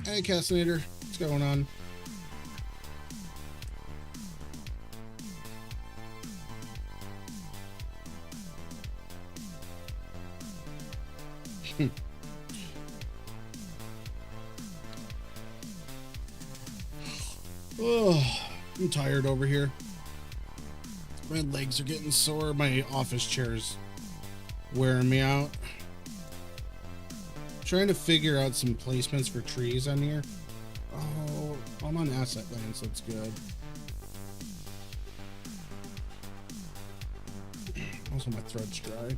Hey, Cassinator, what's going on? Oh, I'm tired over here. My legs are getting sore. My office chair's wearing me out. Trying to figure out some placements for trees on here. Oh, I'm on asset land, so it's good. Also, my throat's dry.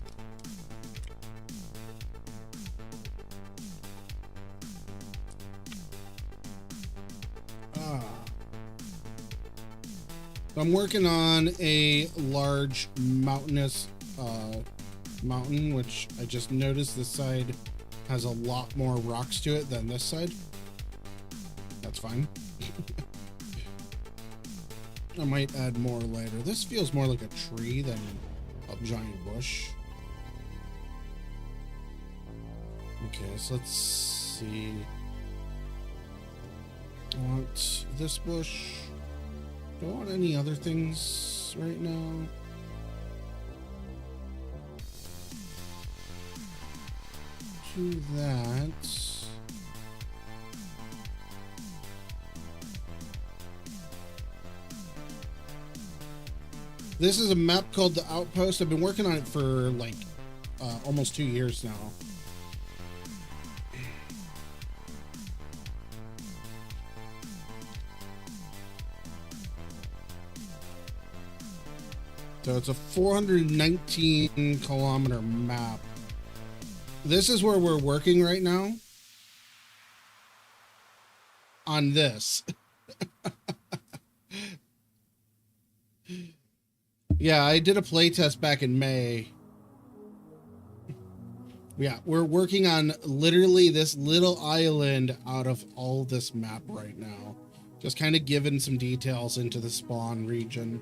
I'm working on a large mountainous mountain, which I just noticed this side has a lot more rocks to it than this side. That's fine. I might add more later. This feels more like a tree than a giant bush. Okay, so let's see. I want this bush. Don't want any other things right now. Do that. This is a map called the Outpost. I've been working on it for like almost 2 years now. So it's a 419 kilometer map. This is where we're working right now. On this. Yeah, I did a play test back in May. Yeah, we're working on literally this little island out of all this map right now. Just kind of giving some details into the spawn region.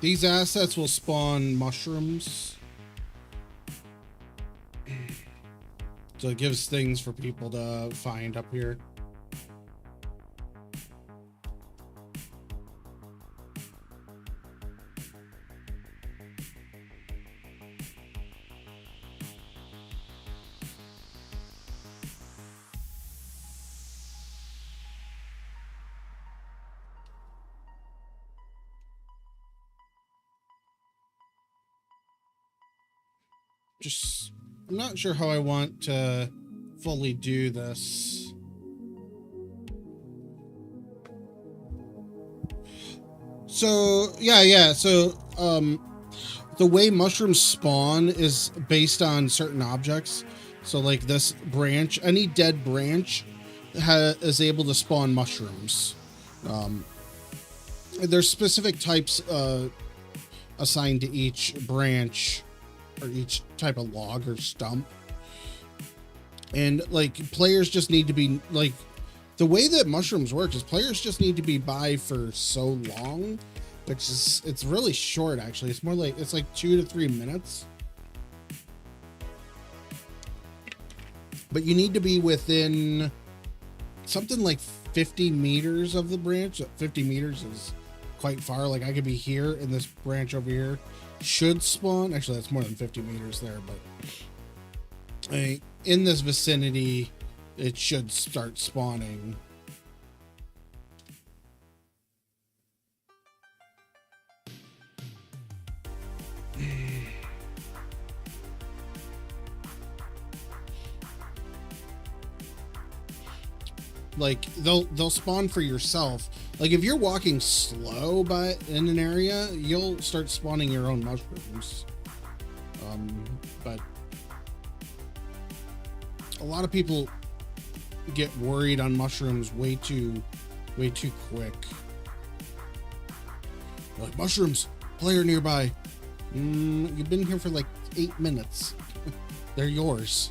These assets will spawn mushrooms. So it gives things for people to find up here. I'm not sure how I want to fully do this. So yeah. So the way mushrooms spawn is based on certain objects. So like this branch, any dead branch is able to spawn mushrooms. There's specific types assigned to each branch or each type of log or stump. And like players just need to be like, the way that mushrooms work is players just need to be by for so long, which is, it's really short actually. It's more like, it's like 2 to 3 minutes. but you need to be within something like 50 meters of the branch. 50 meters is quite far. Like I could be here and this branch over here should spawn. Actually, that's more than 50 meters there, but in this vicinity, it should start spawning. Like they'll spawn for yourself. Like if you're walking slow by in an area, you'll start spawning your own mushrooms. But a lot of people get worried on mushrooms way too quick. Like mushrooms, player nearby. You've been here for like 8 minutes. They're yours.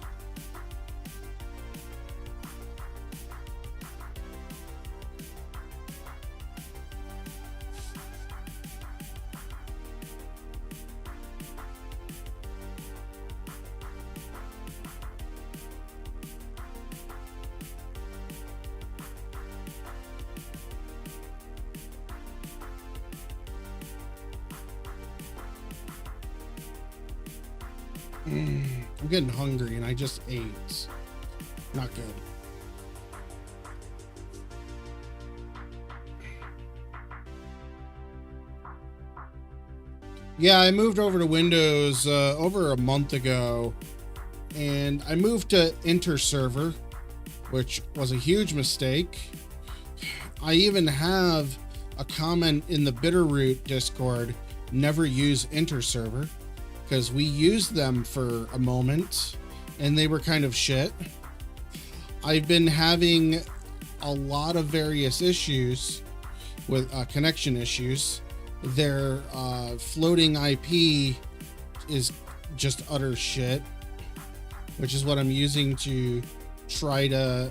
I'm getting hungry and I just ate. Not good. Yeah, I moved over to Windows over a month ago, and I moved to Inter-server, which was a huge mistake. I even have a comment in the Bitterroot Discord, never use Inter-server, because we used them for a moment and they were kind of shit. I've been having a lot of various issues with connection issues. Their floating IP is just utter shit, which is what I'm using to try to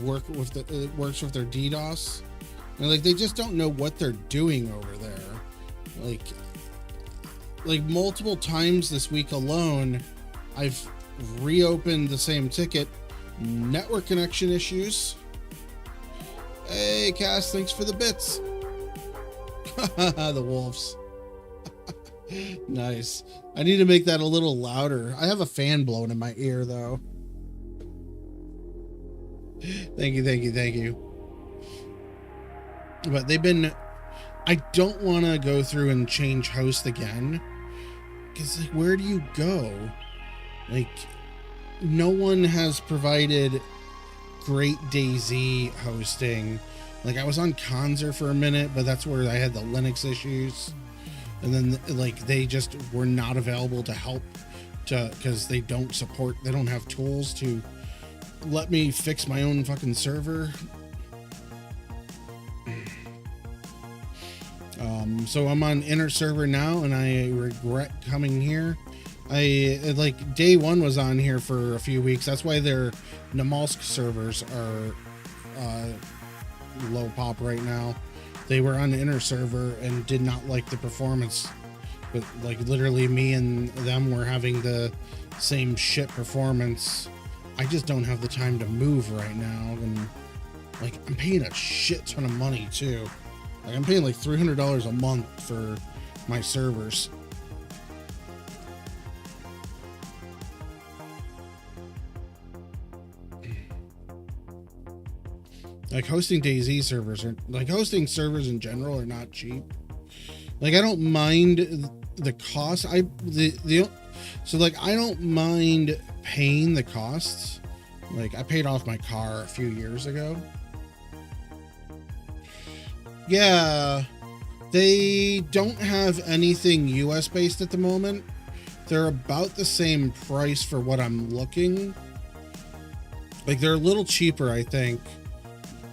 work with the, it works with their DDoS. And like, they just don't know what they're doing over there. Like multiple times this week alone, I've reopened the same ticket, network connection issues. Hey Cass, thanks for the bits. The wolves. Nice. I need to make that a little louder. I have a fan blowing in my ear though. Thank you. But they've been, I don't want to go through and change host again, because like, where do you go? Like, no one has provided great DayZ hosting. Like, I was on Conzer for a minute, but that's where I had the Linux issues, and then like they just were not available to help, because they don't have tools to let me fix my own fucking server. So I'm on Inter-server now, and I regret coming here. I like day one was on here for a few weeks. That's why their Namalsk servers are low pop right now. They were on the Inter-server and did not like the performance, but like literally me and them were having the same shit performance. I just don't have the time to move right now, and like I'm paying a shit ton of money too. Like I'm paying like $300 a month for my servers. Like hosting DayZ servers are like hosting servers in general are not cheap. Like I don't mind the cost. So like I don't mind paying the costs. Like I paid off my car a few years ago. Yeah, they don't have anything US based at the moment. They're about the same price for what I'm looking. Like they're a little cheaper, I think,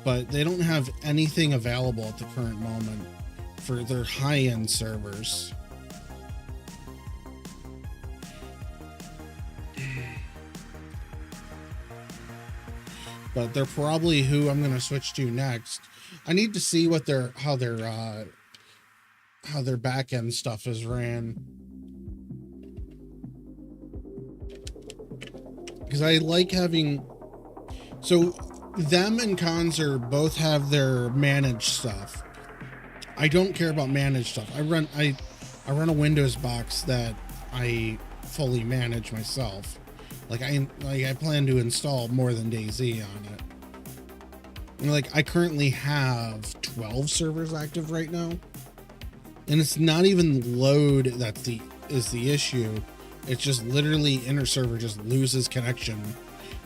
but they don't have anything available at the current moment for their high-end servers. But they're probably who I'm going to switch to next. I need to see what how their back end stuff is ran, because I like having So them and Conzer both have their managed stuff. I don't care about managed stuff. I run a Windows box that I fully manage myself. Like I plan to install more than DayZ on it. And like I currently have 12 servers active right now. And it's not even load that's the issue. It's just literally inner server just loses connection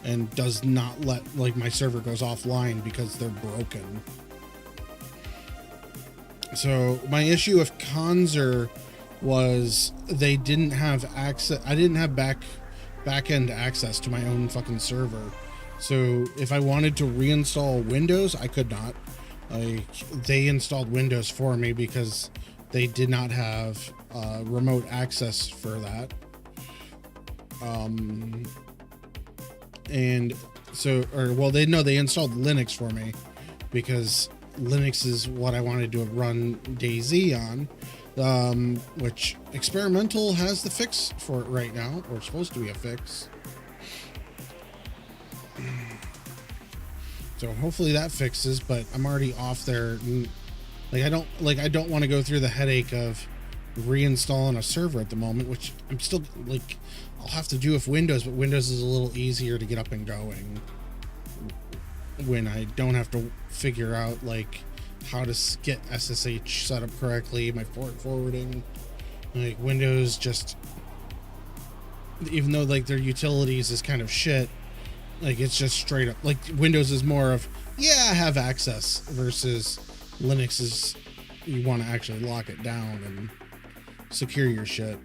and does not let, like, my server goes offline because they're broken. So my issue with Conzer was they didn't have access. I didn't have back-end access to my own fucking server. So if I wanted to reinstall Windows, I could not. They installed Windows for me because they did not have remote access for that. And so, they installed Linux for me because Linux is what I wanted to run DayZ on, which Experimental has the fix for it right now, or supposed to be a fix. So hopefully that fixes, but I'm already off there. I don't want to go through the headache of reinstalling a server at the moment, which I'm still like, I'll have to do with Windows, but Windows is a little easier to get up and going when I don't have to figure out like how to get SSH set up correctly, my port forwarding. Like Windows just, even though like their utilities is kind of shit, like it's just straight up like Windows is more of, yeah, I have access, versus Linux is you want to actually lock it down and secure your shit.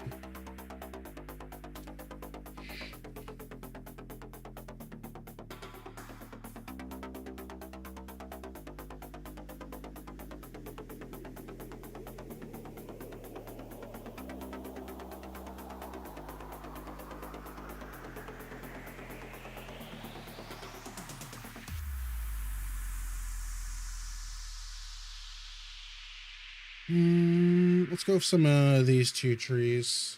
Let's go with some of these two trees.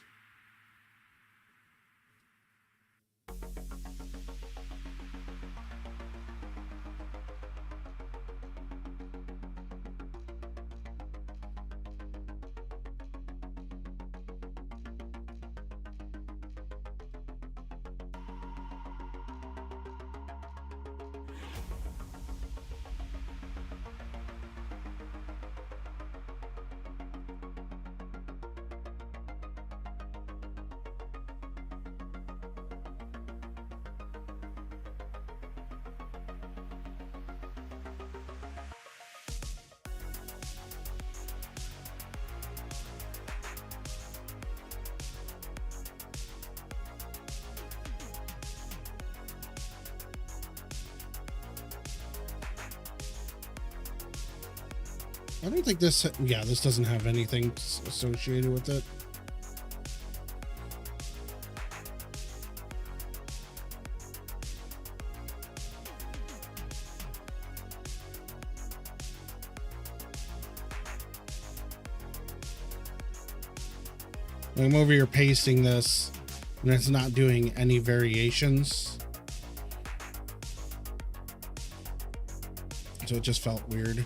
I don't think this, yeah, this doesn't have anything associated with it. I'm over here pasting this, and it's not doing any variations. So it just felt weird.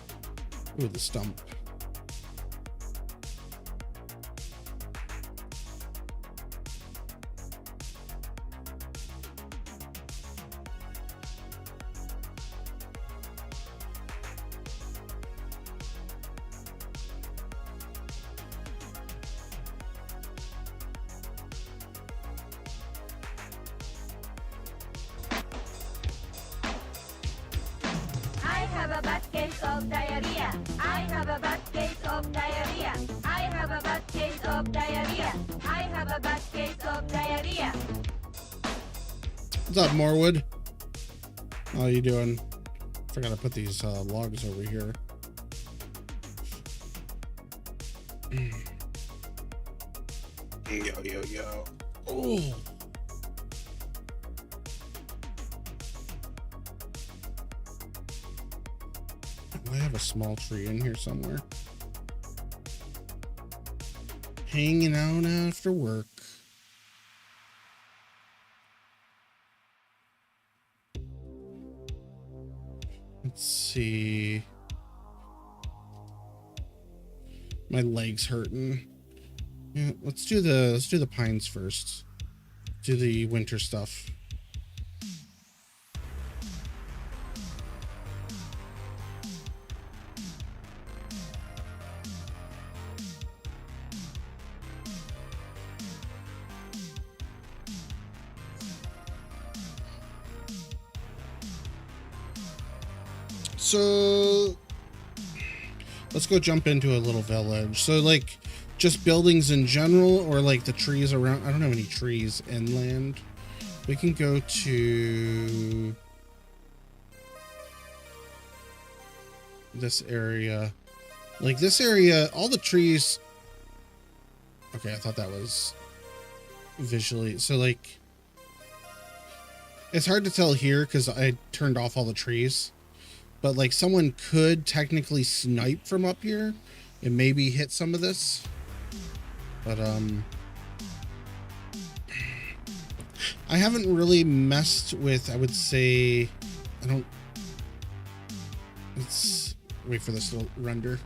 Ooh, the stump. What's up, Morwood? How you doing? Forgot to put these logs over here. Yo. Oh. I have a small tree in here somewhere. Hanging out after work. Let's see. My leg's hurting. Yeah, let's do the pines first. Do the winter stuff. So let's go jump into a little village. So like just buildings in general, or like the trees around. I don't have any trees inland. We can go to this area. Like this area, all the trees. Okay, I thought that was visually. So like it's hard to tell here because I turned off all the trees. But like someone could technically snipe from up here and maybe hit some of this. But I haven't really messed with, I would say, let's wait for this to render.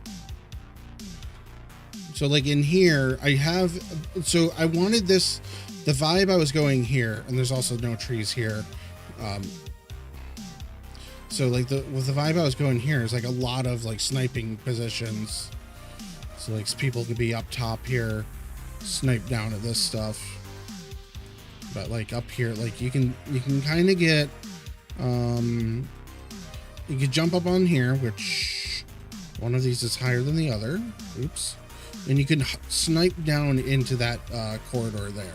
So like in here, so I wanted this, the vibe I was going here, and there's also no trees here. So like with the vibe I was going here is like a lot of like sniping positions. So like people could be up top here, snipe down at this stuff. But like up here, like you can kind of get, you can jump up on here, which one of these is higher than the other. Oops. And you can snipe down into that corridor there.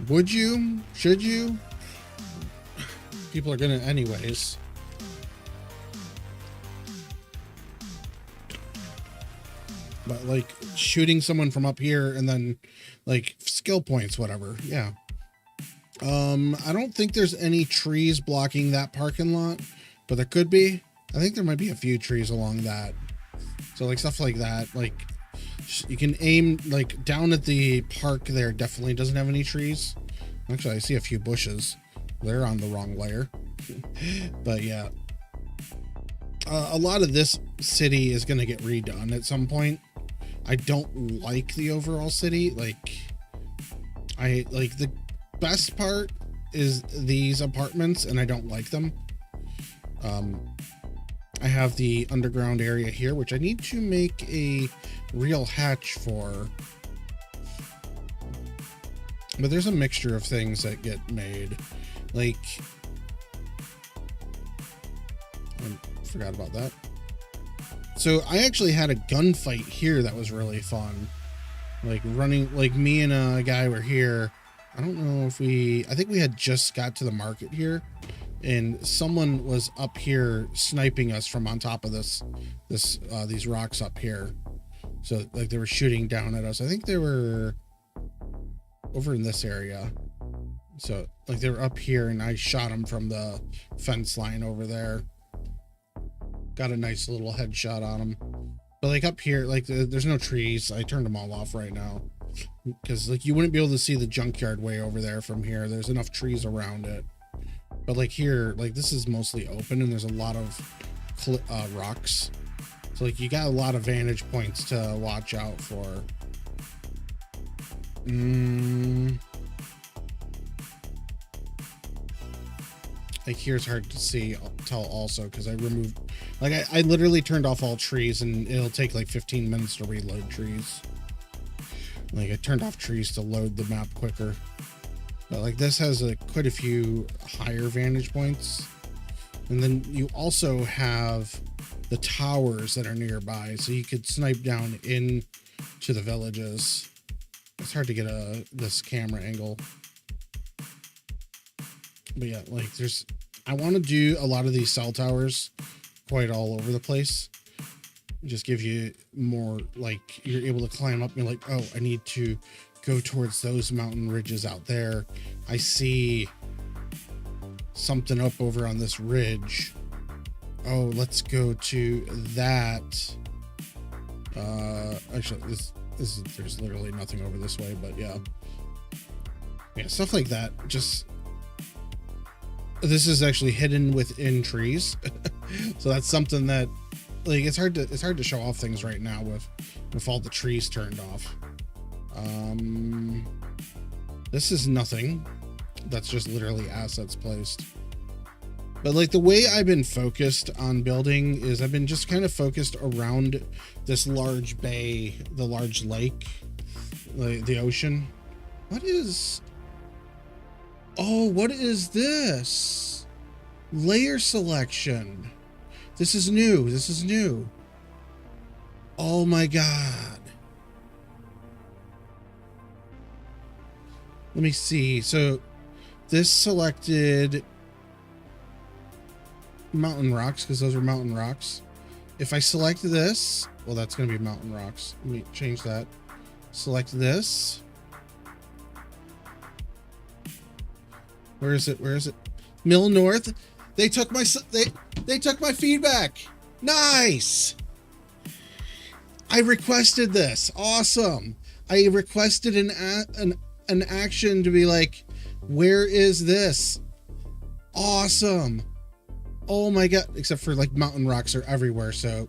Would you? Should you? People are gonna anyways. But like shooting someone from up here and then like skill points, whatever. Yeah. I don't think there's any trees blocking that parking lot, but there could be. I think there might be a few trees along that. So like stuff like that, like you can aim like down at the park there. Definitely doesn't have any trees. Actually, I see a few bushes. They're on the wrong layer. But yeah. A lot of this city is going to get redone at some point. I don't like the overall city. Like, I like the best part is these apartments, and I don't like them. I have the underground area here, which I need to make a real hatch for. But there's a mixture of things that get made. Like, I forgot about that. So I actually had a gunfight here that was really fun. Like running, like me and a guy were here. I don't know if I think we had just got to the market here, and someone was up here sniping us from on top of these rocks up here. So like they were shooting down at us. I think they were over in this area. So like they were up here and I shot them from the fence line over there. Got a nice little headshot on them. But like up here, like there's no trees. I turned them all off right now because like you wouldn't be able to see the junkyard way over there from here. There's enough trees around it. But like here, like this is mostly open and there's a lot of rocks. So like you got a lot of vantage points to watch out for. Like here's hard to tell also because I removed, like I literally turned off all trees and it'll take like 15 minutes to reload trees. Like I turned off trees to load the map quicker. But like this has quite a few higher vantage points. And then you also have the towers that are nearby, so you could snipe down into the villages. It's hard to get this camera angle. But yeah, like I want to do a lot of these cell towers quite all over the place. Just give you more, like you're able to climb up and like, oh, I need to go towards those mountain ridges out there. I see something up over on this ridge. Oh, let's go to that. Actually, there's literally nothing over this way, but yeah. Yeah, stuff like that. Just, this is actually hidden within trees. So that's something that, like, it's hard to show off things right now with all the trees turned off. This is nothing. That's just literally assets placed. But like the way I've been focused on building is I've been just kind of focused around this large bay, the large lake, like the ocean. What is this? Layer selection. This is new. Oh my God. Let me see. So this selected mountain rocks because those are mountain rocks. If I select this, well, that's going to be mountain rocks. Let me change that. Select this. Where is it? Mill North. They took my feedback. Nice. I requested this. Awesome. I requested an action to be like, where is this? Awesome. Oh my God. Except for like mountain rocks are everywhere. So,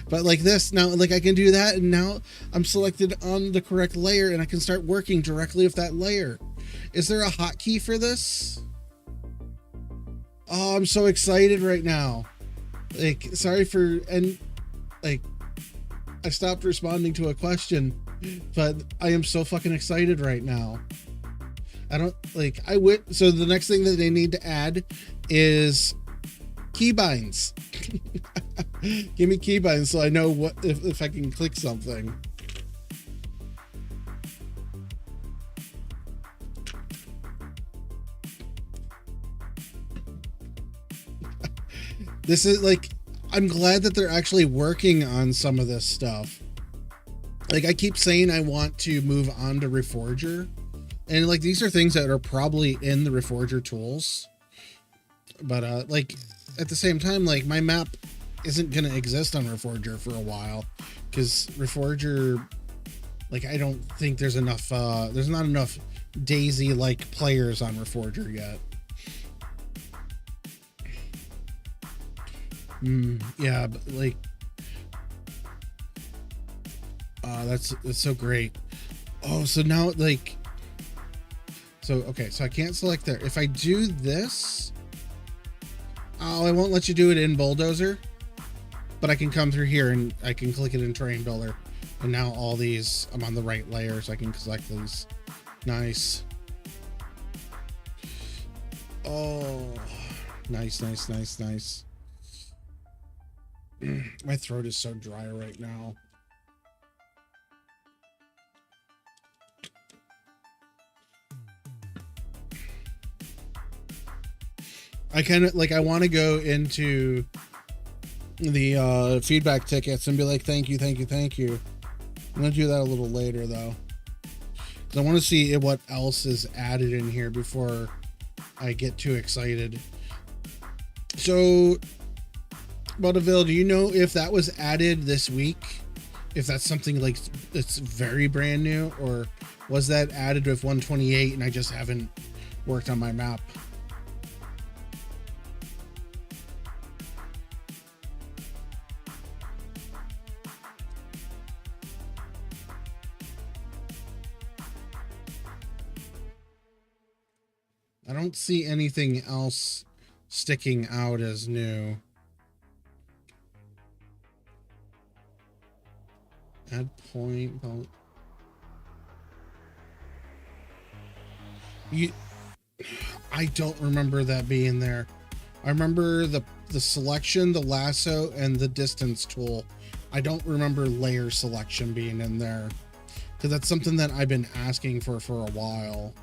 but like this now, like I can do that. And now I'm selected on the correct layer and I can start working directly with that layer. Is there a hotkey for this? Oh, I'm so excited right now. Like, sorry for, and like, I stopped responding to a question, but I am so fucking excited right now. I don't like, so the next thing that they need to add is keybinds. Give me keybinds so I know what, if I can click something. This is like, I'm glad that they're actually working on some of this stuff. Like I keep saying I want to move on to Reforger, and like these are things that are probably in the Reforger tools, but like at the same time, like my map isn't gonna exist on Reforger for a while because Reforger, like I don't think there's enough there's not enough DayZ like players on Reforger yet. Yeah, but like that's so great. Oh, so now like, so okay, so I can't select there. If I do this, oh, I won't let you do it in Bulldozer, but I can come through here and I can click it in Terrain Builder, and now all these, I'm on the right layer, so I can select these. Nice. Oh, nice. My throat is so dry right now. I kind of like, I want to go into the feedback tickets and be like, thank you. I'm going to do that a little later though, because I want to see what else is added in here before I get too excited. So, Butterville, do you know if that was added this week? If that's something like it's very brand new, or was that added with 128 and I just haven't worked on my map? I don't see anything else sticking out as new. Add point. I don't remember that being there. I remember the selection, the lasso, and the distance tool. I don't remember layer selection being in there, because that's something that I've been asking for a while.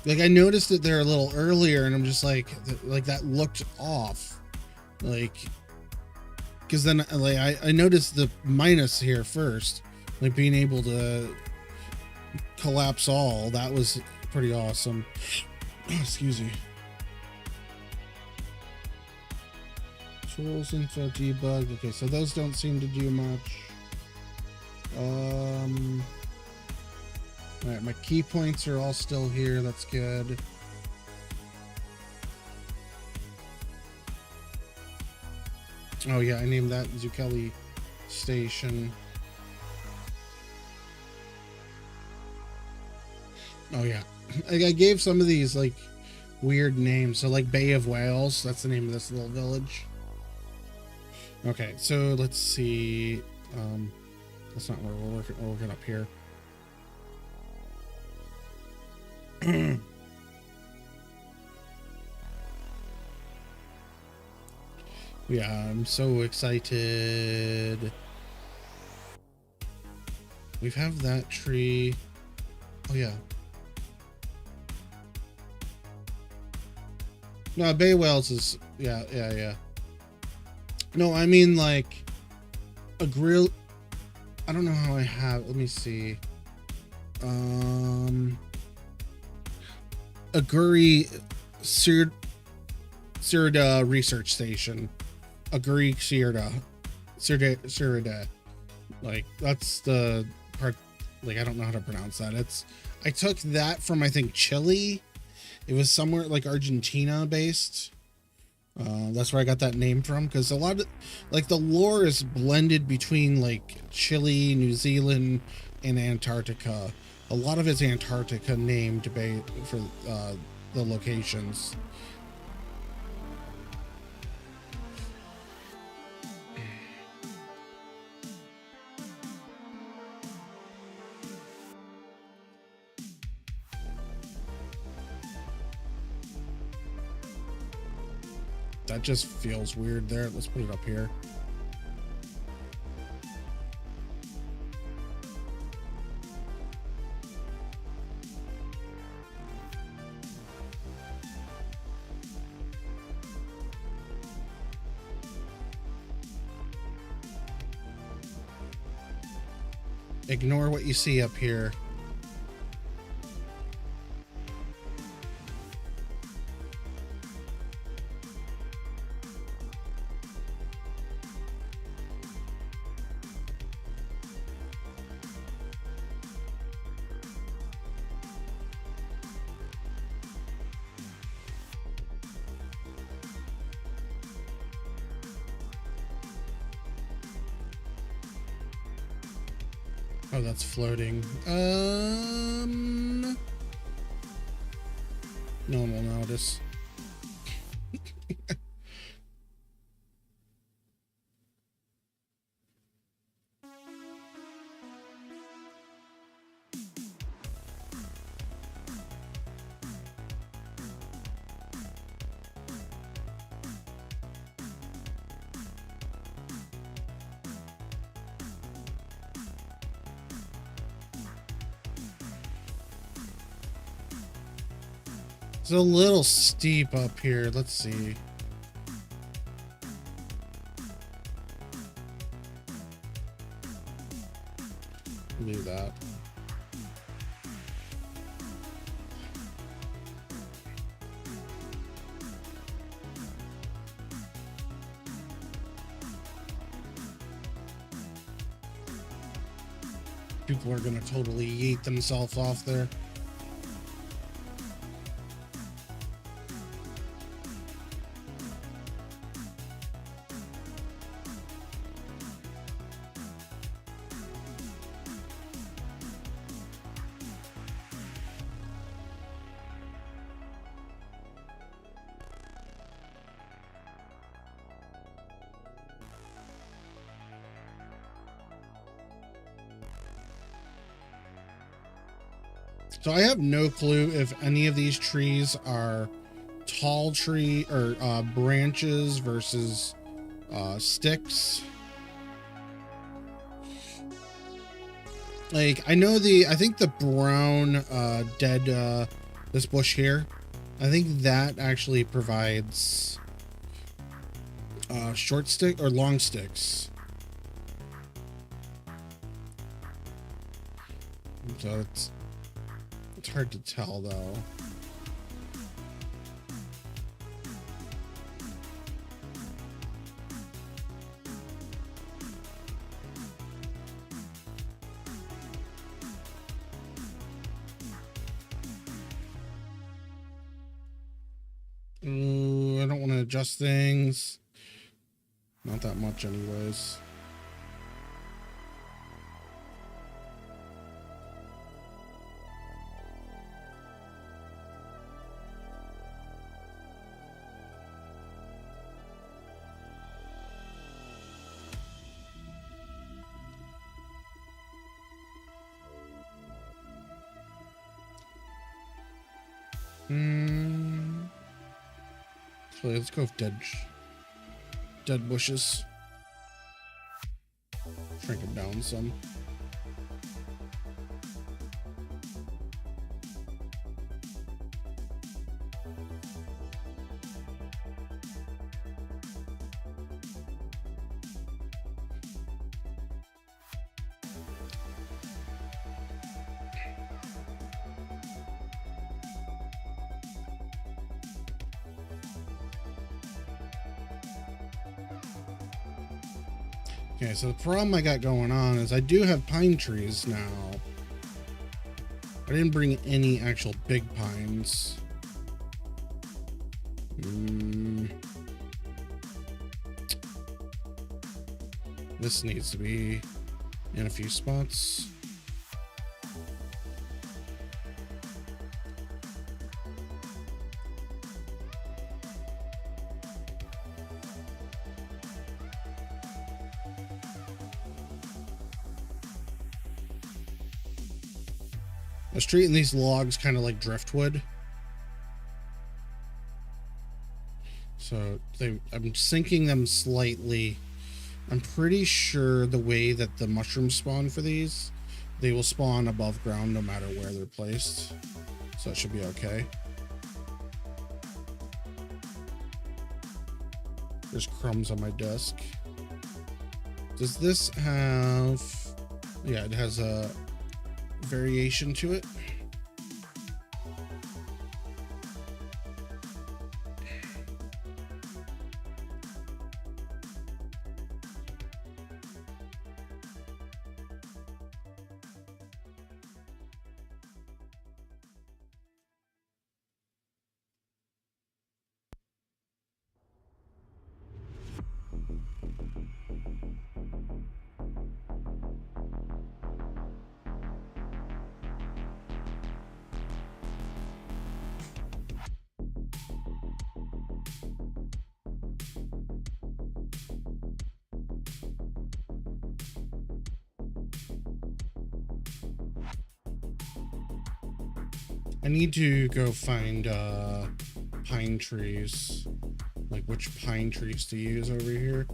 Like I noticed it there a little earlier, and I'm just like that looked off. Like, because then like I noticed the minus here first, like being able to collapse all. That was pretty awesome. Excuse me. Tools info debug. Okay, so those don't seem to do much. All right, my key points are all still here. That's good. Oh yeah, I named that Zuccheli Station. Oh yeah, I gave some of these like weird names. So like Bay of Whales, that's the name of this little village. Okay, so let's see. That's not where we're working. We're working up here. Yeah, I'm so excited. We have that tree. Oh yeah. No, Bay Whales is yeah. No, I mean like a grill. I don't know how I have. Let me see. Aguri Sirda Research Station. Aguri Sirda. Like that's the part. Like I don't know how to pronounce that. I took that from I think Chile. It was somewhere like Argentina based. That's where I got that name from, because a lot of like the lore is blended between like Chile, New Zealand, and Antarctica. A lot of it's Antarctica named for the locations. That just feels weird there. Let's put it up here. Ignore what you see up here. Oh, that's floating. No one will notice. It's a little steep up here. Let's see. Do that. People are gonna totally yeet themselves off there. So I have no clue if any of these trees are tall tree or branches versus sticks. Like I know I think the brown dead this bush here, I think that actually provides short stick or long sticks. So it's hard to tell though. Ooh, I don't want to adjust things. Not that much anyways. So let's go with dead bushes. Shrink it down some. Okay, so the problem I got going on is I do have pine trees now. I didn't bring any actual big pines. This needs to be in a few spots. I was treating these logs kind of like driftwood. So I'm sinking them slightly. I'm pretty sure the way that the mushrooms spawn for these, they will spawn above ground no matter where they're placed. So it should be okay. There's crumbs on my desk. Does this have... Yeah, it has a variation to it. I need to go find pine trees, like which pine trees to use over here.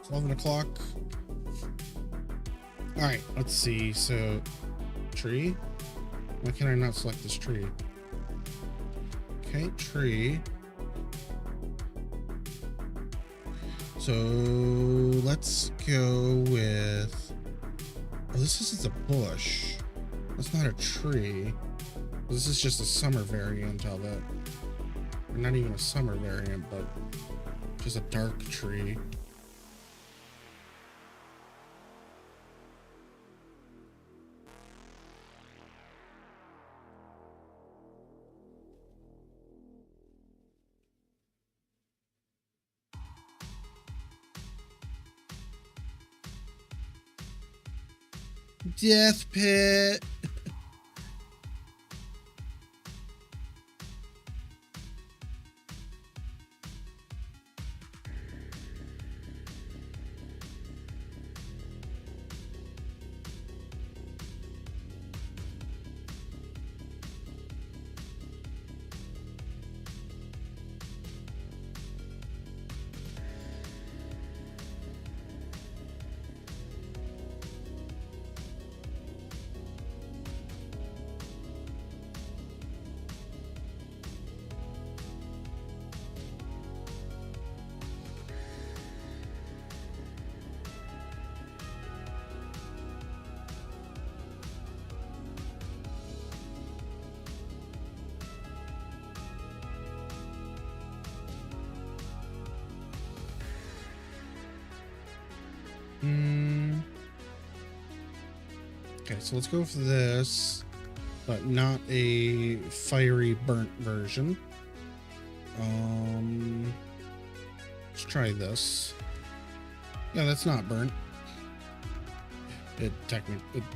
It's 11 o'clock. All right, let's see. So, tree. Why can I not select this tree? Okay, tree. So let's go with... Oh, this is a bush. That's not a tree. This is just a summer variant of it. Or not even a summer variant, but just a dark tree. Death pit. Okay, so let's go for this, but not a fiery burnt version. Let's try this. Yeah, that's not burnt. It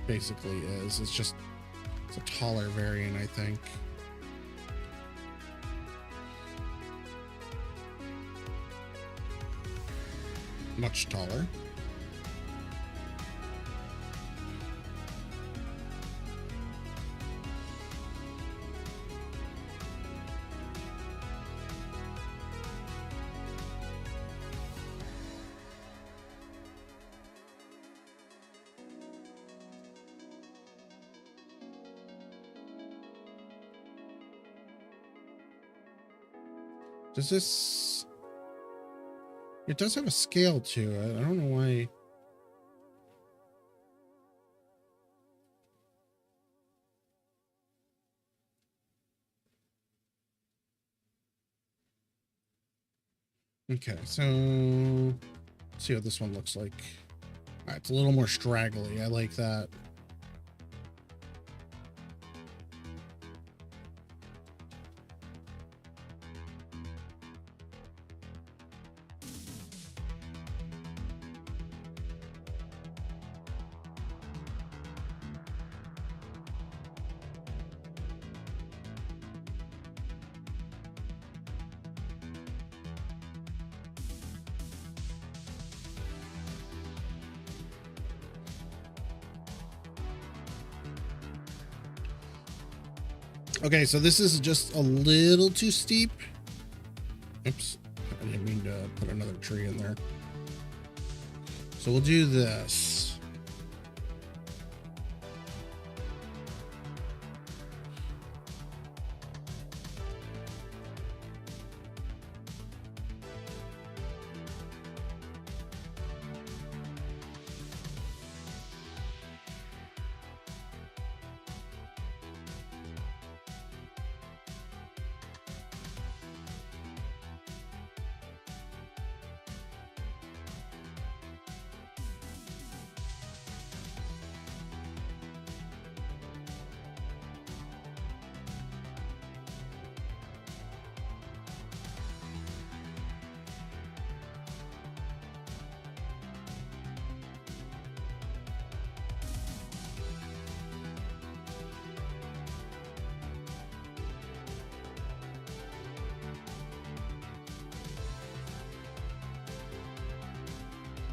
basically is. It's a taller variant, I think. Much taller. Does this... It does have a scale to it. I don't know why... Okay, so... Let's see what this one looks like. Alright, it's a little more straggly. I like that. Okay, so this is just a little too steep. Oops, I didn't mean to put another tree in there. So we'll do this.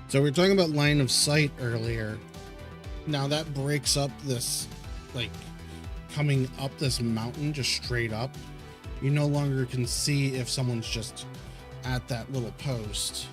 So we were talking about line of sight earlier. Now that breaks up this, like, coming up this mountain just straight up. You no longer can see if someone's just at that little post.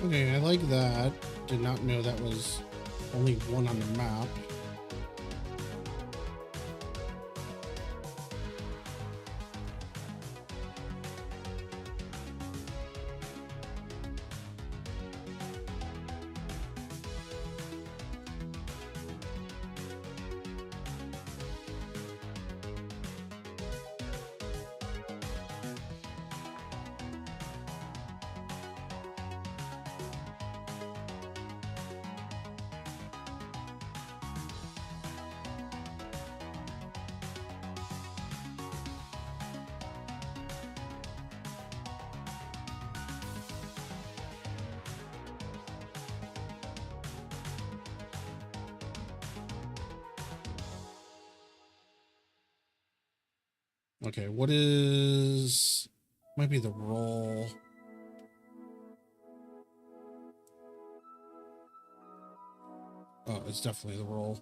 Okay, I like that. Did not know that was only one on the map. Okay, what is... Might be the roll. Oh, it's definitely the roll.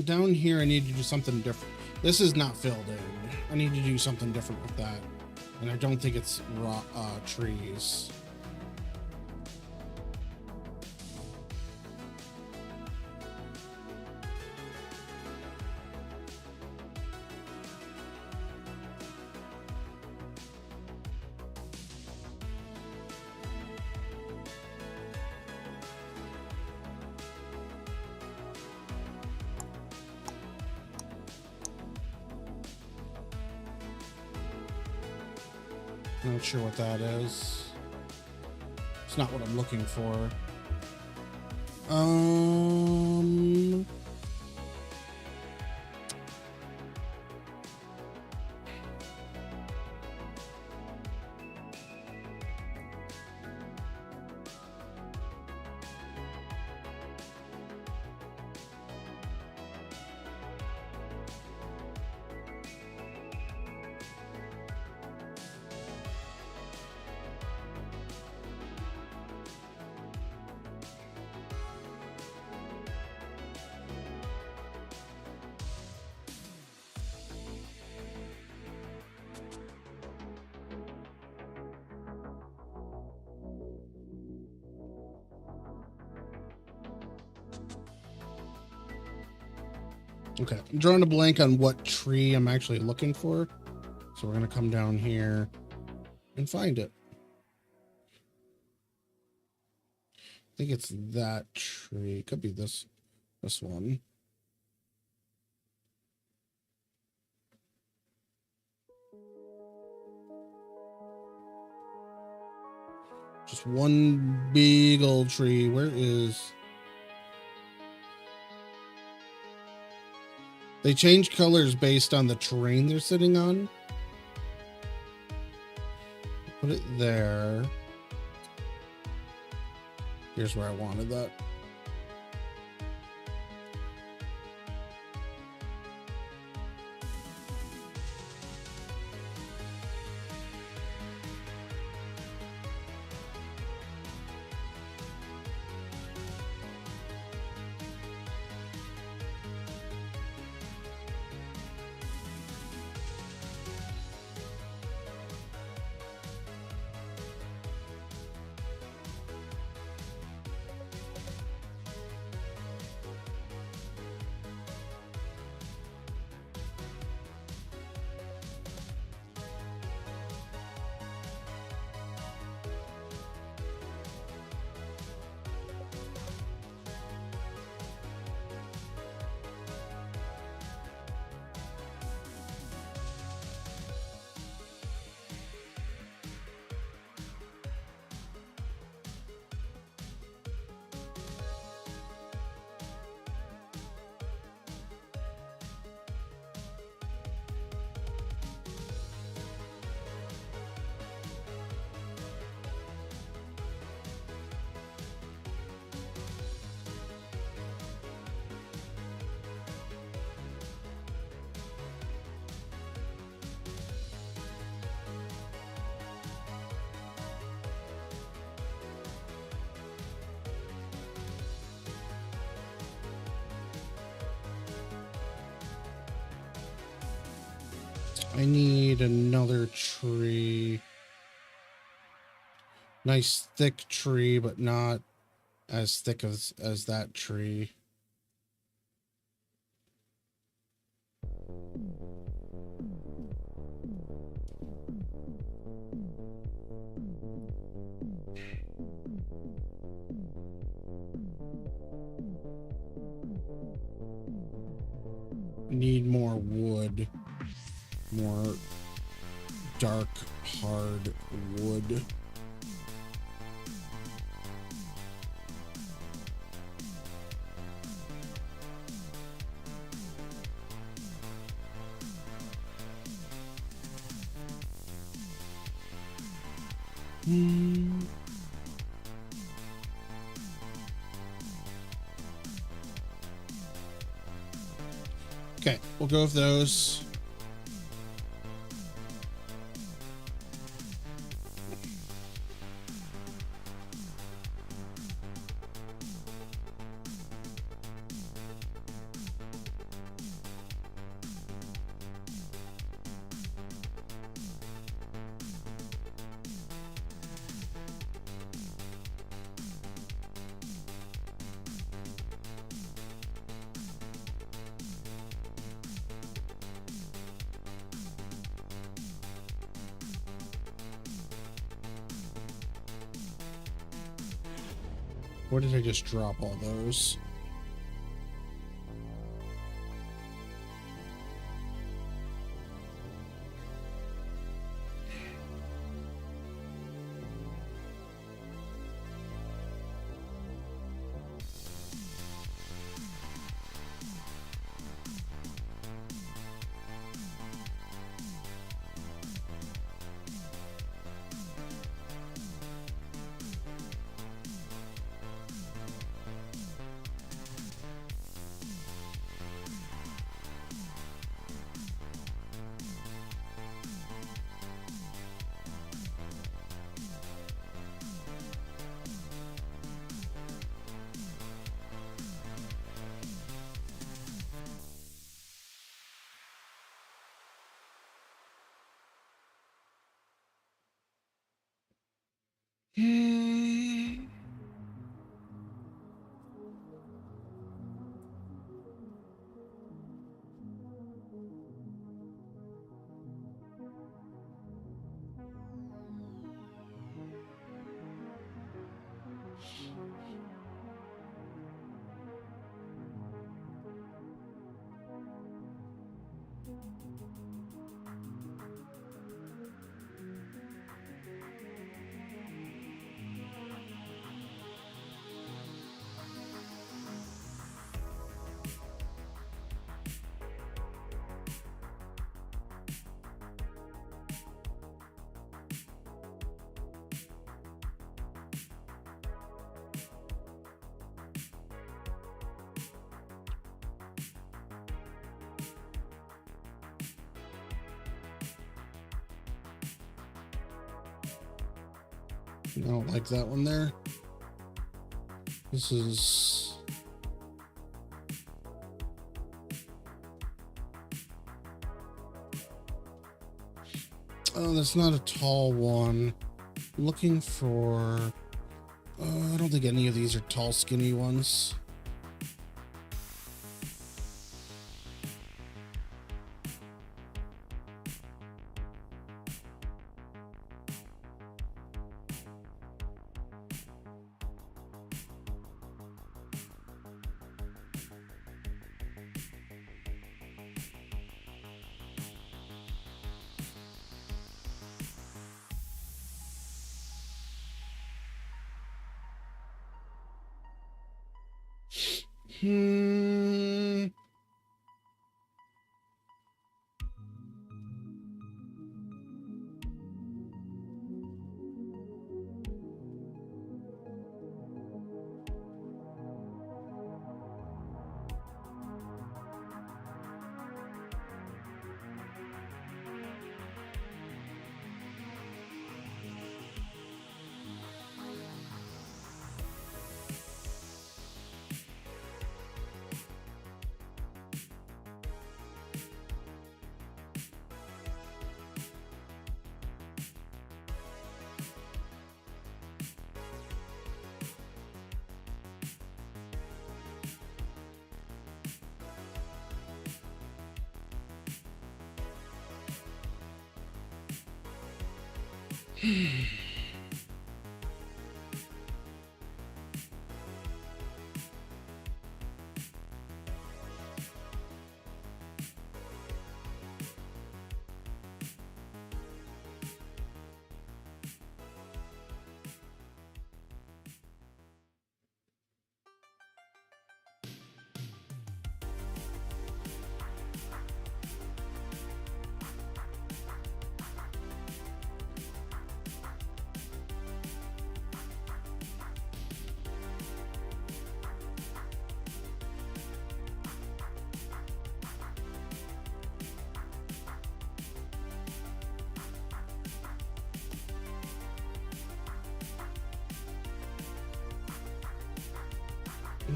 Down here, I need to do something different. This is not filled in. I need to do something different with that. And I don't think it's raw trees. Not sure what that is. It's not what I'm looking for. Okay, I'm drawing a blank on what tree I'm actually looking for. So we're going to come down here and find it. I think it's that tree. It could be this one. Just one big old tree. Where is... They change colors based on the terrain they're sitting on. Put it there. Here's where I wanted that. I need another tree. Nice thick tree, but not as thick as that tree. Need more wood. More dark, hard wood. Okay, we'll go with those. Where did I just drop all those? I don't like that one there. This is... Oh, that's not a tall one. Looking for... I don't think any of these are tall, skinny ones.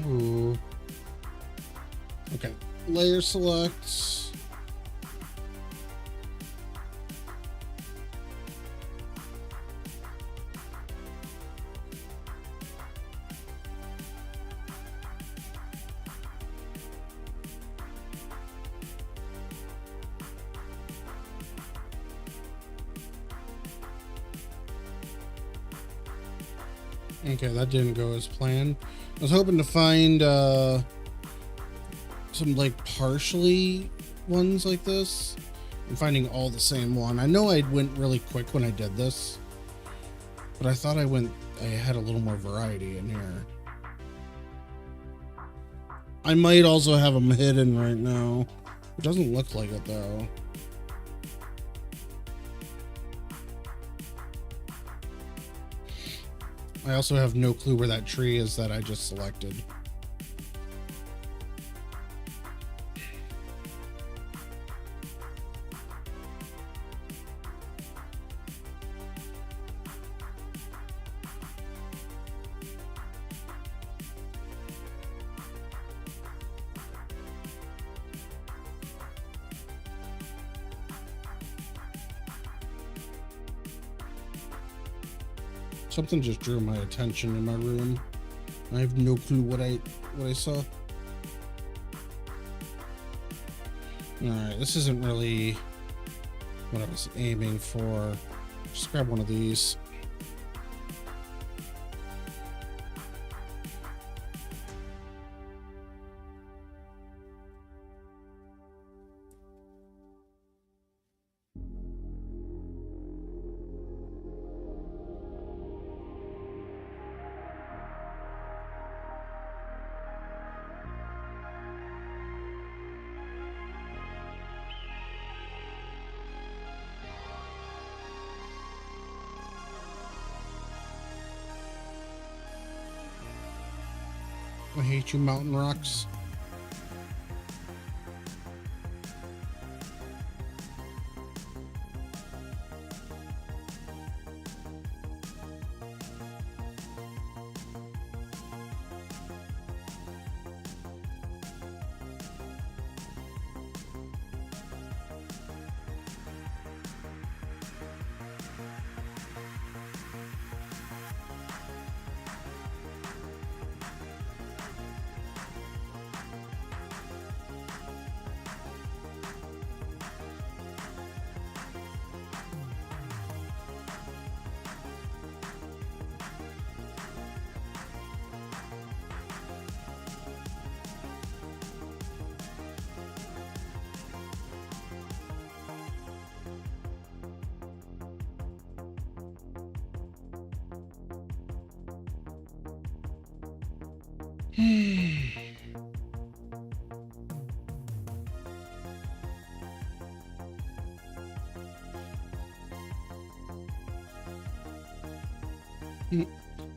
Ooh. Okay. Layer select. Okay, that didn't go as planned. I was hoping to find some like partially ones like this. I'm finding all the same one. I know I went really quick when I did this, but I thought I had a little more variety in here. I might also have them hidden right now. It doesn't look like it though. I also have no clue where that tree is that I just selected. Something just drew my attention in my room. I have no clue what I saw. Alright, this isn't really what I was aiming for. Just grab one of these. I hate you, mountain rocks.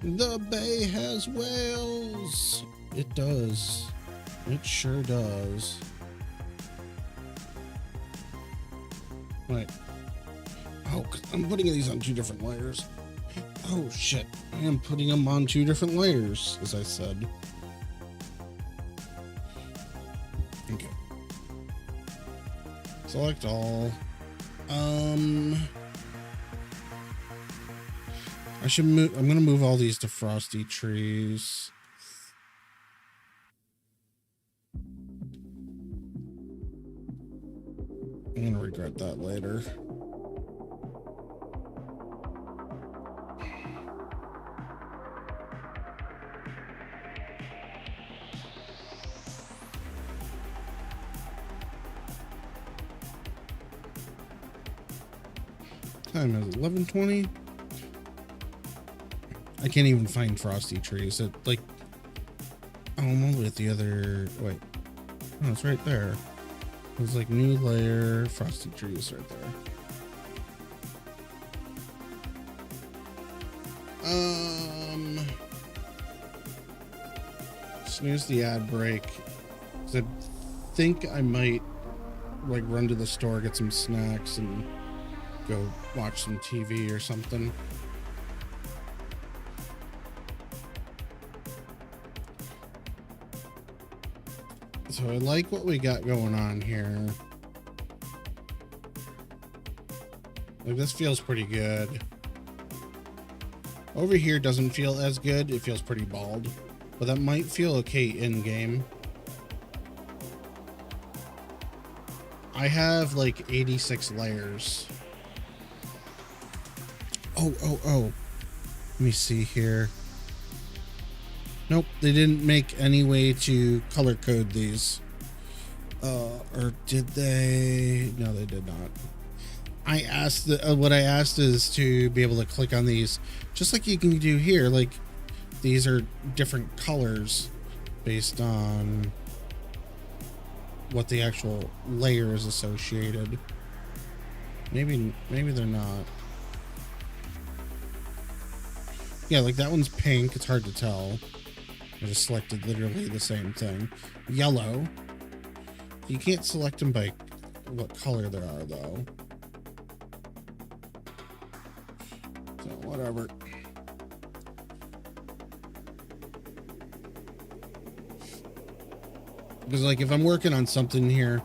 The bay has whales. It does. It sure does. Wait. Oh, I'm putting these on 2 different layers. Oh shit. I am putting them on 2 different layers, as I said. Okay. Select all. I should move. I'm gonna move all these to frosty trees. I'm gonna regret that later. Time is 11:20. I can't even find frosty trees. It like, oh, I'm all the way at the other. Wait, oh, it's right there. It's like new layer, frosty trees right there. Snooze the ad break. I think I might like run to the store, get some snacks, and go watch some TV or something. So I like what we got going on here. Like, this feels pretty good. Over here doesn't feel as good. It feels pretty bald, but that might feel okay in game. I have like 86 layers. Oh. Let me see here. Nope, they didn't make any way to color code these. Or did they? No, they did not. I asked what I asked is to be able to click on these just like you can do here. Like, these are different colors based on what the actual layer is associated. Maybe they're not. Yeah, like that one's pink. It's hard to tell. I just selected literally the same thing. Yellow. You can't select them by what color they are, though. So, whatever. Because, like, if I'm working on something here,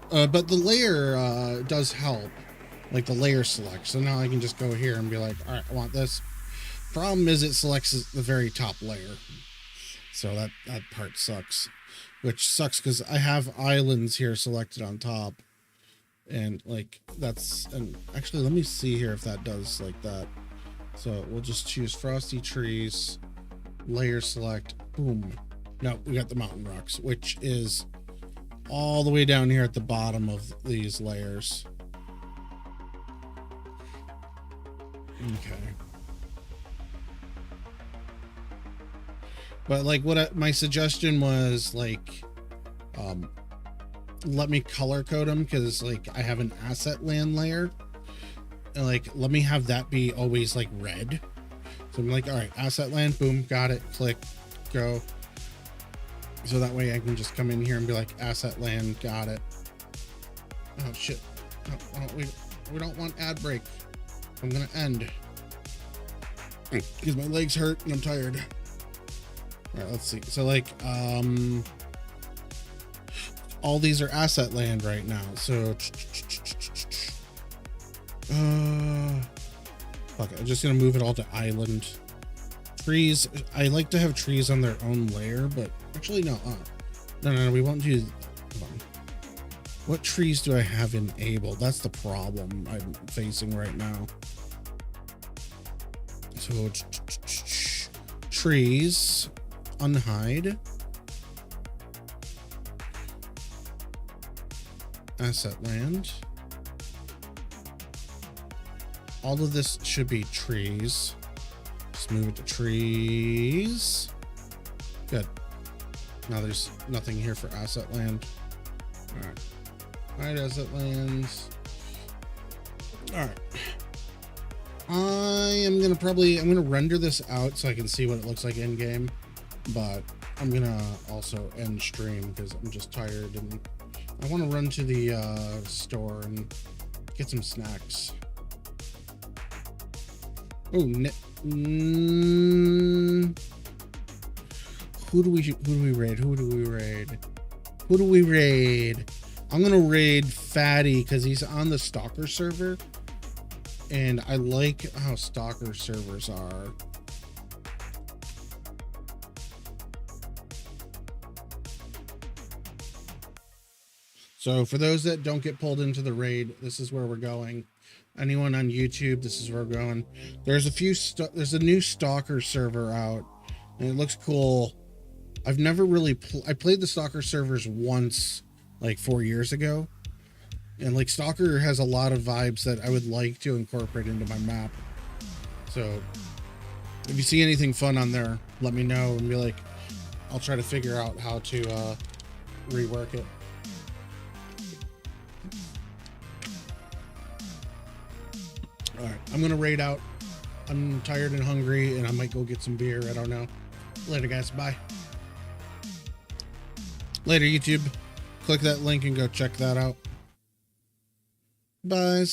but the layer does help. Like, the layer select. So now I can just go here and be like, all right, I want this. Problem is it selects the very top layer. So that part sucks. Which sucks because I have islands here selected on top. And, like, that's... And actually, let me see here if that does like that. So we'll just choose Frosty Trees. Layer select. Boom. No, we got the mountain rocks, which is all the way down here at the bottom of these layers. Okay. But like my suggestion was like, let me color code them because like I have an asset land layer. And like, let me have that be always like red. So I'm like, all right, asset land, boom, got it, click, go. So that way I can just come in here and be like, asset land, got it. Oh shit. Oh, we don't want ad break. I'm gonna end because my legs hurt and I'm tired. All right, let's see. So like, all these are asset land right now. So, fuck it. I'm just gonna move it all to island. Trees. I like to have trees on their own layer, but actually no. No. We won't do. Hold on. What trees do I have enabled? That's the problem I'm facing right now. So trees, unhide, asset land. All of this should be trees. Just move it to trees. Good. Now there's nothing here for asset land. All right. Hide asset lands. All right. I'm gonna render this out so I can see what it looks like in game, but I'm gonna also end stream because I'm just tired and I want to run to the store and get some snacks. Oh, who do we raid? I'm gonna raid Fatty because he's on the Stalker server. And I like how Stalker servers are. So for those that don't get pulled into the raid, this is where we're going. Anyone on YouTube, this is where we're going. There's a new Stalker server out, and it looks cool. I've never really I played the Stalker servers once, like 4 years ago. And like Stalker has a lot of vibes that I would like to incorporate into my map. So if you see anything fun on there, let me know and be like, I'll try to figure out how to rework it. All right, I'm gonna raid out. I'm tired and hungry and I might go get some beer. I don't know. Later guys, bye. Later YouTube. Click that link and go check that out. Bye.